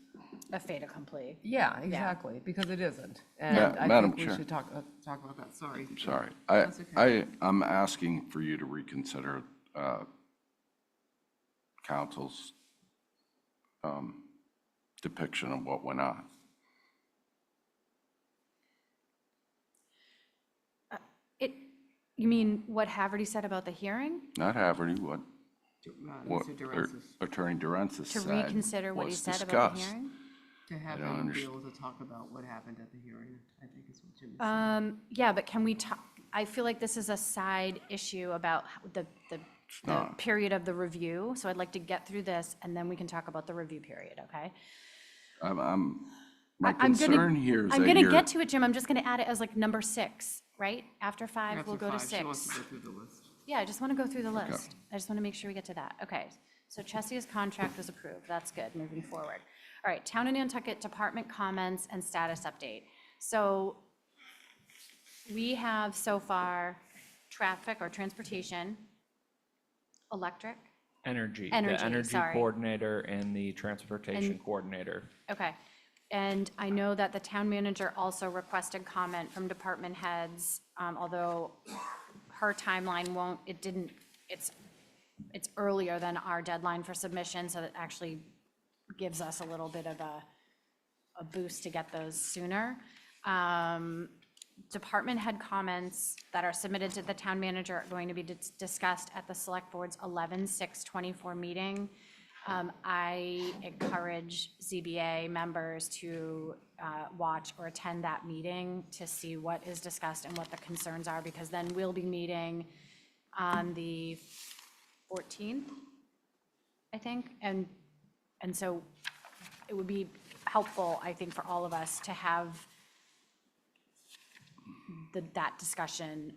A fait accompli. yeah, exactly, because it isn't. Ma- And I Madam think we Chair. should talk about that, sorry. I'm sorry. That's okay. I'm asking for you to reconsider council's depiction of what went on. You mean what Haverty said about the hearing? Not Haverty, what Mr. Durensis. Attorney Durensis To said reconsider what he was said about the discussed. hearing? To have I don't him be understand. able to talk about what happened at the hearing, I think is what Jim is saying. Yeah, but can we talk, I feel like this is a side issue about the not. period of the review. So I'd like to get through this and then we can talk about the review period, okay? My I'm gonna- concern here is I'm that gonna you're, get to it, Jim. I'm just gonna add it as like number 6, right? After 5, After we'll go to 5, she wants 6. to go through the list. Yeah, I just want to go through the list. I just want to make sure we get to that. Okay, so Chessia's contract was approved. That's good, moving forward. All right, Town of Nantucket Department comments and status update. So we have so far traffic or transportation, electric. Energy, Energy, the energy sorry. coordinator and the transportation And- coordinator. Okay, and I know that the town manager also requested comment from department heads, although her timeline won't, it's earlier than our deadline for submission, so that actually gives us a little bit of a boost to get those sooner. Department head comments that are submitted to the town manager are going to be discussed at the select board's 11/6/24 meeting. I encourage ZBA members to watch or attend that meeting to see what is discussed and what the concerns are, because then we'll be meeting on the 14th, I think, and so it would be helpful, I think, for all of us to have that discussion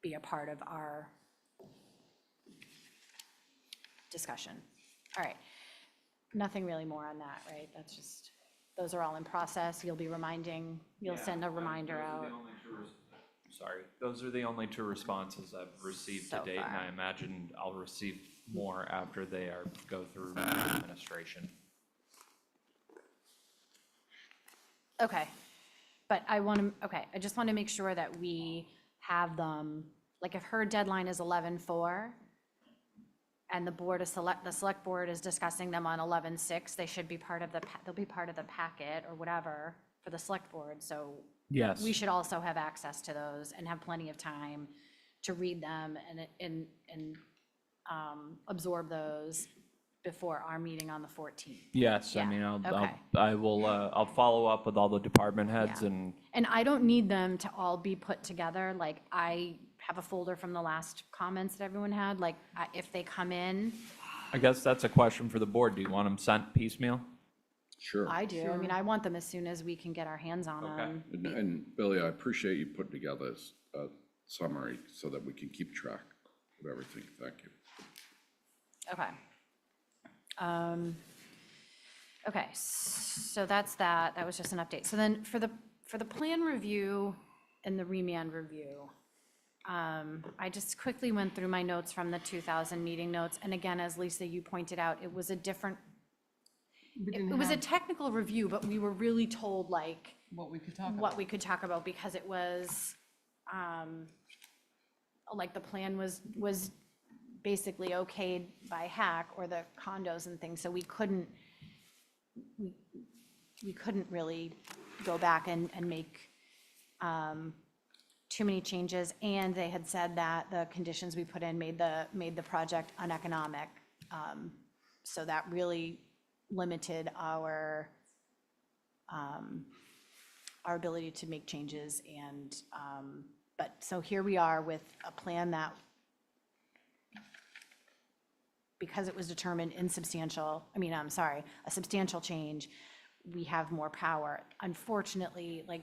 be a part of our discussion. All right, nothing really more on that, right? That's just, those are all in process. You'll be reminding, you'll send a reminder out. Sorry, those are the only 2 responses I've received to So date, and far. I imagine I'll receive more after they go through administration. Okay, but I just want to make sure that we have them, like if her deadline is 11/4 and the select board is discussing them on 11/6, they should be part of they'll be part of the packet or whatever for the select board, so Yes. we should also have access to those and have plenty of time to read them and absorb those before our meeting on the 14th. Yes, I Yeah, mean, okay. I'll follow up with all the department heads Yeah. and, And I don't need them to all be put together, like, I have a folder from the last comments that everyone had, like, if they come in, I guess that's a question for the board. Do you want them sent piecemeal? sure. I do, I mean, I want them as soon as we can get our hands on them. And Billy, I appreciate you putting together a summary so that we can keep track of everything. Thank you. Okay. Okay, so that's that, that was just an update. So then for the plan review and the remand review, I just quickly went through my notes from the 2000 meeting notes, and again, as Lisa, you pointed out, it was a different, it was a technical review, but we were really told like What we could talk about. what we could talk about, because it was, like the plan was basically okayed by HAC or the condos and things, so we couldn't really go back and make too many changes, and they had said that the conditions we put in made the project uneconomic. So that really limited our ability to make changes, and but so here we are with a plan that, because it was determined insubstantial, a substantial change, we have more power. Unfortunately, like,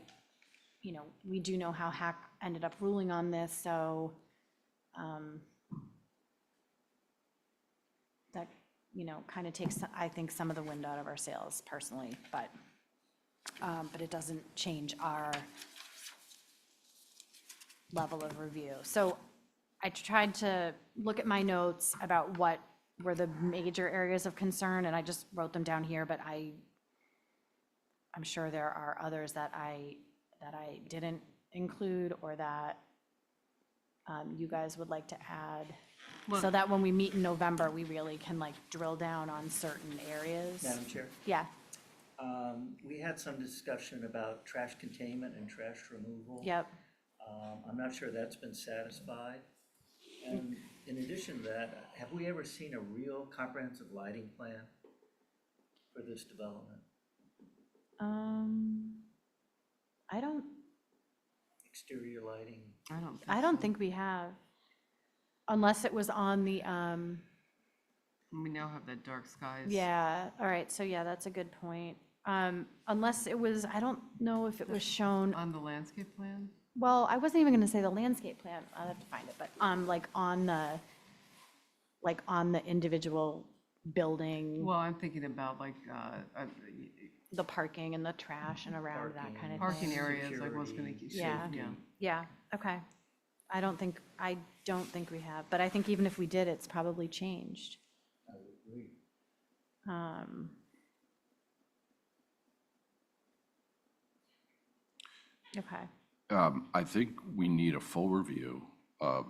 we do know how HAC ended up ruling on this, so that, kind of takes, I think, some of the wind out of our sails personally, but but it doesn't change our level of review. So I tried to look at my notes about what were the major areas of concern, and I just wrote them down here, but I'm sure there are others that I didn't include or that you guys would like to add, so that when we meet in November, we really can like drill down on certain areas. Madam Chair, Yeah, we had some discussion about trash containment and trash removal. yep. I'm not sure that's been satisfied. And in addition to that, have we ever seen a real comprehensive lighting plan for this development? I don't Exterior lighting? I don't think we have, unless it was on the, We now have that dark skies. yeah, all right, so yeah, that's a good point. Unless it was, I don't know if it was shown, On the landscape plan? well, I wasn't even gonna say the landscape plan, I'll have to find it, but, like on the individual building, Well, I'm thinking about like, the parking and the trash and around that kind of thing. parking areas, like what's gonna keep, Yeah. yeah. Yeah, okay. I don't think we have, but I think even if we did, it's probably changed. I would agree. Okay, I think we need a full review of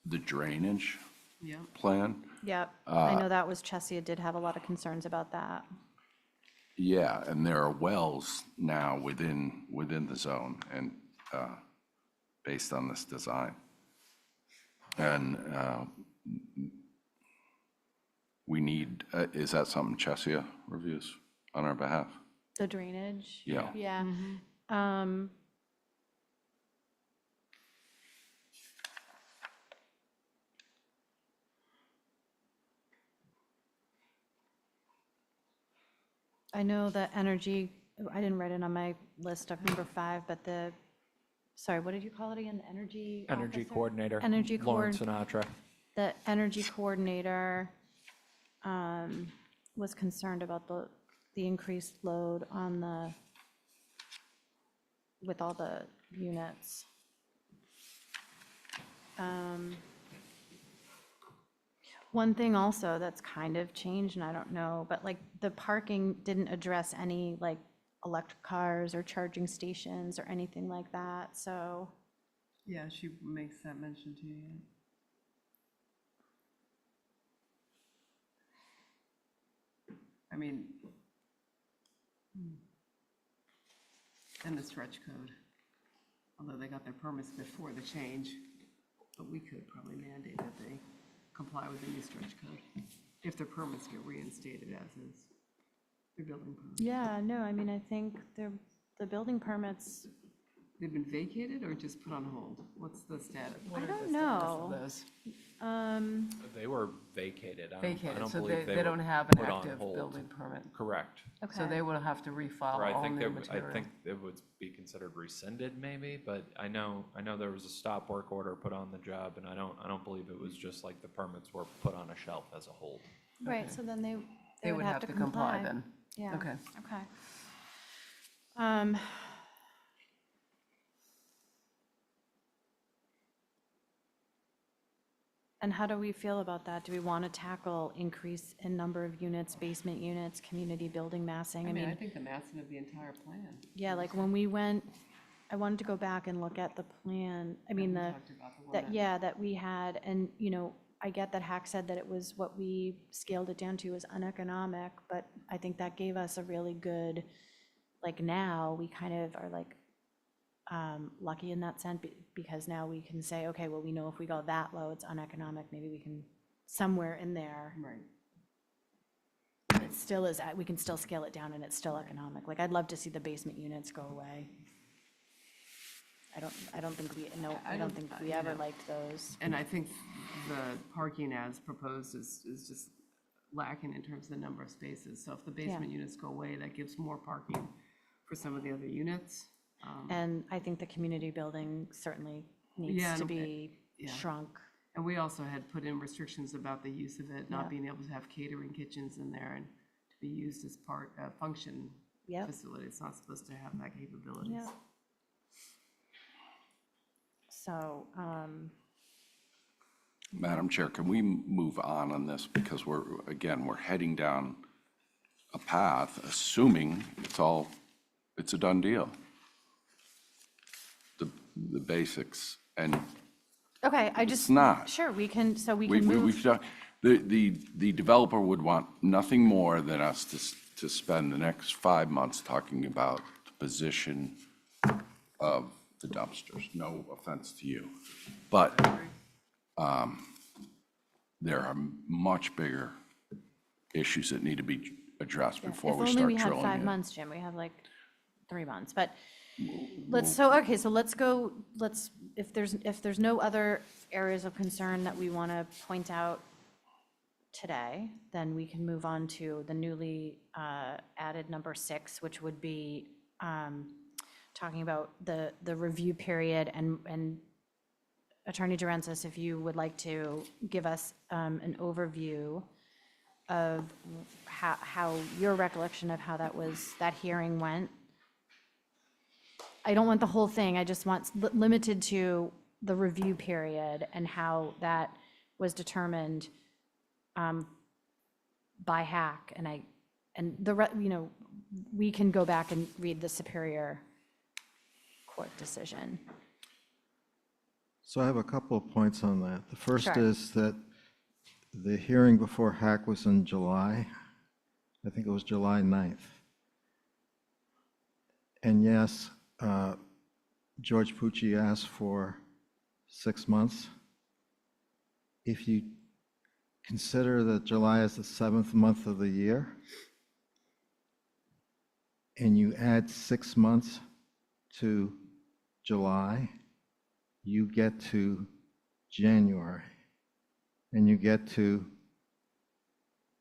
the drainage Yeah. plan. yep. I know that was Chesia did have a lot of concerns about that. Yeah, and there are wells now within the zone and based on this design. And we need, is that something Chesia reviews on our behalf? The drainage? Yeah. Yeah. I know the energy, I didn't write it on my list of number 5, but sorry, what did you call it again? The energy Energy officer? coordinator. Energy Lauren coord- Sinatra. The energy coordinator was concerned about the increased load on with all the units. One thing also that's kind of changed, and I don't know, but like the parking didn't address any like electric cars or charging stations or anything like that, so. Yeah, she makes that mention to you. I mean, and the stretch code, although they got their permits before the change, but we could probably mandate that they comply with the new stretch code if their permits get reinstated as is, their building permits. Yeah, no, I mean, I think the building permits, They've been vacated or just put on hold? What's the status? What I are the don't status of know. those? They were vacated. I Vacated, don't so believe they were don't have an put on active hold. building permit. Correct. So they will have to refile Or I all think new I material. think it would be considered rescinded maybe, but I know there was a stop work order put on the job, and I don't believe it was just like the permits were put on a shelf as a hold. right, Okay. so then they would have to comply comply. then. Yeah. Okay. Okay. And how do we feel about that? Do we want to tackle increase in number of units, basement units, community building massing? I mean, I think the massing of the entire plan. Yeah, like when we went, I wanted to go back and look at the plan, I mean, we the, talked about the one that, that- yeah, that we had, and, you know, I get that Hack said that it was, what we scaled it down to was uneconomic, but I think that gave us a really good, like now, we kind of are like, lucky in that sense, because now we can say, okay, well, we know if we go that low, it's uneconomic, maybe we can, somewhere in there. Right. It still is, we can still scale it down and it's still economic. Like, I'd love to see the basement units go away. I don't think we ever liked those. And I think the parking as proposed is just lacking in terms of the number of spaces. So if the basement units go away, that gives more parking for some of the other units. And I think the community building certainly needs Yeah, to and- be yeah. shrunk. And we also had put in restrictions about the use of it, Yeah. not being able to have catering kitchens in there and be used as function Yep. facility. It's not supposed to have that capabilities. Yeah. So, Madam Chair, can we move on this? Because we're heading down a path, assuming it's a done deal. The basics, and okay, it's not. sure, we can We've move. done, the developer would want nothing more than us to spend the next 5 months talking about the position of the dumpsters. No offense to you. But there are much bigger issues that need to be addressed before we If start only we drilling had 5 in. months, Jim, we have like 3 months, but so let's go, if there's no other areas of concern that we want to point out today, then we can move on to the newly added number 6, which would be talking about the review period, and Attorney Durensis, if you would like to give us an overview of how your recollection of how that hearing went. I don't want the whole thing, I just want limited to the review period and how that was determined by HAC, we can go back and read the Superior Court decision. So I have a couple of points on that. The first Sure. is that the hearing before HAC was in July. I think it was July 9th. And yes, George Pucci asked for 6 months. If you consider that July is the 7th month of the year, and you add 6 months to July, you get to January. And you get to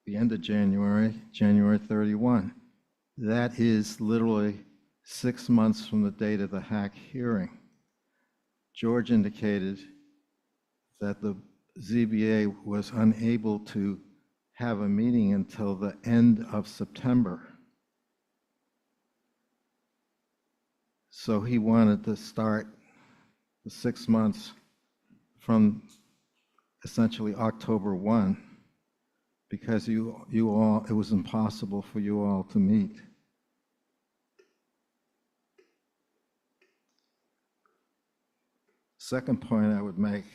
the end of January, January 31. That is literally 6 months from the date of the HAC hearing. George indicated that the ZBA was unable to have a meeting until the end of September. So he wanted to start the 6 months from essentially October 1, because it was impossible for you all to meet. Second point I would make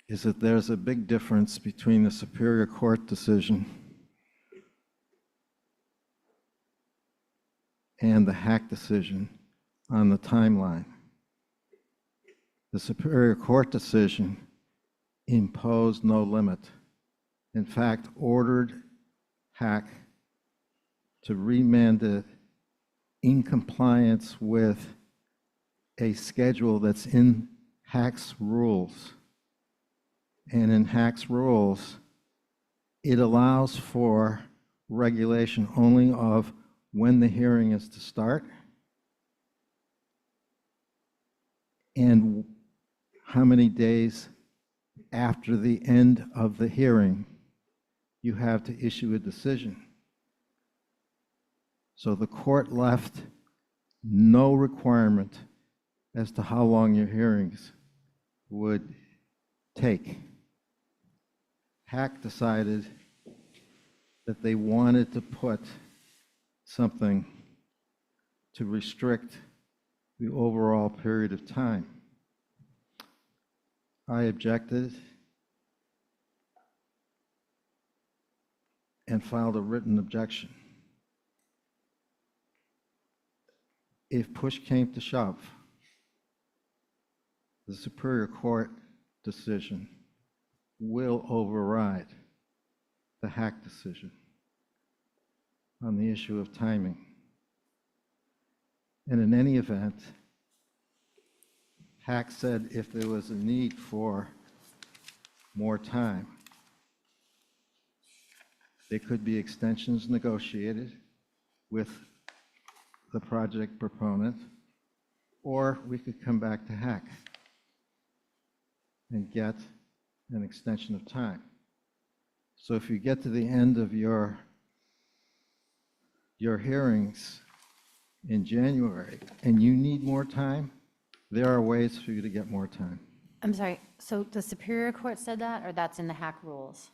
is that there's a big difference between the Superior Court decision and the HAC decision on the timeline. The Superior Court decision imposed no limit. In fact, ordered HAC to remand it in compliance with a schedule that's in HAC's rules. And in HAC's rules, it allows for regulation only of when the hearing is to start and how many days after the end of the hearing you have to issue a decision. So the court left no requirement as to how long your hearings would take. HAC decided that they wanted to put something to restrict the overall period of time. I objected and filed a written objection. If push came to shove, the Superior Court decision will override the HAC decision on the issue of timing. And in any event, HAC said if there was a need for more time, there could be extensions negotiated with the project proponent, or we could come back to HAC and get an extension of time. So if you get to the end of your hearings in January and you need more time, there are ways for you to get more time. I'm sorry, so the Superior Court said that, or that's in the hack rules?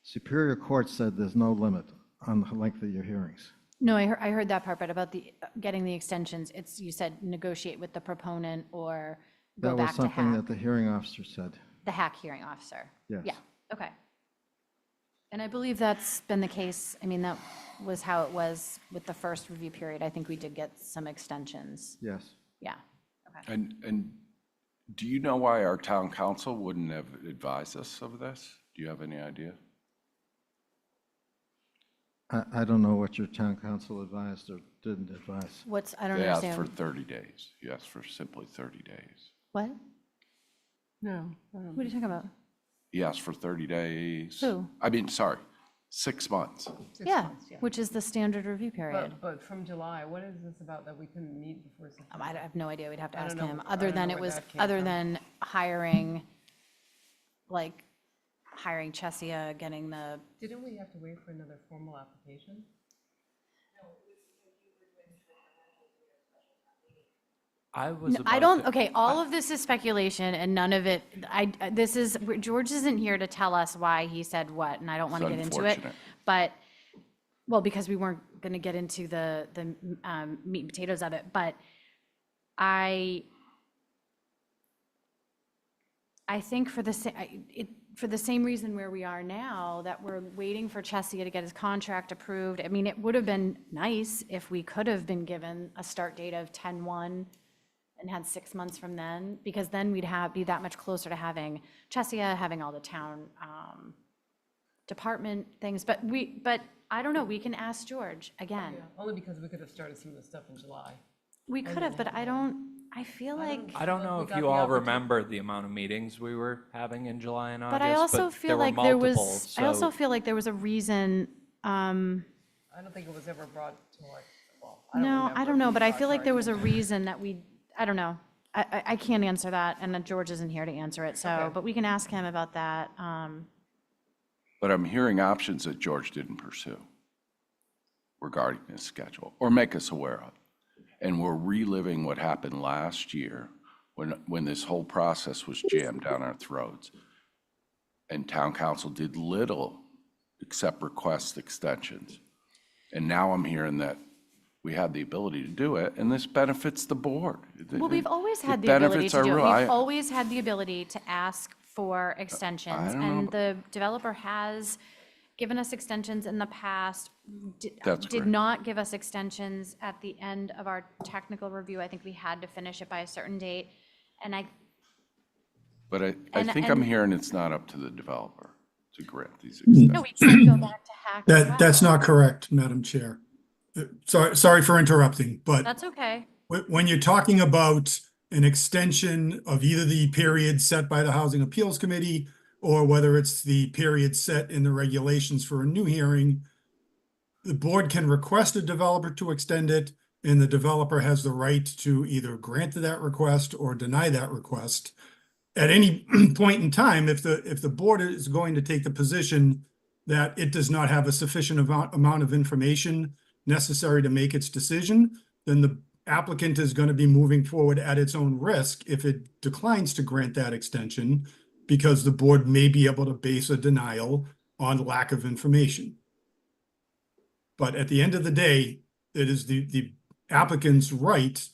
Superior Court said there's no limit on the length of your hearings. No, I heard that part, but about the, getting the extensions, it's, you said negotiate with the proponent or go That was back to something hack. that the hearing officer said. The hack hearing officer? Yes. Yeah, okay. And I believe that's been the case. I mean, that was how it was with the first review period. I think we did get some extensions. Yes. Yeah, okay. And do you know why our town council wouldn't have advised us of this? Do you have any idea? I don't know what your town council advised or didn't advise. What's, I don't They asked understand. for 30 days. You asked for simply 30 days. What? No. What are you talking about? He asked for 30 days. Who? I mean, sorry, 6 months. Yeah, which is the standard review period. But from July, what is this about that we couldn't meet before September? I have no idea. We'd have to I ask don't know. him. I Other don't than know it where was, that came other from. than hiring, like, hiring Chesia, getting the, Didn't we have to wait for another formal application? I was No, about I don't, to- okay, all of this is speculation and none of it, this is, George isn't here to tell us why he said what, and I don't want to It's get into it. unfortunate. But, well, because we weren't going to get into the meat and potatoes of it, but I think for the same reason where we are now, that we're waiting for Chesia to get his contract approved. I mean, it would have been nice if we could have been given a start date of 10/1 and had 6 months from then, because then we'd be that much closer to having Chesia, having all the town department things. But I don't know, we can ask George again. Only because we could have started some of the stuff in July. We could have, but I feel like. I don't know We if got you the all opportunity. remember the amount of meetings we were having in July and August. But I also feel were like there was, multiple, I also so- feel like there was a reason, I don't think it was ever brought to our, well, I don't no, remember I it don't know, being but I brought feel to like our there was a attention. reason that I don't know. I can't answer that, and then George isn't here to answer it, so, Okay. but we can ask him about that. But I'm hearing options that George didn't pursue regarding his schedule or make us aware of. And we're reliving what happened last year when this whole process was jammed down our throats. And town council did little except request extensions. And now I'm hearing that we have the ability to do it, and this benefits the board. Well, we've always had The the ability benefits to are do it. real. We've always had the ability to ask for extensions, don't know and about- the developer has given us extensions in the past. That's Did correct. not give us extensions at the end of our technical review. I think we had to finish it by a certain date, and But I And- think I'm and- hearing it's not up to the developer to grant these no, extensions. we can go back to hack as well. That's not correct, Madam Chair. Sorry for interrupting, but That's okay. when you're talking about an extension of either the period set by the Housing Appeals Committee or whether it's the period set in the regulations for a new hearing, the board can request a developer to extend it, and the developer has the right to either grant that request or deny that request. At any point in time, if the board is going to take the position that it does not have a sufficient amount of information necessary to make its decision, then the applicant is going to be moving forward at its own risk if it declines to grant that extension, because the board may be able to base a denial on lack of information. But at the end of the day, it is the applicant's right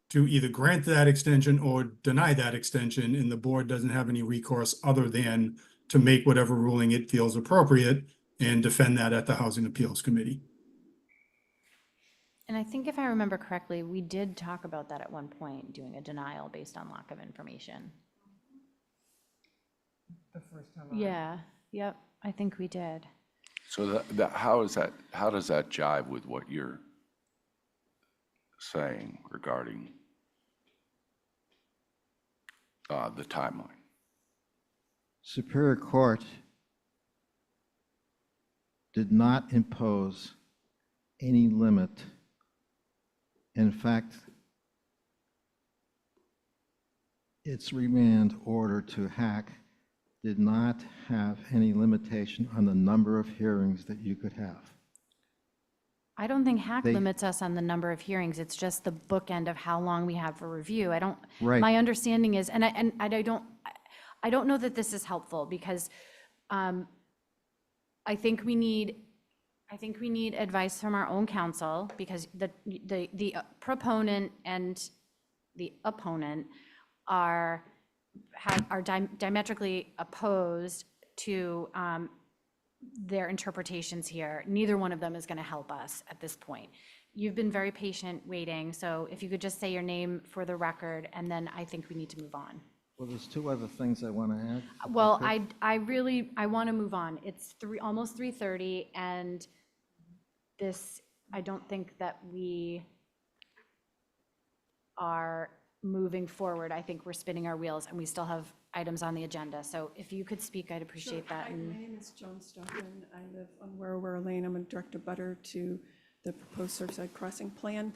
to either grant that extension or deny that extension, and the board doesn't have any recourse other than to make whatever ruling it feels appropriate and defend that at the Housing Appeals Committee. And I think if I remember correctly, we did talk about that at one point, doing a denial based on lack of information. The first time around. Yeah, yep, I think we did. So how does that jive with what you're saying regarding the timeline? Superior Court did not impose any limit. In fact, its remand order to hack did not have any limitation on the number of hearings that you could have. I don't think HAC They- limits us on the number of hearings. It's just the bookend of how long we have for review. I don't, Right. my understanding is, and I don't know that this is helpful because I think we need advice from our own counsel because the proponent and the opponent are diametrically opposed to their interpretations here. Neither one of them is going to help us at this point. You've been very patient waiting, so if you could just say your name for the record, and then I think we need to move on. Well, there's two other things I want to add. if Well, could. I want to move on. It's almost 3:30, and this, I don't think that we are moving forward. I think we're spinning our wheels, and we still have items on the agenda. So if you could speak, I'd appreciate Sure. that. Hi, And my name is Joan Stockman. I live on Warrower Lane. I'm a direct abutter to the proposed Surfside Crossing plan.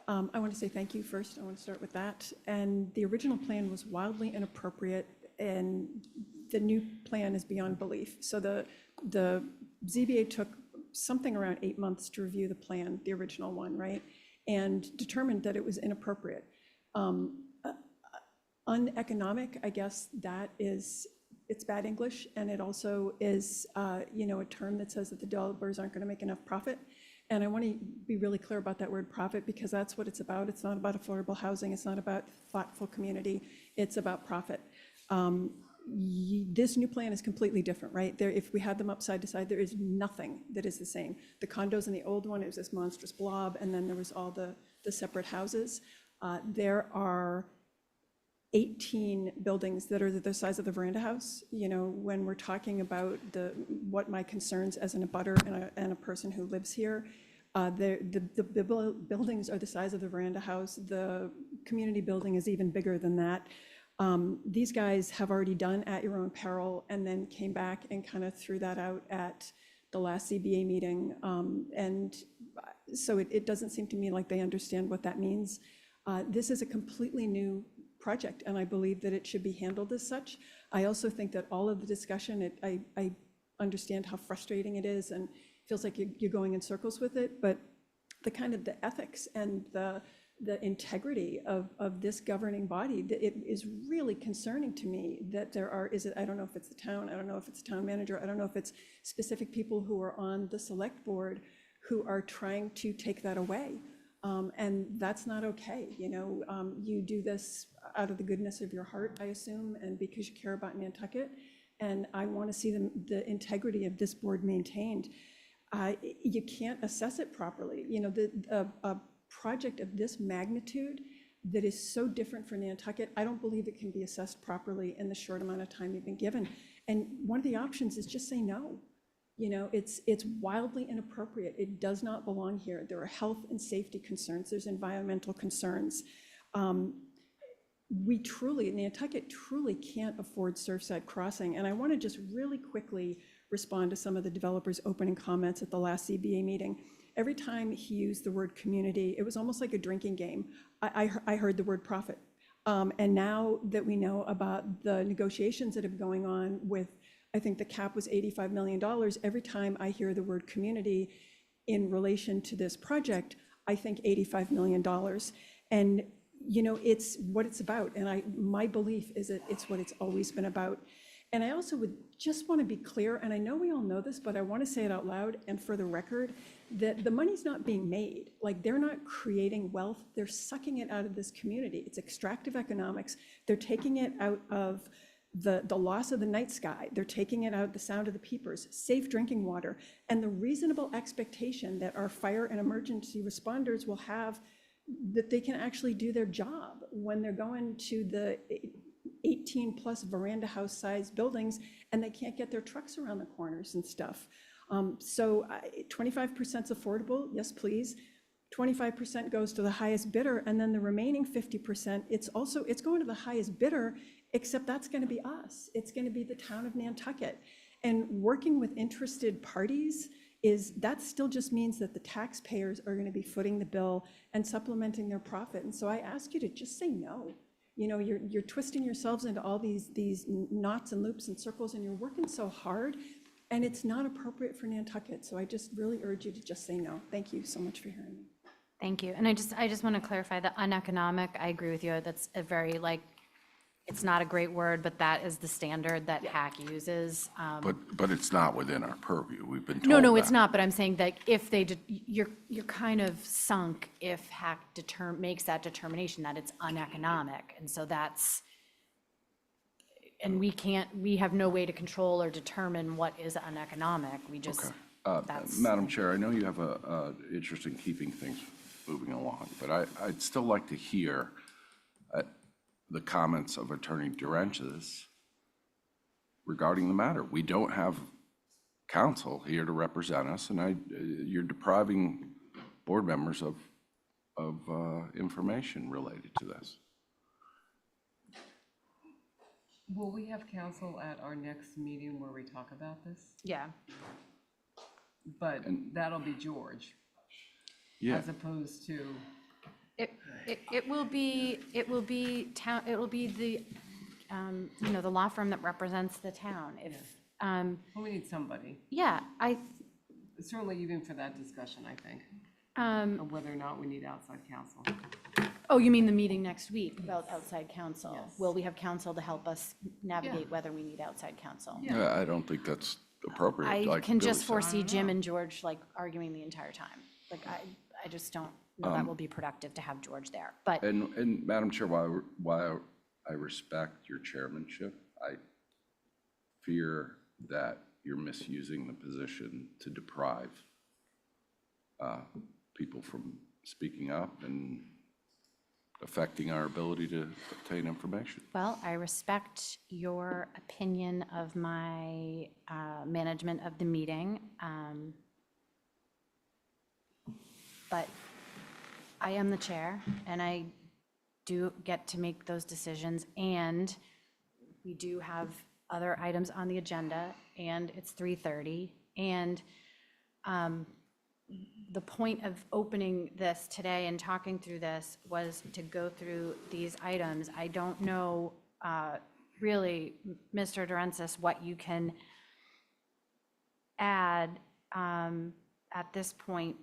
I want to say thank you first. I want to start with that. And the original plan was wildly inappropriate, and the new plan is beyond belief. So the ZBA took something around 8 months to review the plan, the original one, right? And determined that it was inappropriate. Uneconomic, I guess that is, it's bad English, and it also is, a term that says that the developers aren't going to make enough profit. And I want to be really clear about that word profit, because that's what it's about. It's not about affordable housing. It's not about thoughtful community. It's about profit. This new plan is completely different, right? There, if we had them upside to side, there is nothing that is the same. The condos in the old one, it was this monstrous blob, and then there was all the separate houses. There are 18 buildings that are the size of the veranda house. When we're talking about what my concerns as an abutter and a person who lives here, the buildings are the size of the veranda house. The community building is even bigger than that. These guys have already done at your own peril and then came back and kind of threw that out at the last CBA meeting. And so it doesn't seem to me like they understand what that means. This is a completely new project, and I believe that it should be handled as such. I also think that all of the discussion, I understand how frustrating it is and feels like you're going in circles with it, but the ethics and the integrity of this governing body, it is really concerning to me that I don't know if it's the town, I don't know if it's the town manager, I don't know if it's specific people who are on the select board who are trying to take that away. And that's not okay. You do this out of the goodness of your heart, I assume, and because you care about Nantucket. And I want to see the integrity of this board maintained. You can't assess it properly. A project of this magnitude that is so different for Nantucket, I don't believe it can be assessed properly in the short amount of time you've been given. And one of the options is just say no. It's wildly inappropriate. It does not belong here. There are health and safety concerns. There's environmental concerns. Nantucket truly can't afford Surfside Crossing. And I want to just really quickly respond to some of the developers' opening comments at the last CBA meeting. Every time he used the word community, it was almost like a drinking game. I heard the word profit. And now that we know about the negotiations that have been going on with, I think the cap was $85 million. Every time I hear the word community in relation to this project, I think $85 million. And, it's what it's about. And my belief is that it's what it's always been about. And I also would just want to be clear, and I know we all know this, but I want to say it out loud and for the record, that the money's not being made. Like, they're not creating wealth. They're sucking it out of this community. It's extractive economics. They're taking it out of the loss of the night sky. They're taking it out, the sound of the peepers, safe drinking water, and the reasonable expectation that our fire and emergency responders will have, that they can actually do their job when they're going to the 18-plus veranda house size buildings and they can't get their trucks around the corners and stuff. So 25% is affordable, yes, please. 25% goes to the highest bidder, and then the remaining 50%, it's going to the highest bidder, except that's going to be us. It's going to be the town of Nantucket. And working with interested parties that still just means that the taxpayers are going to be footing the bill and supplementing their profit. And so I ask you to just say no. You know, you're twisting yourselves into all these knots and loops and circles, and you're working so hard, and it's not appropriate for Nantucket. So I just really urge you to just say no. Thank you so much for hearing me. Thank you. And I just want to clarify the uneconomic, I agree with you. That's a very, like, it's not a great word, but that is the standard that HAC uses. But it's not within our purview. We've been told No, it's that. not, but I'm saying that if they, you're kind of sunk if HAC makes that determination that it's uneconomic. And so that's, and we have no way to control or determine what is uneconomic. We just, that's. Madam Chair, I know you have a interest in keeping things moving along, but I'd still like to hear the comments of Attorney Durensis regarding the matter. We don't have counsel here to represent us, and you're depriving board members of information related to this. Will we have counsel at our next meeting where we talk about this? Yeah. But that'll be George. Yeah. As opposed to. It will be the, the law firm that represents the town. If, Well, we need somebody, yeah, certainly even for that discussion, I think, of whether or not we need outside counsel. oh, you mean the meeting next week about outside counsel? Yes. Will we have counsel to help us navigate whether we need outside counsel? I don't think that's appropriate. I like can Billy just said. foresee Jim and George like arguing the entire time. Like, I just don't know that will be productive to have George there, but. And Madam Chair, while I respect your chairmanship, I fear that you're misusing the position to deprive people from speaking up and affecting our ability to obtain information. Well, I respect your opinion of my management of the meeting, but I am the chair, and I do get to make those decisions, and we do have other items on the agenda, and it's 3:30, and the point of opening this today and talking through this was to go through these items. I don't know, really, Mr. Durensis, what you can add at this point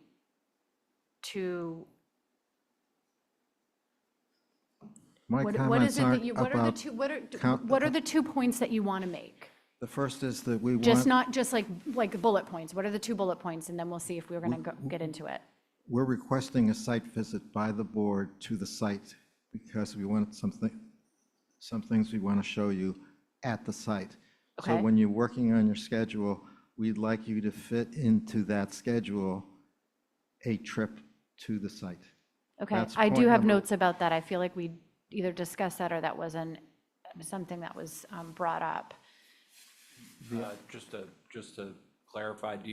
to. My What is comments it that aren't you, what are the about two, count- what are the 2 points that you want to make? The first is that we Just want, not, just like bullet points. What are the 2 bullet points? And then we'll see if we're going to get into it. we're requesting a site visit by the board to the site because we want some things we want to show you at the site. So Okay. when you're working on your schedule, we'd like you to fit into that schedule a trip to the site. Okay, That's I do point have number- notes about that. I feel like we either discussed that or that wasn't something that was brought up. Just to clarify, do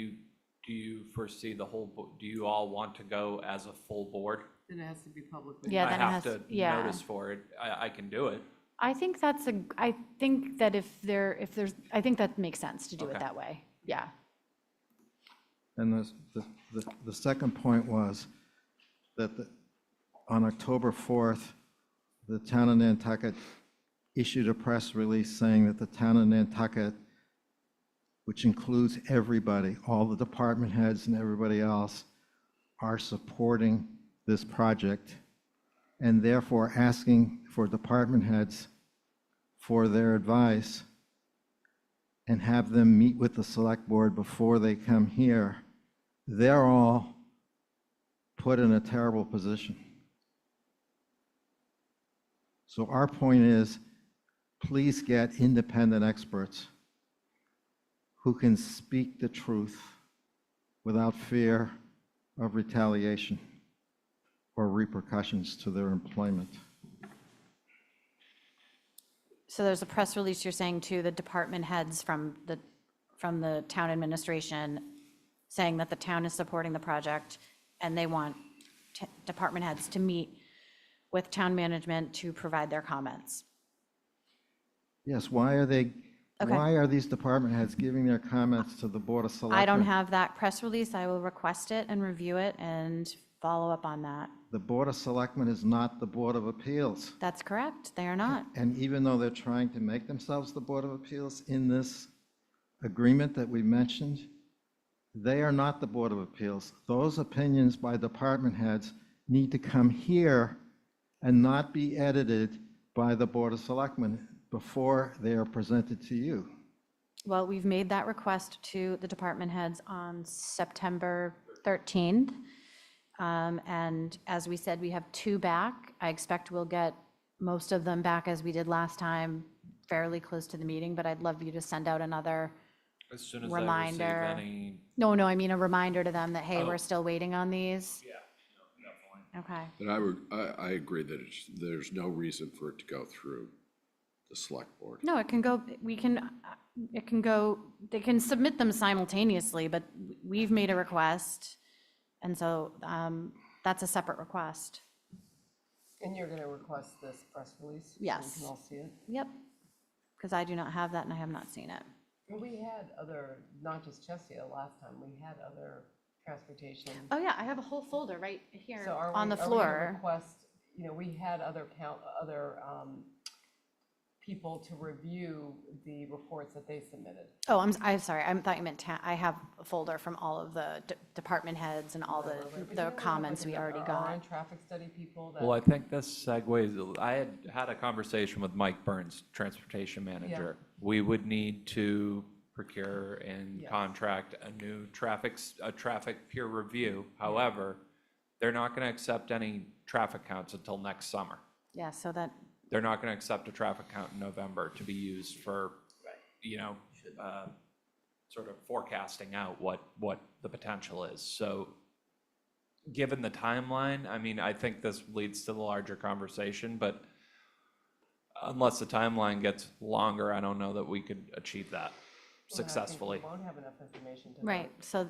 you foresee the whole, do you all want to go as a full board? Then it has to be public. Yeah, I then it have has, to yeah. notice for it. I can do it. I think I think that if there's, I think that makes sense to do it Okay. that way. Yeah. And the second point was that on October 4th, the town of Nantucket issued a press release saying that the town of Nantucket, which includes everybody, all the department heads and everybody else, are supporting this project and therefore asking for department heads for their advice and have them meet with the select board before they come here. They're all put in a terrible position. So our point is, please get independent experts who can speak the truth without fear of retaliation or repercussions to their employment. So there's a press release you're saying to the department heads from the town administration saying that the town is supporting the project and they want department heads to meet with town management to provide their comments. Yes, why are they, Okay. why are these department heads giving their comments to the Board of Selectmen? I don't have that press release. I will request it and review it and follow up on that. the Board of Selectmen is not the Board of Appeals. That's correct. They are not. And even though they're trying to make themselves the Board of Appeals in this agreement that we mentioned, they are not the Board of Appeals. Those opinions by department heads need to come here and not be edited by the Board of Selectmen before they are presented to you. Well, we've made that request to the department heads on September 13th. And as we said, we have 2 back. I expect we'll get most of them back as we did last time, fairly close to the meeting, but I'd love you to send out another As soon as reminder. I receive any. No, I mean a reminder to them that, hey, we're still waiting on these. Yeah, definitely. Okay. And I agree that there's no reason for it to go through the select board. No, it can go, they can submit them simultaneously, but we've made a request. And so that's a separate request. And you're going to request this press release? Yes. So we can all see it? Yep. Because I do not have that and I have not seen it. Well, we had other, not just Chesia, last time, we had other transportation. Oh, yeah, I have a whole folder right here So are on we- the are we gonna floor. request, we had other people to review the reports that they submitted. Oh, I'm sorry. I thought you meant, I have a folder from all of the department heads and all the comments we already Our got. own traffic study people that. Well, I think this segues, I had a conversation with Mike Burns, transportation manager. We would need to procure and Yes. contract a new traffic peer review. However, they're not going to accept any traffic counts until next summer. Yeah, so that, They're not going to accept a traffic count in November to be used for, sort of forecasting out what the potential is. So given the timeline, I mean, I think this leads to the larger conversation, but unless the timeline gets longer, I don't know that we could achieve that successfully. We won't have enough information to. right, so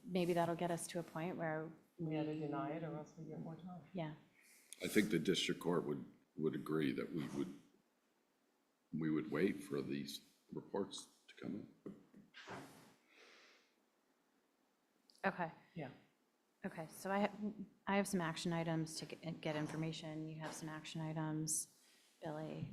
maybe that'll get us to a point where, We either deny it or else we get more time. yeah. I think the district court would agree that we would wait for these reports to come in. Okay. Yeah. Okay, so I have some action items to get information. You have some action items, Billy.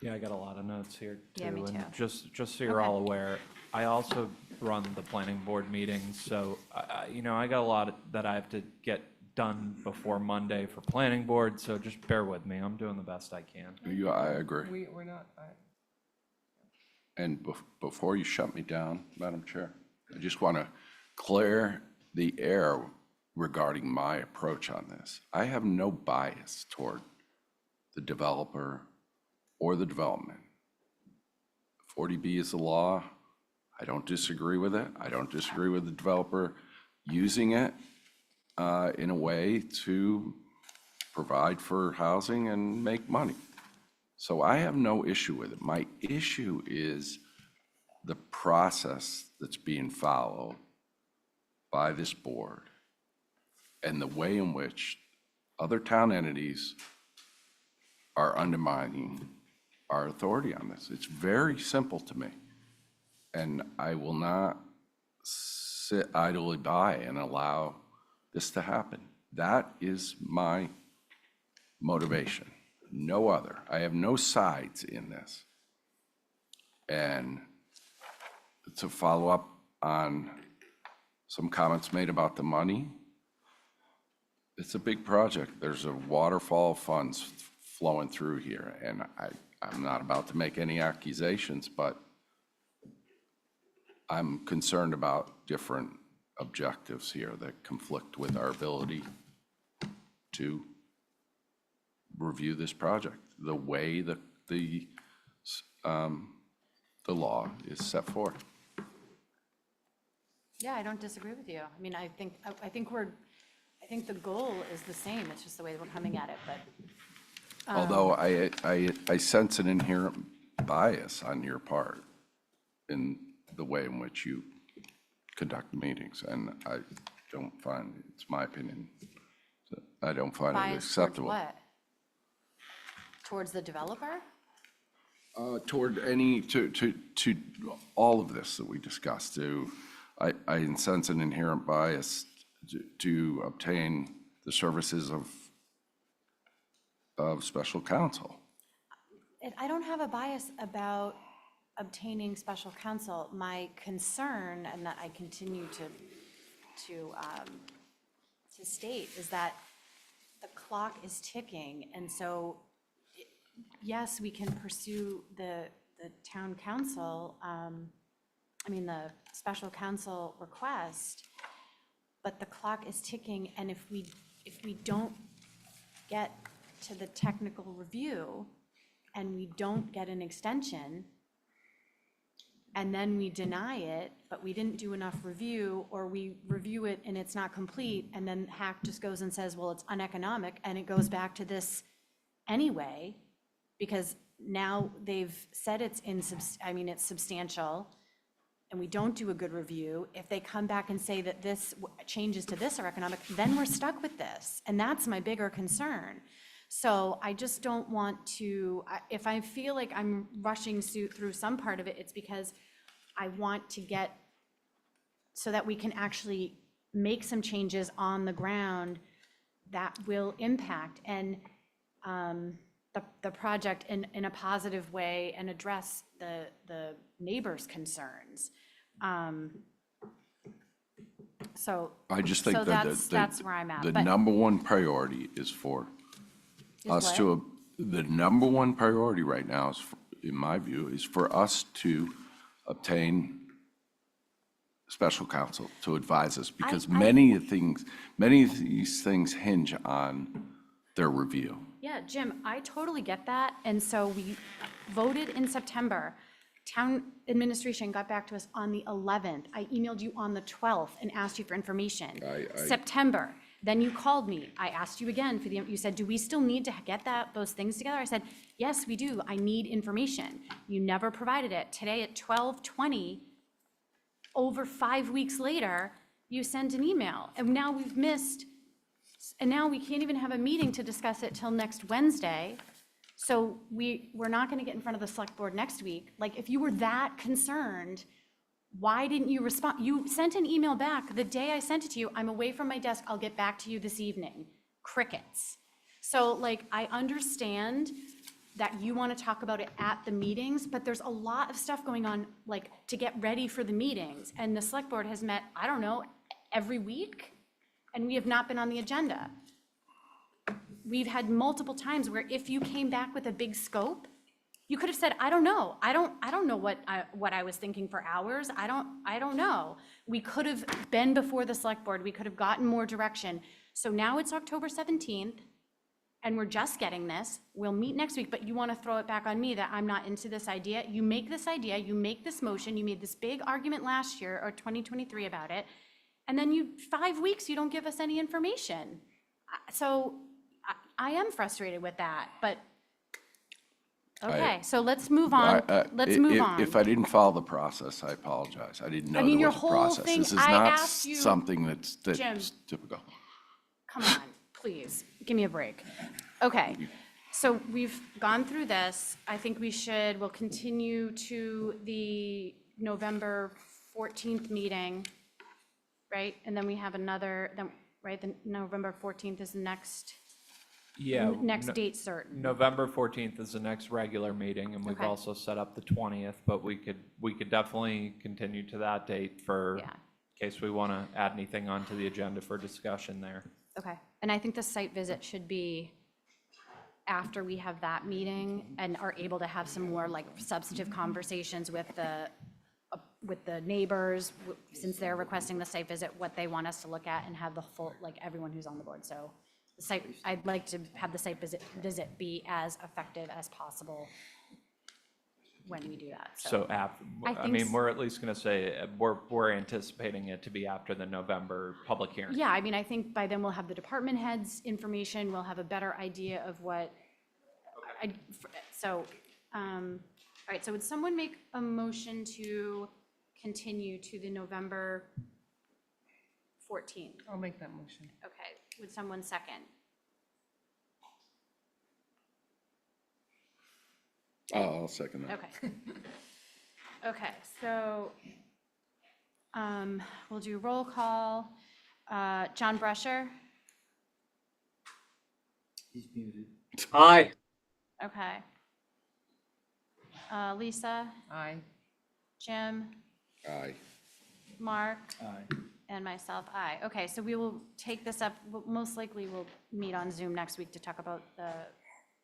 Yeah, I got a lot of notes here too. Yeah, me And too. just so you're all aware, I also run the planning board meetings, so I got a lot that I have to get done before Monday for planning board, so just bear with me. I'm doing the best I can. I agree. We're not, And before you shut me down, Madam Chair, I just want to clear the air regarding my approach on this. I have no bias toward the developer or the development. 40B is the law. I don't disagree with it. I don't disagree with the developer using it in a way to provide for housing and make money. So I have no issue with it. My issue is the process that's being followed by this board and the way in which other town entities are undermining our authority on this. It's very simple to me. And I will not sit idly by and allow this to happen. That is my motivation, no other. I have no sides in this. And to follow up on some comments made about the money, it's a big project. There's a waterfall of funds flowing through here, and I'm not about to make any accusations, but I'm concerned about different objectives here that conflict with our ability to review this project the way that the law is set forth. Yeah, I don't disagree with you. I mean, I think the goal is the same. It's just the way that we're coming at it, but. Although I sense an inherent bias on your part in the way in which you conduct meetings, and I don't find, it's my opinion, I don't find it Bias towards acceptable. what? Towards the developer? Toward any, to all of this that we discussed, I sense an inherent bias to obtain the services of special counsel. I don't have a bias about obtaining special counsel. My concern, and that I continue to state, is that the clock is ticking, and so yes, we can pursue the town council, the special counsel request, but the clock is ticking, and if we don't get to the technical review and we don't get an extension, and then we deny it, but we didn't do enough review, or we review it and it's not complete, and then Hack just goes and says, well, it's uneconomic, and it goes back to this anyway, because now they've said it's it's substantial, and we don't do a good review. If they come back and say that this changes to this are economic, then we're stuck with this, and that's my bigger concern. So I just don't want to, if I feel like I'm rushing through some part of it, it's because I want to get, so that we can actually make some changes on the ground that will impact and the project in a positive way and address the neighbors' concerns. So I just think so that that's where I'm at. the But- number one priority is for us to, the number one priority right now is, in my view, is for us to obtain special counsel to advise us, because many of these things hinge on their review. Yeah, Jim, I totally get that. And so we voted in September. Town administration got back to us on the 11th. I emailed you on the 12th and asked you for information. September. Then you called me. I asked you again you said, do we still need to get those things together? I said, yes, we do. I need information. You never provided it. Today at 12:20, over 5 weeks later, you sent an email, and now we've missed, and now we can't even have a meeting to discuss it till next Wednesday. So we're not gonna get in front of the select board next week. Like, if you were that concerned, why didn't you respond? You sent an email back the day I sent it to you. I'm away from my desk. I'll get back to you this evening. Crickets. So like, I understand that you want to talk about it at the meetings, but there's a lot of stuff going on, like, to get ready for the meetings. And the select board has met, I don't know, every week, and we have not been on the agenda. We've had multiple times where if you came back with a big scope, you could have said, I don't know. I don't know what I was thinking for hours. I don't know. We could have been before the select board. We could have gotten more direction. So now it's October 17th, and we're just getting this. We'll meet next week, but you want to throw it back on me that I'm not into this idea. You make this idea, you make this motion, you made this big argument last year or 2023 about it, and then 5 weeks, you don't give us any information. So I am frustrated with that, but okay, so let's move on. Let's move on. If I didn't follow the process, I apologize. I didn't know there your was a whole process. thing, This is I not asked you- something that's Jim. typical. Come on, please, give me a break. Okay, so we've gone through this. I think we'll continue to the November 14th meeting, right? And then we have another, right, the November 14th is the next date certain. November 14th is the next regular meeting, and we've Okay. also set up the 20th, but we could definitely continue to that date for, in case we want to add anything onto the agenda for discussion there. Okay, and I think the site visit should be after we have that meeting and are able to have some more like substantive conversations with the neighbors, since they're requesting the site visit, what they want us to look at, and have the full, like, everyone who's on the board. So the site, I'd like to have the site visit be as effective as possible when we do that. So I mean, so. we're at least going to say, we're anticipating it to be after the November public hearing. Yeah, I mean, I think by then we'll have the department heads' information, we'll have a better idea of what, all right, so would someone make a motion to continue to the November 14th? I'll make that motion. Okay, would someone second? I'll second that. Okay. Okay, so, we'll do roll call. John Brusher? He's muted. Aye. Okay. Lisa? Aye. Jim? Aye. Mark? Aye. And myself, aye. Okay, so we will take this up, most likely we'll meet on Zoom next week to talk about the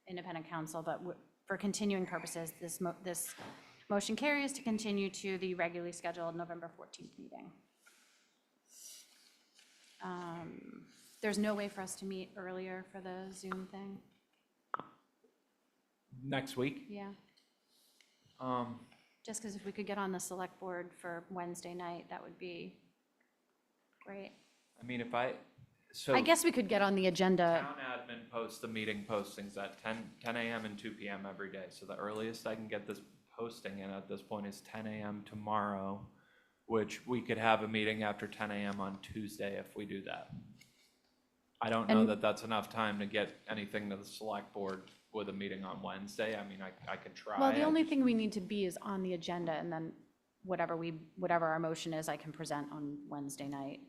independent council, but for continuing purposes, this motion carries to continue to the regularly scheduled November 14th meeting. There's no way for us to meet earlier for the Zoom thing? Next week? Yeah, Um, just because if we could get on the select board for Wednesday night, that would be great. I mean, so. I guess we could get on the agenda. Town admin posts the meeting postings at 10 a.m. and 2 p.m. every day. So the earliest I can get this posting in at this point is 10 a.m. tomorrow, which we could have a meeting after 10 a.m. on Tuesday if we do that. I don't know And- that that's enough time to get anything to the select board with a meeting on Wednesday. I mean, I could try. Well, the only thing we need to be is on the agenda, and then whatever our motion is, I can present on Wednesday night.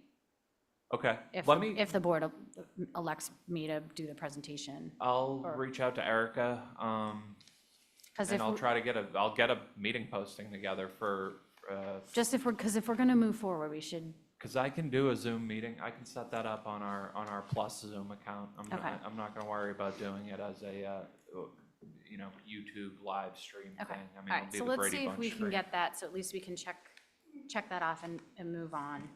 Okay, If the board elects me to do the presentation. I'll or- reach out to Erica, 'Cause and if I'll we- try to I'll get a meeting posting together for, Just because if we're gonna move forward, we should, because I can do a Zoom meeting. I can set that up on our Plus Zoom account. Okay. I'm not gonna worry about doing it as a, YouTube live stream okay. thing. I All mean, it'll right, be so the let's Brady see if Bunch we can stream. get that, so at least we can check that off and move on.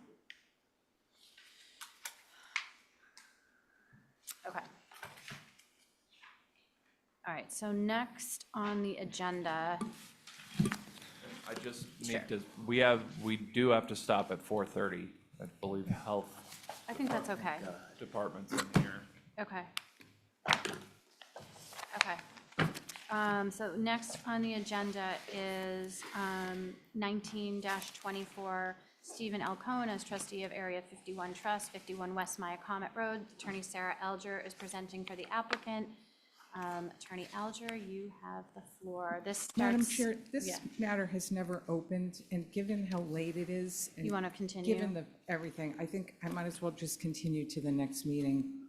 Okay. All right, so next on the agenda, I just need to, we do have to stop at 4:30. I believe health I think that's okay. department's in here. Okay. Okay. So next on the agenda is 19-24, Stephen L. Cohen as trustee of Area 51 Trust, 51 West Maya Comet Road. Attorney Sarah Alger is presenting for the applicant. Attorney Alger, you have the floor. This Madam starts. Chair, this Yeah. matter has never opened, and given how late it is. and You want to continue? Given everything, I think I might as well just continue to the next meeting.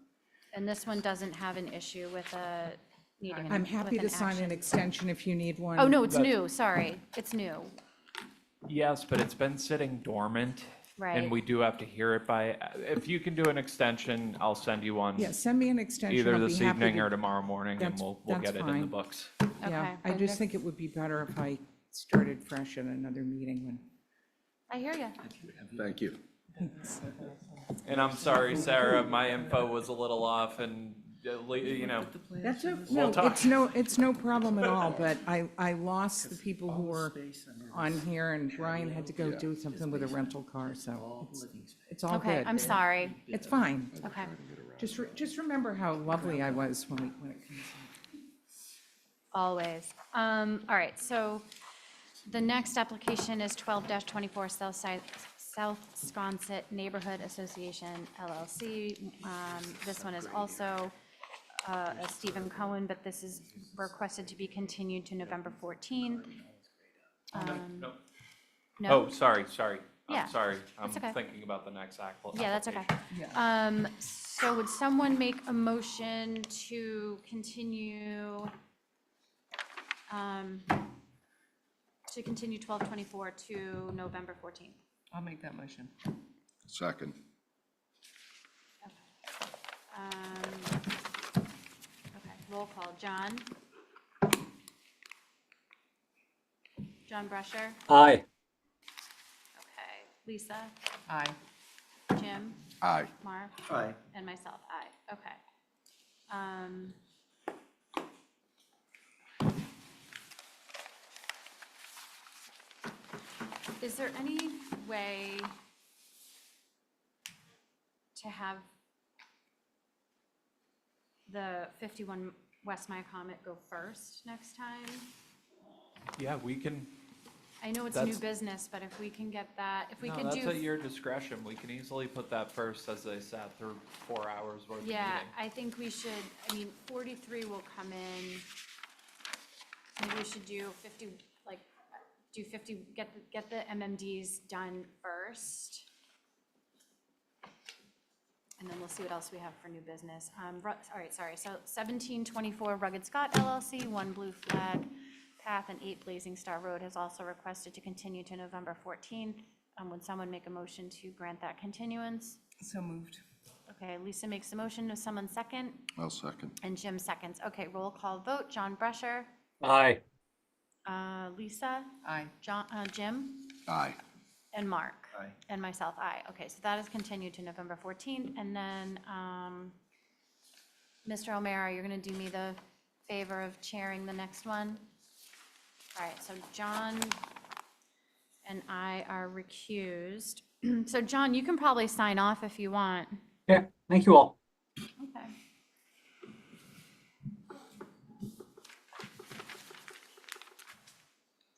And this one doesn't have an issue with needing an I'm happy with to sign an action. extension if you need one. Oh, no, it's new, sorry, it's new. Yes, but it's been sitting dormant. Right. And we do have to hear it by, if you can do an extension, I'll send you one. Yeah, send me an extension. Either I'll be this happy evening to- or tomorrow morning, and That's- we'll that's get it in the fine. books. Yeah, I Okay. just think it would be better if I started fresh at another meeting when. I hear you. Thank you. And I'm sorry, Sarah, my info was a little off and, That's no, We'll talk. it's no problem at all, but I lost the people who were on here, and Brian had to go do something with a rental car, so it's all Okay, good. I'm sorry. It's fine. Okay. Just remember how lovely I was when it comes in. Always. All right, so the next application is 12-24 South Sconset Neighborhood Association LLC. This one is also a Stephen Cohen, but this is requested to be continued to November 14th. No. No? Oh, sorry. Yeah, I'm sorry. I'm that's okay. thinking about the next Yeah, that's okay. application. So would someone make a motion to continue 12/24 to November 14th? I'll make that motion. Second. Okay, roll call. John? John Brusher? Aye. Okay. Lisa? Aye. Jim? Aye. Mark? Aye. And myself, aye. Okay. Is there any way to have the 51 West Maya Comet go first next time? Yeah, we can. I know it's new That's- business, but if we can get that, if we No, can do. that's at your discretion. We can easily put that first as they sat through 4 hours worth of meeting. Yeah, I think we should, 43 will come in maybe we should do 50, like, do 50, get the MMDs done first. And then we'll see what else we have for new business. All right, sorry, so 1724 Rugged Scott LLC, 1 Blue Flag Path and 8 Blazing Star Road has also requested to continue to November 14th. Would someone make a motion to grant that continuance? So moved. Okay, Lisa makes the motion. Does someone second? I'll second. And Jim seconds. Okay, roll call vote. John Brescher, Aye. Lisa, Aye. Jim, Aye. and Mark. Aye. And myself, aye. Okay, so that is continued to November 14th. And then, Mr. O'Mara, you're going to do me the favor of chairing the next one? All right, so John and I are recused. So John, you can probably sign off if you want. Yeah, thank you all. Okay.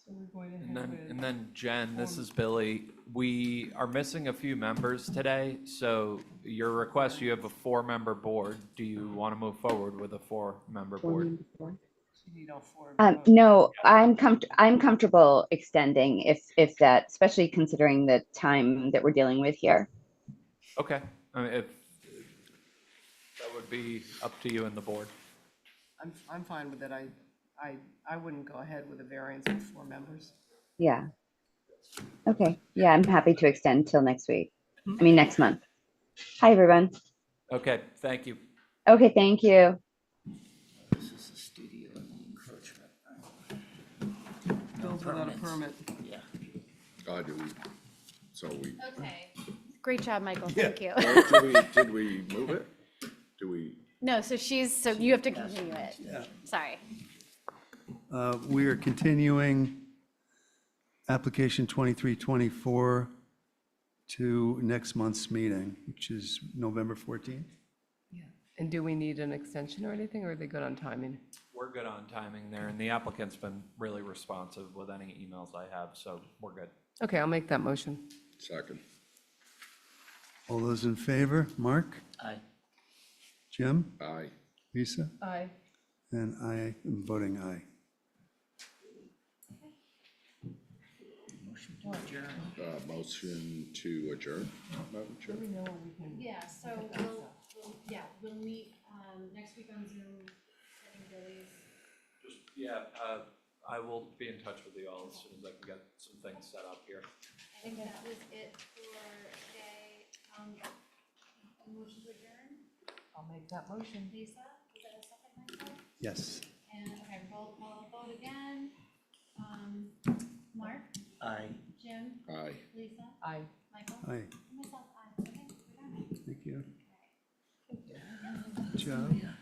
So we're going ahead And then, with. and then Jen, this is Billy. We are missing a few members today, so your request, you have a 4-member board. Do you want to move forward with a 4-member board? You need all 4. No, I'm comfortable extending if that, especially considering the time that we're dealing with here. Okay, I mean, if, that would be up to you and the board. I'm fine with it. I wouldn't go ahead with a variance of 4 members. Yeah. Okay. Yeah, I'm happy to extend till next week. I mean, next month. Hi, everyone. Okay, thank you. Okay, thank you. This is the studio encroachment. Built without a Permits. permit. Yeah. Do we, so we, Okay. Great job, Michael. Thank you. did we move it? Do we? No, so you have to continue it. Yeah. Sorry. We are continuing application 2324 to next month's meeting, which is November 14th. And do we need an extension or anything, or are they good on timing? We're good on timing there, and the applicant's been really responsive with any emails I have, so we're good. Okay, I'll make that motion. Second. All those in favor? Mark? Aye. Jim? Aye. Lisa? Aye. And I am voting aye. Motion to adjourn. Motion to adjourn, Madam Chair. We know what we can. Yeah, so we'll meet next week on Zoom, getting Billy's. Just, yeah, I will be in touch with you all as soon as I can get some things set up here. I think that was it for today. Motion to adjourn. I'll make that motion. Lisa, is that a second, Michael? Yes. And, okay, roll call vote again. Mark, Aye. Jim, Aye. Lisa, Aye. Michael, Aye. and myself, aye. Okay, we're done. Thank you. Good job.